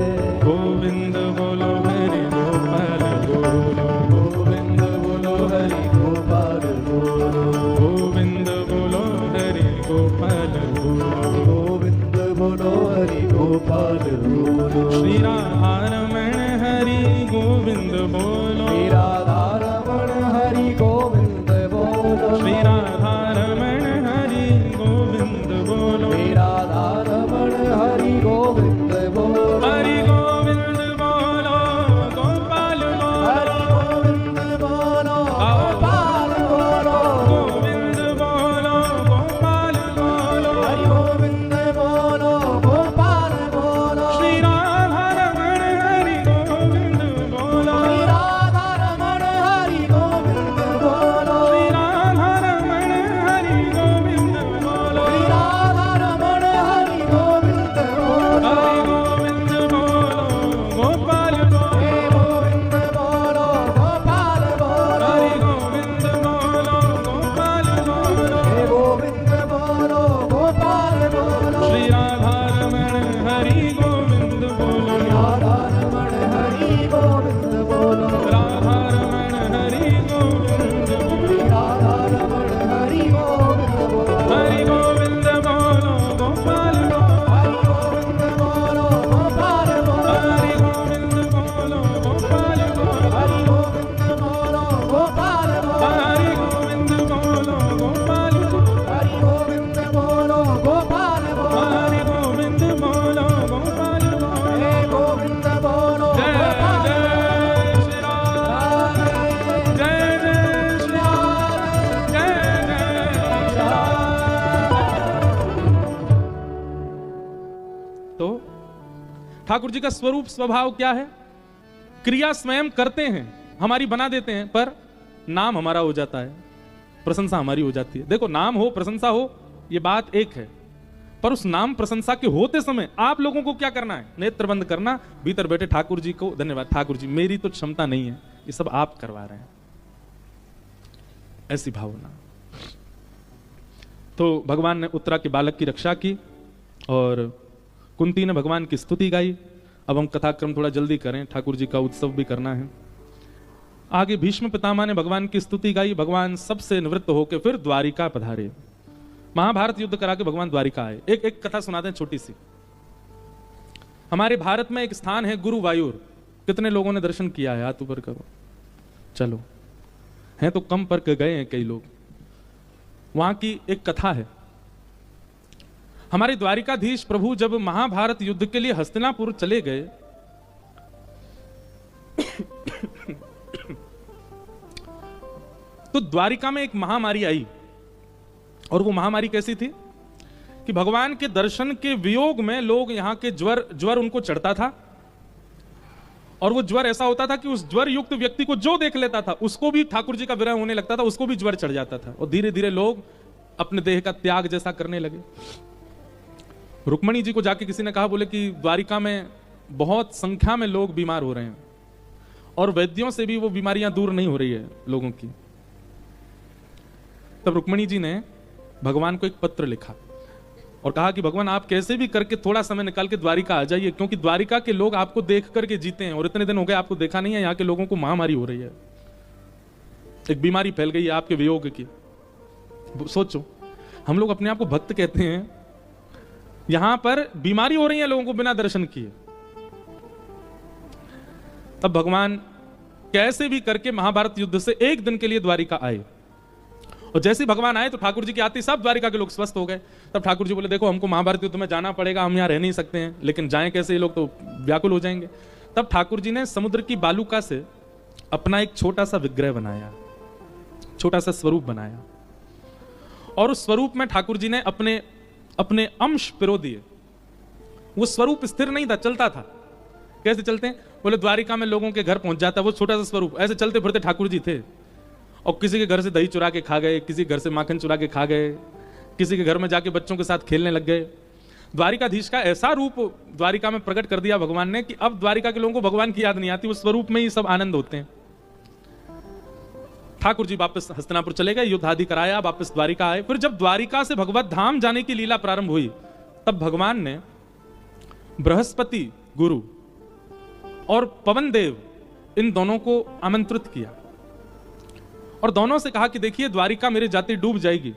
गोविंद बोलो हरि गोपाल बोलो, गोविंद बोलो हरि गोपाल बोलो, गोविंद बोलो हरि गोपाल बोलो, गोविंद बोलो हरि गोपाल बोलो। श्री राधा रमण हरि गोविंद बोलो, श्री राधा रमण हरि गोविंद बोलो, श्री राधा रमण हरि गोविंद बोलो, श्री राधा रमण हरि गोविंद बोलो, हरि गोविंद बोलो गोपाल हरि बोलो, गोविंद बोलो गोपाल बोलो, गोविंद बोलो गोपाल बोलो, हरि गोविंद बोलो गोपाल बोलो। श्री राधा रमण हरि गोविंद बोलो, श्री राधा रमण हरि गोविंद बोलो, श्री राधा रमण हरि गोविंद बोलो, श्री राधा रमण हरि गोविंद बोलो, हरि गोविंद बोलो गोपाल बोलो, हे गोविंद बोलो गोपाल बोलो, हरि गोविंद बोलो गोपाल बोलो, हे गोविंद बोलो गोपाल बोलो। श्री राधा रमण हरि गोविंद बोलो, राधा रमण हरि गोविंद बोलो, राधा रमण हरि गोविंद बोलो, राधा रमण हरि गोविंद बोलो, हरि गोविंद बोलो गोपाल बोलो, हरि गोविंद बोलो गोपाल बोलो, हरि गोविंद बोलो गोपाल बोलो, हरि गोविंद बोलो गोपाल बोलो, हरि गोविंद बोलो गोपाल बोलो, हरि गोविंद बोलो गोपाल बोलो, हरि गोविंद बोलो गोपाल बोलो। हे गोविंद बोलो जय गोपाल जय श्री राम, जय जय श्री राम, जय जय श्री राम। तो ठाकुर जी का स्वरूप स्वभाव क्या है? क्रिया स्वयं करते हैं, हमारी बना देते हैं, पर नाम हमारा हो जाता है, प्रशंसा हमारी हो जाती है। देखो, नाम हो प्रशंसा हो ये बात एक है, पर उस नाम प्रशंसा के होते समय आप लोगों को क्या करना है? नेत्र बंद करना, भीतर बैठे ठाकुर जी को धन्यवाद, ठाकुर जी मेरी तो क्षमता नहीं है, ये सब आप करवा रहे हैं, ऐसी भावना। तो भगवान ने उत्तरा के बालक की रक्षा की और कुंती ने भगवान की स्तुति गाई। अब हम कथाक्रम थोड़ा जल्दी करें, ठाकुर जी का उत्सव भी करना है। आगे भीष्म पितामह ने भगवान की स्तुति गाई, भगवान सबसे निवृत्त होकर फिर द्वारिका पधारे। महाभारत युद्ध करा के भगवान द्वारिका आए। एक कथा सुनाते हैं छोटी सी। हमारे भारत में एक स्थान है गुरुवायूर, कितने लोगों ने दर्शन किया है? हाथ ऊपर करो। चलो, हैं तो कम पर गए हैं कई लोग। वहां की एक कथा है। हमारे द्वारिकाधीश प्रभु जब महाभारत युद्ध के लिए हस्तिनापुर चले गए तो द्वारिका में एक महामारी आई। और वो महामारी कैसी थी कि भगवान के दर्शन के वियोग में लोग यहां के ज्वर उनको चढ़ता था। और वो ज्वर ऐसा होता था कि उस ज्वर युक्त व्यक्ति को जो देख लेता था उसको भी ठाकुर जी का विरह होने लगता था, उसको भी ज्वर चढ़ जाता था। और धीरे धीरे लोग अपने देह का त्याग जैसा करने लगे। रुक्मणी जी को जाके किसी ने कहा, बोले कि द्वारिका में बहुत संख्या में लोग बीमार हो रहे हैं और वैद्यों से भी वो बीमारियां दूर नहीं हो रही है लोगों की। तब रुक्मणी जी ने भगवान को एक पत्र लिखा और कहा कि भगवान आप कैसे भी करके थोड़ा समय निकाल के द्वारिका आ जाइए, क्योंकि द्वारिका के लोग आपको देख करके जीते हैं और इतने दिन हो गए आपको देखा नहीं है। यहाँ के लोगों को महामारी हो रही है, एक बीमारी फैल गई है आपके वियोग की। सोचो, हम लोग अपने आप को भक्त कहते हैं, यहां पर बीमारी हो रही है लोगों को बिना दर्शन किए। तब भगवान कैसे भी करके महाभारत युद्ध से एक दिन के लिए द्वारिका आए और जैसे भगवान आए तो ठाकुर जी की आती सब द्वारिका के लोग स्वस्थ हो गए। तब ठाकुर जी बोले, देखो हमको महाभारत युद्ध में जाना पड़ेगा, हम यहाँ रह नहीं सकते हैं, लेकिन जाएं कैसे, ये लोग तो व्याकुल हो जाएंगे। तब ठाकुर जी ने समुद्र की बालुका से अपना एक छोटा सा विग्रह बनाया, छोटा सा स्वरूप बनाया और उस स्वरूप में ठाकुर जी ने अपने अपने अंश पिरो दिए। वो स्वरूप स्थिर नहीं था, चलता था। कैसे चलते हैं? बोले द्वारिका में लोगों के घर पहुंच जाता वो छोटा सा स्वरूप, ऐसे चलते फिरते ठाकुर जी थे। और किसी के घर से दही चुरा के खा गए, किसी के घर से माखन चुरा के खा गए, किसी के घर में जाके बच्चों के साथ खेलने लग गए। द्वारिकाधीश का ऐसा रूप द्वारिका में प्रकट कर दिया भगवान ने कि अब द्वारिका के लोगों को भगवान की याद नहीं आती, उस स्वरूप में ही सब आनंद होते हैं। ठाकुर जी वापस हस्तिनापुर चले गए, युद्ध आदि कराया, वापस द्वारिका आए। फिर जब द्वारिका से भगवत धाम जाने की लीला प्रारंभ हुई, तब भगवान ने बृहस्पति गुरु और पवन देव इन दोनों को आमंत्रित किया और दोनों से कहा कि देखिए द्वारिका मेरे जाते डूब जाएगी,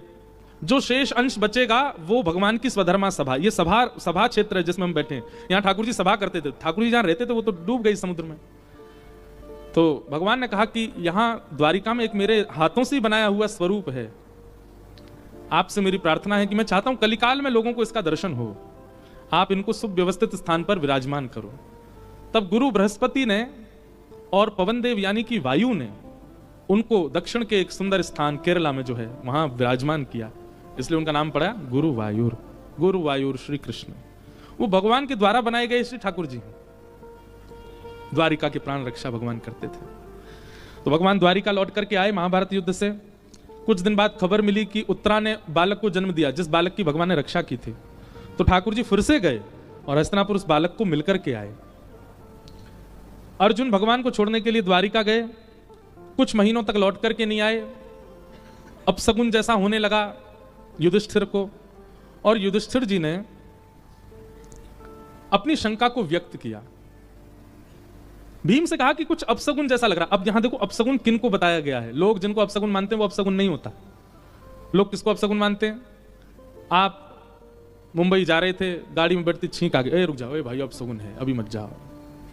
जो शेष अंश बचेगा वो भगवान की स्वधर्मा सभा, ये सभा क्षेत्र है जिसमें हम बैठे हैं, यहाँ ठाकुर जी सभा करते थे, ठाकुर जी जहां रहते थे वो तो डूब गई समुद्र में। तो भगवान ने कहा कि यहां द्वारिका में एक मेरे हाथों से बनाया हुआ स्वरूप है, आपसे मेरी प्रार्थना है कि मैं चाहता हूं कलिकाल में लोगों को इसका दर्शन हो, आप इनको सुव्यवस्थित स्थान पर विराजमान करो। तब गुरु बृहस्पति ने और पवन देव यानी कि वायु ने उनको दक्षिण के एक सुंदर स्थान केरला में जो है वहां विराजमान किया, इसलिए उनका नाम पड़ा गुरु वायुर। गुरु वायुर श्री कृष्ण, वो भगवान के द्वारा बनाए गए श्री ठाकुर जी हैं। द्वारिका की प्राण रक्षा भगवान करते थे। तो भगवान द्वारिका लौट करके आए महाभारत युद्ध से। कुछ दिन बाद खबर मिली कि उत्तरा ने बालक को जन्म दिया, जिस बालक की भगवान ने रक्षा की थी। तो ठाकुर जी फिर से गए और हस्तिनापुर उस बालक को मिलकर के आए। अर्जुन भगवान को छोड़ने के लिए द्वारिका गए, कुछ महीनों तक लौट करके नहीं आए। अपशकुन जैसा होने लगा युधिष्ठिर को, और युधिष्ठिर जी ने अपनी शंका को व्यक्त किया। भीम से कहा कि कुछ अपशकुन जैसा लग रहा। अब यहां देखो अपशकुन किन को बताया गया है। लोग जिनको अपशकुन मानते हैं वो अपशकुन नहीं होता। लोग किसको अपशकुन मानते हैं? आप मुंबई जा रहे थे, गाड़ी में बैठते छींक आ गए, रुक जाओ, ए भाई अपशकुन है, अभी मत जाओ,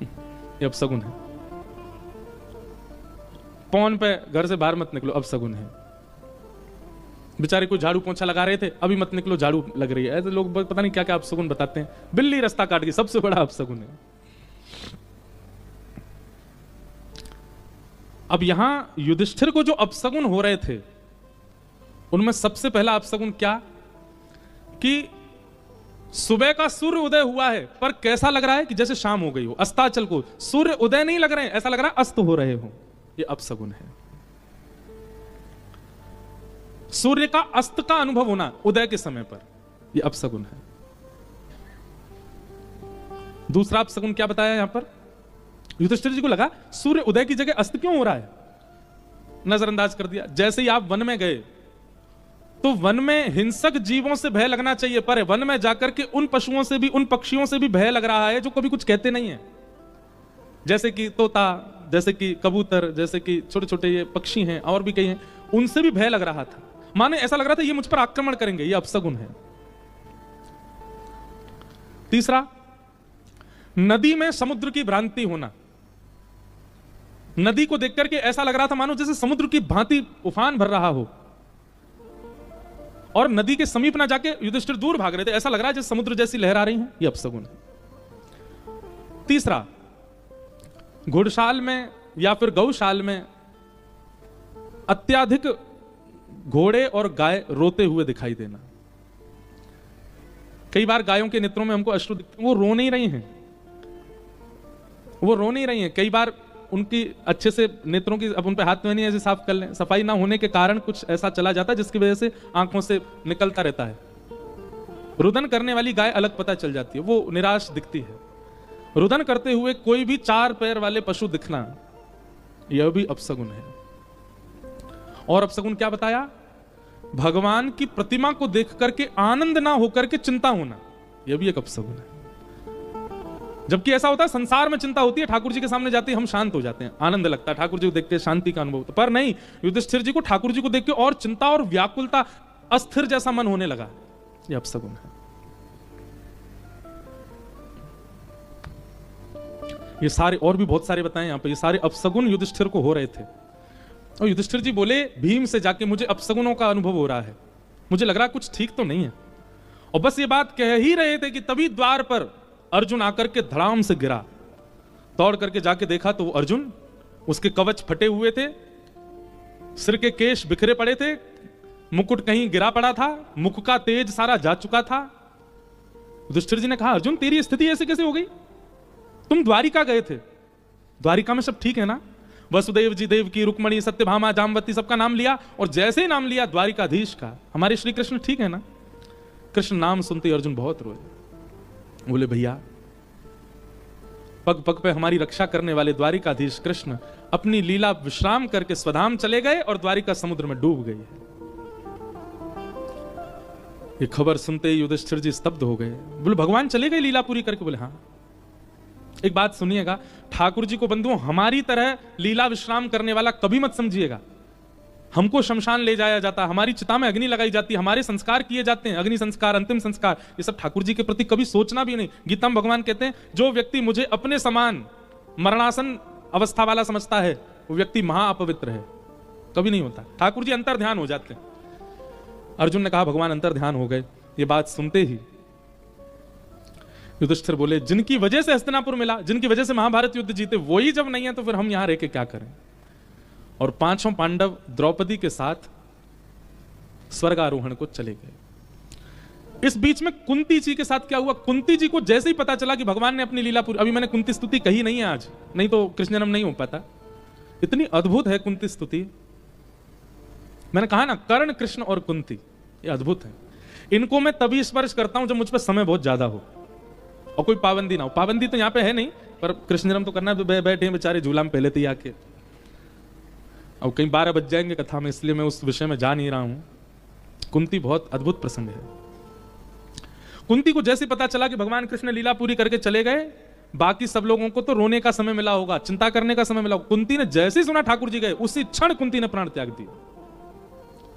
ये अपशकुन है। पौन पे घर से बाहर मत निकलो, अपशकुन है। बेचारे कोई झाड़ू पोंछा लगा रहे थे, अभी मत निकलो, झाड़ू लग रही है। ऐसे लोग पता नहीं क्या क्या अपशकुन बताते हैं। बिल्ली रास्ता काट गई, सबसे बड़ा अपशकुन है। अब यहां युधिष्ठिर को जो अपशकुन हो रहे थे उनमें सबसे पहला अपशकुन क्या कि सुबह का सूर्य उदय हुआ है, पर कैसा लग रहा है कि जैसे शाम हो गई हो। अस्ताचल को सूर्य उदय नहीं लग रहे हैं, ऐसा लग रहा है अस्त हो रहे हो। ये अपशकुन है। सूर्य का अस्त का अनुभव होना उदय के समय पर, यह अपशकुन है। दूसरा अपशकुन क्या बताया यहां पर? युधिष्ठिर जी को लगा सूर्य उदय की जगह अस्त क्यों हो रहा है, नजरअंदाज कर दिया। जैसे ही आप वन में गए तो वन में हिंसक जीवों से भय लगना चाहिए, पर वन में जाकर के उन पशुओं से भी, उन पक्षियों से भी भय लग रहा है जो कभी कुछ कहते नहीं है, जैसे कि तोता, जैसे कि कबूतर, जैसे कि छोटे छोटे ये पक्षी हैं और भी कई हैं, उनसे भी भय लग रहा था। माने ऐसा लग रहा था ये मुझ पर आक्रमण करेंगे, ये अपशकुन है। तीसरा, नदी में समुद्र की भ्रांति होना। नदी को देख करके ऐसा लग रहा था मानो जैसे समुद्र की भांति उफान भर रहा हो, और नदी के समीप ना जाके युधिष्ठिर दूर भाग रहे थे, ऐसा लग रहा है जैसे समुद्र जैसी लहर आ रही है, यह अपशकुन है। तीसरा, घुड़शाल में या फिर गौशाल में अत्याधिक घोड़े और गाय रोते हुए दिखाई देना। कई बार गायों के नेत्रों में हमको अश्रु दिखते हैं, वो रो नहीं रही हैं, वो रो नहीं रही हैं। कई बार उनकी अच्छे से नेत्रों की, अब उन पे हाथ में नहीं ऐसे साफ कर लें, सफाई ना होने के कारण कुछ ऐसा चला जाता है जिसकी वजह से आंखों से निकलता रहता है। रुदन करने वाली गाय अलग पता चल जाती है, वो निराश दिखती है। रुदन करते हुए कोई भी 4 पैर वाले पशु दिखना, यह भी अपशगुन है। और अपशगुन क्या बताया? भगवान की प्रतिमा को देख करके आनंद ना होकर के चिंता होना, यह भी एक अपशगुन है। जबकि ऐसा होता है, संसार में चिंता होती है, ठाकुर जी के सामने जाते ही हम शांत हो जाते हैं, आनंद लगता है, ठाकुर जी को देख के शांति का अनुभव होता है। पर नहीं, युधिष्ठिर जी को ठाकुर जी को देख के और चिंता और व्याकुलता, अस्थिर जैसा मन होने लगा, यह अपशगुन है। ये सारे और भी बहुत सारे बताएं यहां पे, ये सारे अपशगुन युधिष्ठिर को हो रहे थे। और युधिष्ठिर जी बोले भीम से जाके, मुझे अपशगुनों का अनुभव हो रहा है, मुझे लग रहा कुछ ठीक तो नहीं है। और बस ये बात कह ही रहे थे कि तभी द्वार पर अर्जुन आकर के धड़ाम से गिरा। दौड़ करके जाके देखा तो वो अर्जुन, उसके कवच फटे हुए थे, सिर के केश बिखरे पड़े थे, मुकुट कहीं गिरा पड़ा था, मुख का तेज सारा जा चुका था। युधिष्ठिर जी ने कहा, अर्जुन तेरी स्थिति ऐसे कैसे हो गई? तुम द्वारिका गए थे, द्वारिका में सब ठीक है ना? वसुदेव जी, देवकी, रुक्मणी, सत्यभामा, जामवती, सबका नाम लिया, और जैसे ही नाम लिया द्वारिकाधीश का, हमारे श्री कृष्ण ठीक है ना? कृष्ण नाम सुनते अर्जुन बहुत रोए। बोले भैया, पग पग पे हमारी रक्षा करने वाले द्वारिकाधीश कृष्ण अपनी लीला विश्राम करके स्वधाम चले गए और द्वारिका समुद्र में डूब गई है। ये खबर सुनते ही युधिष्ठिर जी स्तब्ध हो गए। बोले भगवान चले गए लीला पूरी करके? बोले हाँ। एक बात सुनिएगा, ठाकुर जी को बंधुओं हमारी तरह लीला विश्राम करने वाला कभी मत समझिएगा। हमको शमशान ले जाया जाता, हमारी चिता में अग्नि लगाई जाती, हमारे संस्कार किए जाते हैं, अग्नि संस्कार, अंतिम संस्कार, ये सब ठाकुर जी के प्रति कभी सोचना भी नहीं। गीता में भगवान कहते हैं, जो व्यक्ति मुझे अपने समान मरणासन अवस्था वाला समझता है, वो व्यक्ति महाअपवित्र है। कभी नहीं होता, ठाकुर जी अंतर ध्यान हो जाते हैं। अर्जुन ने कहा भगवान अंतर ध्यान हो गए। ये बात सुनते ही युधिष्ठिर बोले, जिनकी वजह से हस्तिनापुर मिला, जिनकी वजह से महाभारत युद्ध जीते, वही जब नहीं है तो फिर हम यहां रह के क्या करें? और 5 पांडव द्रौपदी के साथ स्वर्गारोहण को चले गए। इस बीच में कुंती जी के साथ क्या हुआ? कुंती जी को जैसे ही पता चला कि भगवान ने अपनी लीला पूरी, अभी मैंने कुंती स्तुति कही नहीं है आज, नहीं तो कृष्ण जन्म नहीं हो पाता, इतनी अद्भुत है कुंती स्तुति। मैंने कहा ना, कर्ण, कृष्ण और कुंती, ये अद्भुत है। इनको मैं तभी स्पर्श करता हूं जब मुझ पर समय बहुत ज्यादा हो और कोई पाबंदी ना हो। पाबंदी तो यहां पे है नहीं, पर कृष्ण जन्म तो करना है। बैठे हैं बेचारे झूला में पहले थे आके, और कहीं 12 बज जाएंगे कथा में, इसलिए मैं उस विषय में जा नहीं रहा हूं। कुंती बहुत अद्भुत प्रसंग है। कुंती को जैसे पता चला कि भगवान कृष्ण लीला पूरी करके चले गए, बाकी सब लोगों को तो रोने का समय मिला होगा, चिंता करने का समय मिला होगा। कुंती ने जैसे ही सुना ठाकुर जी गए, उसी क्षण कुंती ने प्राण त्याग दिया,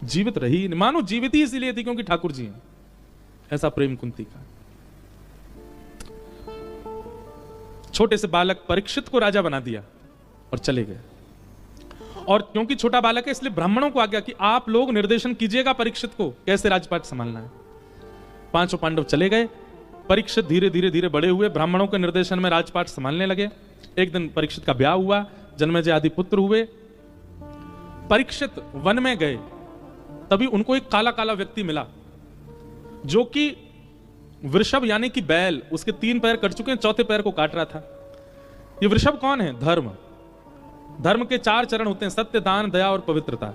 जीवित रही। मानो जीवित ही इसीलिए थी क्योंकि ठाकुर जी हैं। ऐसा प्रेम कुंती का। छोटे से बालक परीक्षित को राजा बना दिया और चले गए। और क्योंकि छोटा बालक है इसलिए ब्राह्मणों को आ गया कि आप लोग निर्देशन कीजिएगा परीक्षित को कैसे राजपाट संभालना है। 5 पांडव चले गए। परीक्षित धीरे धीरे धीरे बड़े हुए, ब्राह्मणों के निर्देशन में राजपाट संभालने लगे। एक दिन परीक्षित का ब्याह हुआ, जन्मेजय आदि पुत्र हुए। परीक्षित वन में गए, तभी उनको एक काला काला व्यक्ति मिला जो कि वृषभ यानी कि बैल, उसके 3 पैर कट चुके हैं, 4थे पैर को काट रहा था। ये वृषभ कौन है? धर्म। धर्म के 4 चरण होते हैं, सत्य, दान, दया और पवित्रता।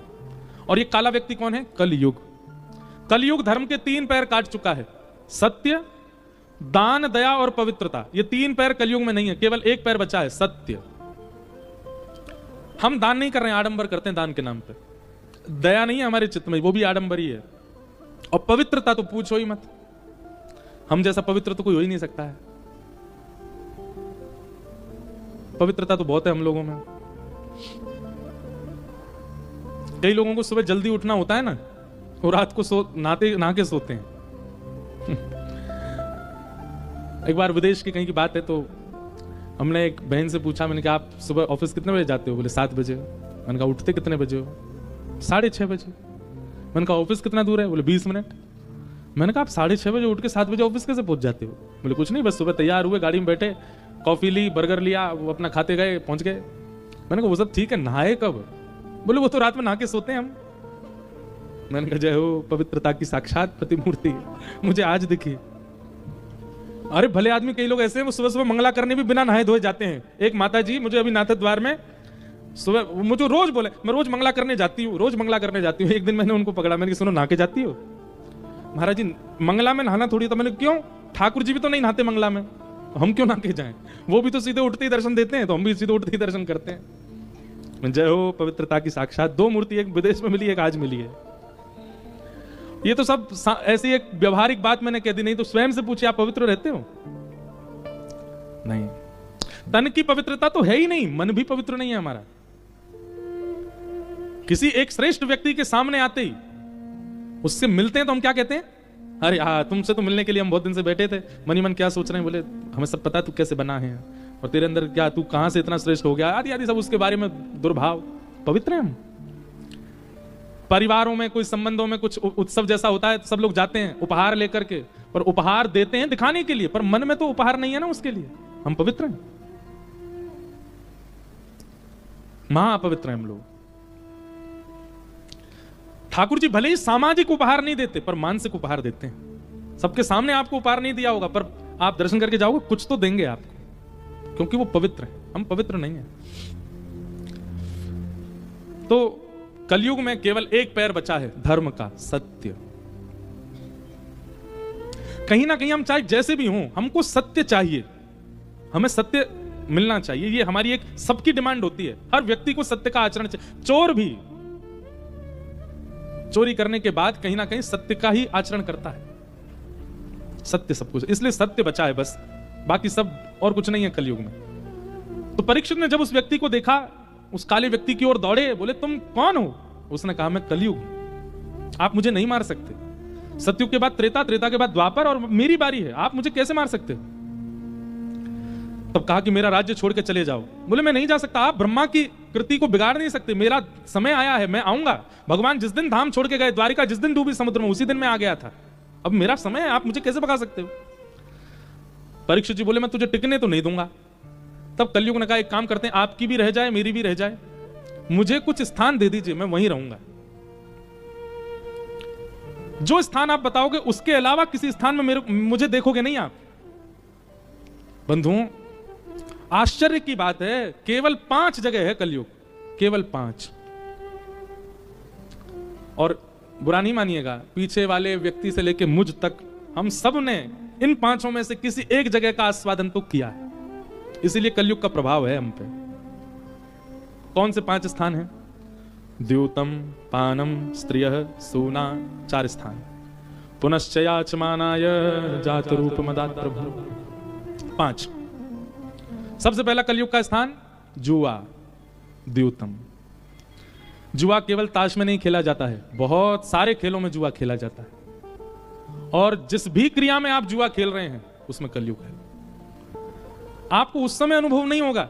और ये काला व्यक्ति कौन है? कलयुग। कलयुग धर्म के 3 पैर काट चुका है, सत्य, दान, दया और पवित्रता। ये 3 पैर कलयुग में नहीं है, केवल 1 पैर बचा है, सत्य। हम दान नहीं कर रहे हैं, आडंबर करते हैं दान के नाम पे। दया नहीं है हमारे चित्त में, वो भी आडंबर ही है। और पवित्रता तो पूछो ही मत, हम जैसा पवित्र तो कोई हो ही नहीं सकता है। पवित्रता तो बहुत है हम लोगों में। कई लोगों को सुबह जल्दी उठना होता है ना, और रात को नहा के सोते हैं। एक बार विदेश की कहीं की बात है, तो हमने एक बहन से पूछा, मैंने कहा आप सुबह ऑफिस कितने बजे जाते हो? बोले 7 बजे। मैंने कहा उठते कितने बजे हो? 6:30 बजे। मैंने कहा ऑफिस कितना दूर है? बोले 20 मिनट। मैंने कहा आप 6:30 बजे उठ के 7 बजे ऑफिस कैसे पहुंच जाते हो? बोले कुछ नहीं, बस सुबह तैयार हुए, गाड़ी में बैठे, कॉफी ली, बर्गर लिया, वो अपना खाते गए, पहुंच गए। मैंने कहा वो सब ठीक है, नहाए कब? बोले वो तो रात में नहा के सोते हैं हम। मैंने कहा जय हो, पवित्रता की साक्षात प्रतिमूर्ति मुझे आज दिखी। अरे भले आदमी, कई लोग ऐसे हैं वो सुबह सुबह मंगला करने भी बिना नहाए धोए जाते हैं। एक माता जी मुझे अभी नाथ द्वार में सुबह, मुझे रोज बोले मैं रोज मंगला करने जाती हूँ, रोज मंगला करने जाती हूँ। एक दिन मैंने उनको पकड़ा, मैंने कहा सुनो, नहा के जाती हो? महाराज जी मंगला में नहाना थोड़ी, तो मैंने क्यों, ठाकुर जी भी तो नहीं नहाते मंगला में, हम क्यों नहा के जाएं, वो भी तो सीधे उठते ही दर्शन देते हैं, तो हम भी सीधे उठते ही दर्शन करते हैं। जय हो पवित्रता की साक्षात। 2 मूर्ति, एक विदेश में मिली, एक आज मिली है। ये तो सब ऐसी एक व्यवहारिक बात मैंने कह दी, नहीं तो स्वयं से पूछिए आप पवित्र रहते हो? नहीं, तन की पवित्रता तो है ही नहीं, मन भी पवित्र नहीं है हमारा। किसी एक श्रेष्ठ व्यक्ति के सामने आते ही उससे मिलते हैं तो हम क्या कहते हैं, अरे हाँ तुमसे तो मिलने के लिए हम बहुत दिन से बैठे थे, मनी मन क्या सोच रहे हैं, बोले हमें सब पता है तू कैसे बना है और तेरे अंदर क्या, तू कहां से इतना श्रेष्ठ हो गया, आदि आदि सब उसके बारे में दुर्भाव। पवित्र है हम। परिवारों में कोई संबंधों में कुछ उत्सव जैसा होता है तो सब लोग जाते हैं उपहार लेकर के, पर उपहार देते हैं दिखाने के लिए, पर मन में तो उपहार नहीं है ना उसके लिए। हम पवित्र हैं, महापवित्र हैं हम लोग। ठाकुर जी भले ही सामाजिक उपहार नहीं देते पर मानसिक उपहार देते हैं। सबके सामने आपको उपहार नहीं दिया होगा, पर आप दर्शन करके जाओगे कुछ तो देंगे आपको, क्योंकि वो पवित्र है, हम पवित्र नहीं है। तो कलयुग में केवल एक पैर बचा है धर्म का, सत्य। कहीं ना कहीं हम चाहे जैसे भी हों, हमको सत्य चाहिए, हमें सत्य मिलना चाहिए। ये हमारी एक सबकी डिमांड होती है, हर व्यक्ति को सत्य का आचरण चाहिए। चोर भी चोरी करने के बाद कहीं ना कहीं सत्य का ही आचरण करता है। सत्य सब कुछ, इसलिए सत्य बचा है बस, बाकी सब और कुछ नहीं है कलयुग में। तो परीक्षित ने जब उस व्यक्ति को देखा, उस काले व्यक्ति की ओर दौड़े, बोले तुम कौन हो? उसने कहा मैं कलयुग, आप मुझे नहीं मार सकते। सतयुग के बाद त्रेता, त्रेता के बाद द्वापर, और मेरी बारी है, आप मुझे कैसे मार सकते हो? तब कहा कि मेरा राज्य छोड़ के चले जाओ। बोले मैं नहीं जा सकता, आप ब्रह्मा की कृति को बिगाड़ नहीं सकते, मेरा समय आया है, मैं आऊंगा। भगवान जिस दिन धाम छोड़ के गए, द्वारिका जिस दिन डूबी समुद्र में, उसी दिन मैं आ गया था, अब मेरा समय है, आप मुझे कैसे भगा सकते हो? परीक्षित जी बोले मैं तुझे टिकने तो नहीं दूंगा। तब कलयुग ने कहा एक काम करते हैं, आपकी भी रह जाए मेरी भी रह जाए, मुझे कुछ स्थान दे दीजिए, मैं वहीं रहूंगा। जो स्थान आप बताओगे उसके अलावा किसी स्थान में मुझे देखोगे नहीं आप। बंधुओं आश्चर्य की बात है, केवल 5 जगह है कलयुग, केवल 5। और बुरा नहीं मानिएगा, पीछे वाले व्यक्ति से लेके मुझ तक हम सब ने इन 5 में से किसी एक जगह का आस्वादन तो किया है, इसीलिए कलयुग का प्रभाव है हम पे। कौन से 5 स्थान हैं? द्यूतम, पानम, स्त्रियः, सूना, 4 स्थान। पुनश्चयाचमानाय जात रूप मदात प्रभु, 5। सबसे पहला कलयुग का स्थान जुआ, द्यूतम। जुआ केवल ताश में नहीं खेला जाता है, बहुत सारे खेलों में जुआ खेला जाता है, और जिस भी क्रिया में आप जुआ खेल रहे हैं उसमें कलयुग है। आपको उस समय अनुभव नहीं होगा।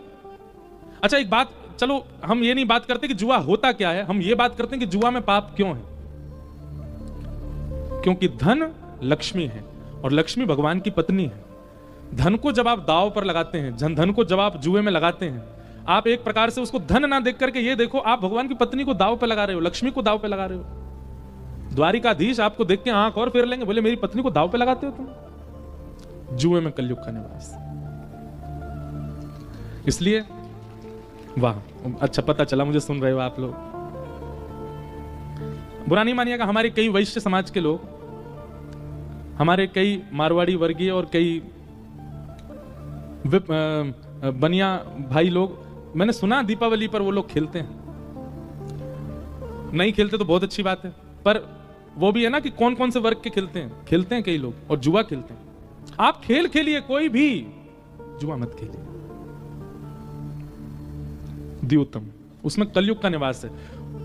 अच्छा एक बात, चलो हम ये नहीं बात करते कि जुआ होता क्या है, हम ये बात करते हैं कि जुआ में पाप क्यों है। क्योंकि धन लक्ष्मी है और लक्ष्मी भगवान की पत्नी है। धन को जब आप दांव पर लगाते हैं, धन को जब आप जुए में लगाते हैं, आप एक प्रकार से उसको धन ना देख करके ये देखो आप भगवान की पत्नी को दांव पे लगा रहे हो, लक्ष्मी को दांव पे लगा रहे हो। द्वारिकाधीश आपको देख के आंख और फेर लेंगे, बोले मेरी पत्नी को दांव पे लगाते हो तुम। जुए में कलयुग का निवास। इसलिए वाह, अच्छा पता चला मुझे, सुन रहे हो आप लोग। बुरा नहीं मानिएगा, हमारे कई वैश्य समाज के लोग, हमारे कई मारवाड़ी वर्गीय और कई बनिया भाई लोग, मैंने सुना दीपावली पर वो लोग खेलते हैं। नहीं खेलते तो बहुत अच्छी बात है, पर वो भी है ना कि कौन कौन से वर्ग के खेलते हैं कई लोग, और जुआ खेलते हैं। आप खेल खेलिए, कोई भी जुआ मत खेलिए। द्यूतम, उसमें कलयुग का निवास है।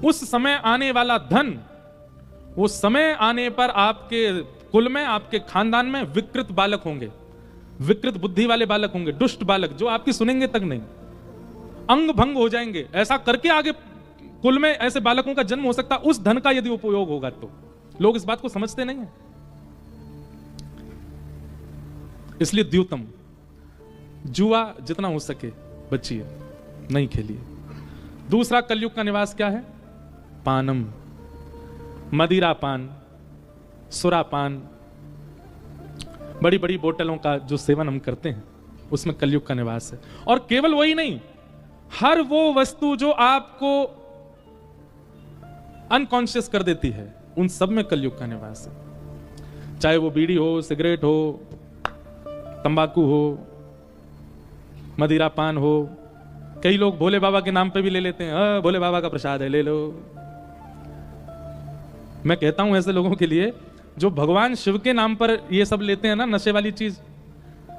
उस समय आने वाला धन, वो समय आने पर आपके कुल में, आपके खानदान में विकृत बालक होंगे, विकृत बुद्धि वाले बालक होंगे, दुष्ट बालक जो आपकी सुनेंगे तक नहीं, अंग भंग हो जाएंगे। ऐसा करके आगे कुल में ऐसे बालकों का जन्म हो सकता, उस धन का यदि उपयोग होगा तो। लोग इस बात को समझते नहीं है। इसलिए द्यूतम, जुआ जितना हो सके बचिए, नहीं खेलिए। दूसरा कलयुग का निवास क्या है? पानम, मदिरा पान, सुरापान, बड़ी बड़ी बोतलों का जो सेवन हम करते हैं, उसमें कलयुग का निवास है। और केवल वही नहीं, हर वो वस्तु जो आपको अनकॉन्शियस कर देती है, उन सब में कलयुग का निवास है। चाहे वो बीड़ी हो, सिगरेट हो, तंबाकू हो, मदिरा पान हो। कई लोग भोले बाबा के नाम पे भी ले लेते हैं, भोले बाबा का प्रसाद है, ले लो। मैं कहता हूं ऐसे लोगों के लिए जो भगवान शिव के नाम पर ये सब लेते हैं ना, नशे वाली चीज,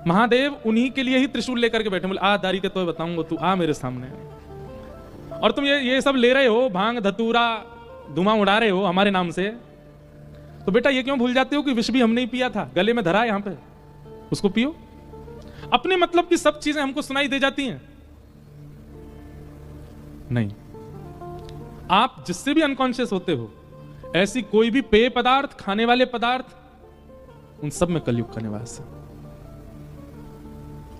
महादेव उन्हीं के लिए ही त्रिशूल लेकर के बैठे, बोले आ दारी के तो बताऊंगा, तू आ मेरे सामने। और तुम ये सब ले रहे हो, भांग धतूरा धुआं उड़ा रहे हो हमारे नाम से, तो बेटा ये क्यों भूल जाते हो कि विष भी हमने ही पिया था, गले में धरा है यहां पे, उसको पियो। अपने मतलब की सब चीजें हमको सुनाई दे जाती हैं। नहीं, आप जिससे भी अनकॉन्शियस होते हो, ऐसी कोई भी पेय पदार्थ, खाने वाले पदार्थ, उन सब में कलयुग का निवास है।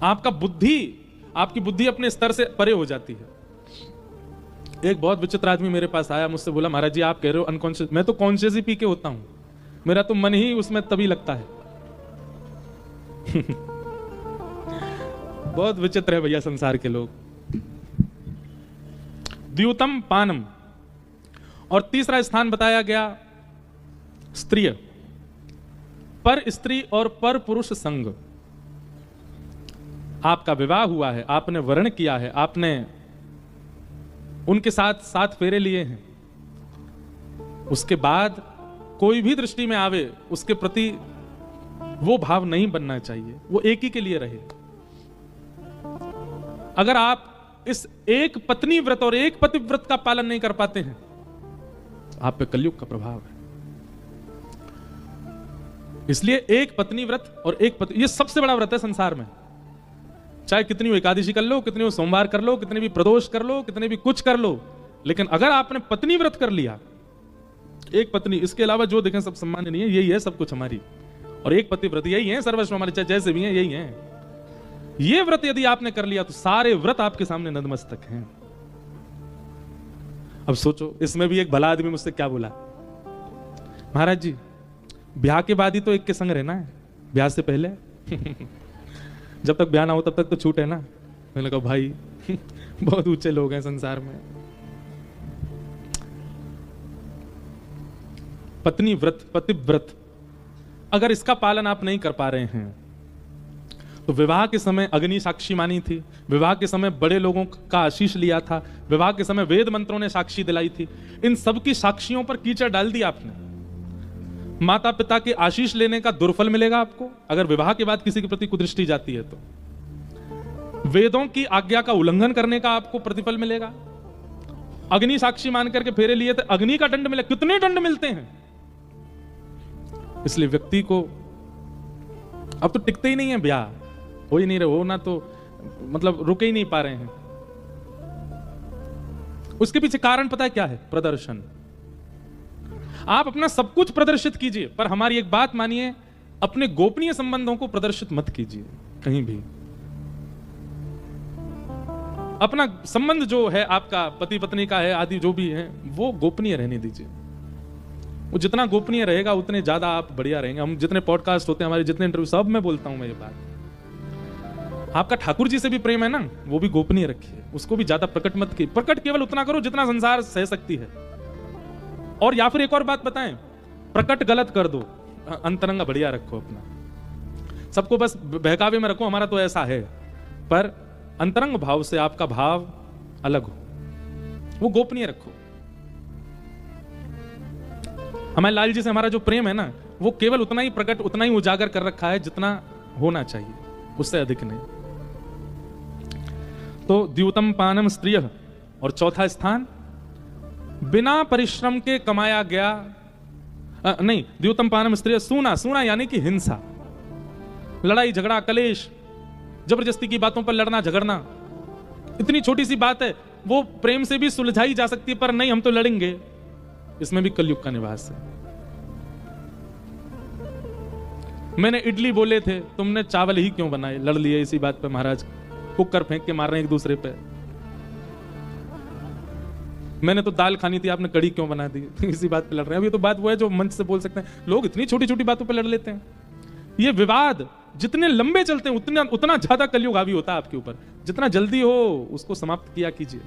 आपकी बुद्धि अपने स्तर से परे हो जाती है। एक बहुत विचित्र आदमी मेरे पास आया, मुझसे बोला महाराज जी आप कह रहे हो अनकॉन्शियस, मैं तो कॉन्शियस ही पी के होता हूं, मेरा तो मन ही उसमें तभी लगता है। बहुत विचित्र है भैया संसार के लोग। द्यूतम पानम। और तीसरा स्थान बताया गया स्त्रीय, पर स्त्री और पर पुरुष संग। आपका विवाह हुआ है, आपने वर्ण किया है, आपने उनके साथ 7 फेरे लिए हैं, उसके बाद कोई भी दृष्टि में आवे उसके प्रति वो भाव नहीं बनना चाहिए, वो एक ही के लिए रहे। अगर आप इस एक पत्नी व्रत और एक पति व्रत का पालन नहीं कर पाते हैं, आप पे कलयुग का प्रभाव है। इसलिए एक पत्नी व्रत और एक पति, ये सबसे बड़ा व्रत है संसार में। चाहे कितनी भी एकादशी कर लो, कितनी भी सोमवार कर लो, कितने भी प्रदोष कर लो, कितने भी कुछ कर लो, लेकिन अगर आपने पत्नी व्रत कर लिया, एक पत्नी, इसके अलावा जो देखें सब सम्मान नहीं है, यही है सब कुछ हमारी, और एक पति व्रत यही है सर्वस्व हमारे, चाहे जैसे भी हैं यही है। ये व्रत यदि आपने कर लिया तो सारे व्रत आपके सामने नतमस्तक हैं। अब सोचो, इसमें भी एक भला आदमी मुझसे क्या बोला, महाराज जी ब्याह के बाद ही तो एक के संग रहना है, ब्याह से पहले जब तक ब्याह ना हो तब तक तो छूट है ना। मैंने कहा भाई बहुत ऊंचे लोग हैं संसार में। पत्नी व्रत, पतिव्रत, अगर इसका पालन आप नहीं कर पा रहे हैं तो विवाह के समय अग्नि साक्षी मानी थी, विवाह के समय बड़े लोगों का आशीष लिया था, विवाह के समय वेद मंत्रों ने साक्षी दिलाई थी, इन सब की साक्षियों पर कीचड़ डाल दी आपने। माता पिता के आशीष लेने का दुर्फल मिलेगा आपको अगर विवाह के बाद किसी के प्रति कुदृष्टि जाती है तो। वेदों की आज्ञा का उल्लंघन करने का आपको प्रतिफल मिलेगा। अग्नि साक्षी मान करके फेरे लिए तो अग्नि का दंड मिले, कितने दंड मिलते हैं। इसलिए व्यक्ति को अब तो टिकते ही नहीं है, ब्याह हो ही नहीं रहे, हो ना तो मतलब रुके ही नहीं पा रहे हैं। उसके पीछे कारण पता है क्या है? प्रदर्शन। आप अपना सब कुछ प्रदर्शित कीजिए, पर हमारी एक बात मानिए, अपने गोपनीय संबंधों को प्रदर्शित मत कीजिए कहीं भी। अपना संबंध जो है आपका पति पत्नी का है आदि जो भी है वो गोपनीय रहने दीजिए। वो जितना गोपनीय रहेगा उतने ज्यादा आप बढ़िया रहेंगे। हम जितने पॉडकास्ट होते हैं हमारे, जितने इंटरव्यू, सब में बोलता हूं मैं ये बात। आपका ठाकुर जी से भी प्रेम है ना, वो भी गोपनीय रखिए, उसको भी ज्यादा प्रकट मत कीजिए। प्रकट केवल उतना करो जितना संसार सह सकती है। और या फिर एक और बात बताएं, प्रकट गलत कर दो, अंतरंग बढ़िया रखो अपना। सबको बस बहकावे में रखो हमारा तो ऐसा है, पर अंतरंग भाव से आपका भाव अलग हो, वो गोपनीय रखो। हमारे लाल जी से हमारा जो प्रेम है ना, वो केवल उतना ही प्रकट, उतना ही उजागर कर रखा है जितना होना चाहिए, उससे अधिक नहीं। तो द्यूतम पानम स्त्रिय। और चौथा स्थान, बिना परिश्रम के कमाया गया, नहीं, द्यूतम पानम स्त्रिय सूना। सूना यानी कि हिंसा, लड़ाई झगड़ा, कलेश, जबरदस्ती की बातों पर लड़ना झगड़ना। इतनी छोटी सी बात है, वो प्रेम से भी सुलझाई जा सकती है, पर नहीं हम तो लड़ेंगे, इसमें भी कलयुग का निवास है। मैंने इडली बोले थे, तुमने चावल ही क्यों बनाए, लड़ लिए इसी बात पे महाराज, कुकर फेंक के मार रहे हैं एक दूसरे पे। मैंने तो दाल खानी थी, आपने कड़ी क्यों बना दी, इसी बात पे लड़ रहे हैं। अब ये तो बात वो है जो मंच से बोल सकते हैं, लोग इतनी छोटी छोटी बातों पे लड़ लेते हैं। ये विवाद जितने लंबे चलते हैं उतना ज्यादा कलयुग हावी होता है आपके ऊपर। जितना जल्दी हो उसको समाप्त किया कीजिए।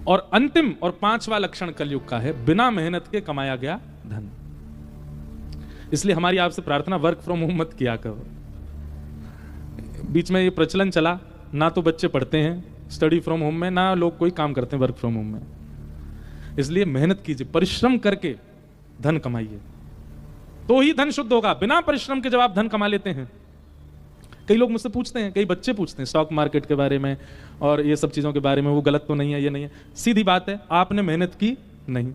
और अंतिम और पांचवा लक्षण कलयुग का है, बिना मेहनत के कमाया गया धन। इसलिए हमारी आपसे प्रार्थना, वर्क फ्रॉम होम मत किया करो। बीच में ये प्रचलन चला, ना तो बच्चे पढ़ते हैं स्टडी फ्रॉम होम में, ना लोग कोई काम करते हैं वर्क फ्रॉम होम में। इसलिए मेहनत कीजिए, परिश्रम करके धन कमाइए, तो ही धन शुद्ध होगा। बिना परिश्रम के जब आप धन कमा लेते हैं, कई लोग मुझसे पूछते हैं, कई बच्चे पूछते हैं स्टॉक मार्केट के बारे में और ये सब चीज़ों के बारे में, वो गलत तो नहीं है, ये नहीं है। सीधी बात है, आपने मेहनत की नहीं,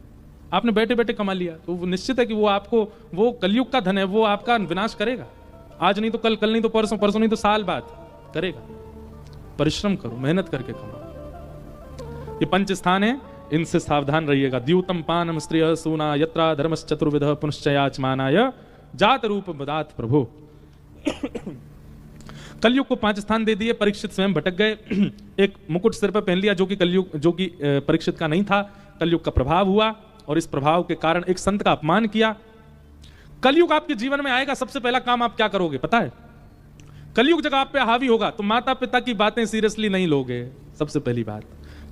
आपने बैठे बैठे कमा लिया, तो वो निश्चित है कि वो आपको, वो कलयुग का धन है, वो आपका विनाश करेगा। आज नहीं तो कल, कल नहीं तो परसों, परसों नहीं तो साल बाद करेगा। परिश्रम करो, मेहनत करके कमाओ। ये 5 स्थान है, इनसे सावधान रहिएगा। द्यूतम पानम स्त्रिय सूना यत्रा धर्मश्चतुर्विध पुनश्चयाचमानाय जात रूप बदात प्रभु। कलयुग को 5 स्थान दे दिए, परीक्षित स्वयं भटक गए। एक मुकुट सिर पर पहन लिया जो कि कलयुग, जो कि परीक्षित का नहीं था। कलयुग का प्रभाव हुआ और इस प्रभाव के कारण एक संत का अपमान किया। कलयुग आपके जीवन में आएगा, सबसे पहला काम आप क्या करोगे पता है? कलयुग जब आप पे हावी होगा तो माता पिता की बातें सीरियसली नहीं लोगे, सबसे पहली बात।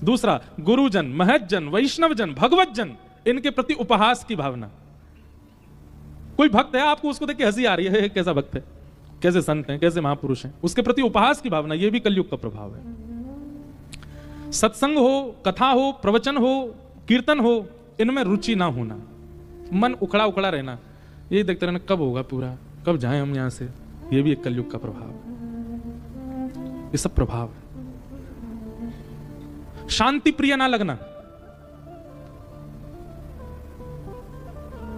दूसरा, गुरुजन, महज्जन, वैष्णवजन, भगवतजन, इनके प्रति उपहास की भावना। कोई भक्त है, आपको उसको देख के हंसी आ रही है, कैसा भक्त है, कैसे संत हैं, कैसे महापुरुष हैं, उसके प्रति उपहास की भावना, यह भी कलयुग का प्रभाव है। सत्संग हो, कथा हो, प्रवचन हो, कीर्तन हो, इनमें रुचि ना होना, मन उखड़ा उखड़ा रहना, यही देखते रहना कब होगा पूरा, कब जाएं हम यहां से, यह भी एक कलयुग का प्रभाव है। ये सब प्रभाव है। शांति प्रिय ना लगना,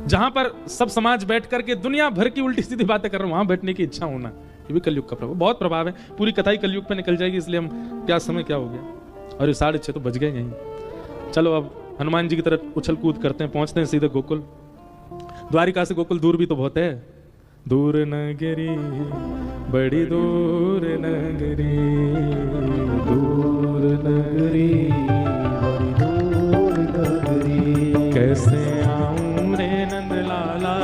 जहां पर सब समाज बैठ करके दुनिया भर की उल्टी सीधी बातें कर रहे हैं, वहां बैठने की इच्छा होना, ये भी कलयुग का प्रभाव, बहुत प्रभाव है। पूरी कथा ही कलयुग पे निकल जाएगी, इसलिए हम, क्या समय क्या हो गया, और ये 6:30 तो बज गए यहीं। चलो अब हनुमान जी की तरफ उछल कूद करते हैं, पहुंचते हैं सीधे गोकुल। द्वारिका से गोकुल दूर भी तो बहुत है। दूर नगरी, बड़ी दूर नगरी, दूर नगरी, बड़ी दूर नगरी, कैसे आऊं रे नंद लाला,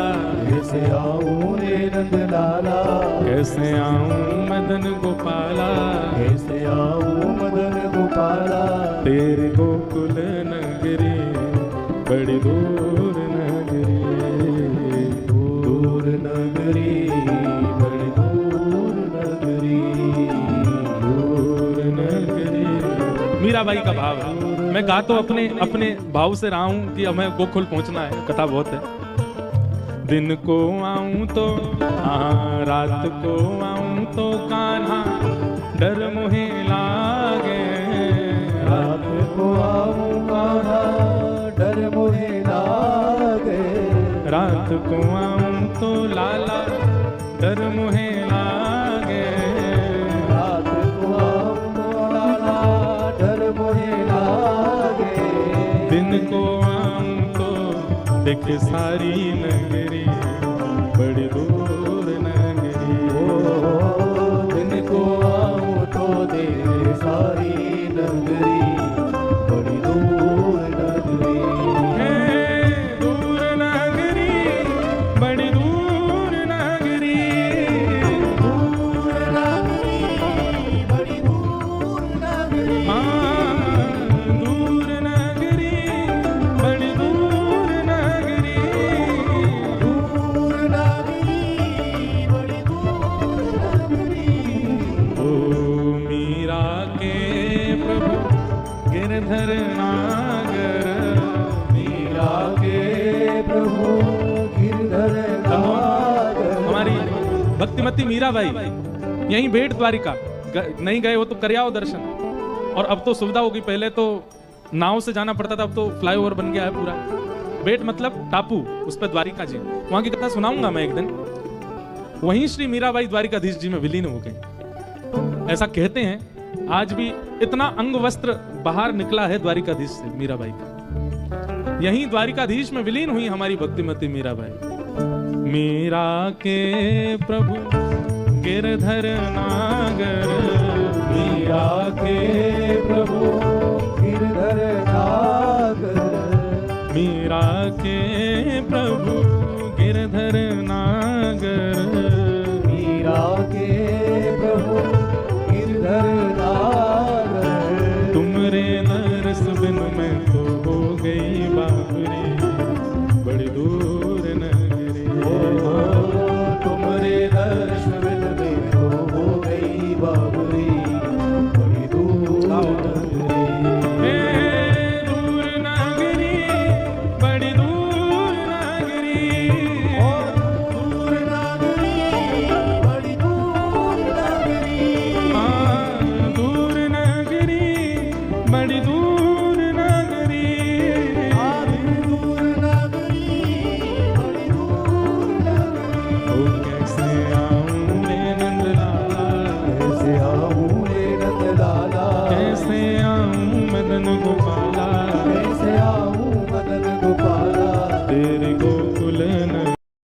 कैसे आऊं रे नंद लाला, कैसे आऊं मदन गोपाला, कैसे आऊं मदन गोपाला, तेरे गोकुल नगरी, बड़ी दूर नगरी, दूर नगरी, बड़ी दूर नगरी, दूर नगरी। मीराबाई का भाव है। मैं गा तो अपने भाव से रहा हूं कि हमें गोकुल पहुंचना है, कथा बहुत है। दिन को आऊं तो रात को आऊं तो कान्हा डर मुहे लागे, रात को आऊं कान्हा डर मुहे लागे, रात को आऊं तो लाला डर मुहे लागे, रात को आऊं तो लाला डर मुहे लागे, दिन को आऊं तो देख सारी नगरी, बड़ी दूर नगरी, दिन को आऊं तो देख सारी नगरी, बड़ी दूर नगरी, दूर नगरी, बड़ी दूर नगरी, दूर नगरी, बड़ी दूर नगरी, दूर नगरी, बड़ी दूर नगरी, दूर नगरी, बड़ी दूर नगरी, ओ मीरा के प्रभु गिरधर नागर, मीरा के प्रभु गिरधर नागर, हमारी भक्तिमती मीराबाई यहीं भेंट द्वारिका, नहीं गए हो तो कर आओ दर्शन। और अब तो सुविधा होगी, पहले तो नाव से जाना पड़ता था, अब तो फ्लाईओवर बन गया है पूरा। भेंट मतलब टापू, उस पर द्वारिका जी, वहां की कथा सुनाऊंगा मैं एक दिन। वहीं श्री मीराबाई द्वारिकाधीश जी में विलीन हो गए। ऐसा कहते हैं आज भी इतना अंग वस्त्र बाहर निकला है द्वारिकाधीश से मीराबाई का। यहीं द्वारिकाधीश में विलीन हुई हमारी भक्तिमती मीराबाई। मीरा के प्रभु गिरधर नागर, मीरा के प्रभु गिरधर नागर, मीरा के प्रभु गिरधर नागर, मीरा के प्रभु गिरधर नागर, तुमरे नरस बिन मैं तो हो गई बाबरी, बड़ी दूर नगरी। कैसे आऊं मदन गोपाला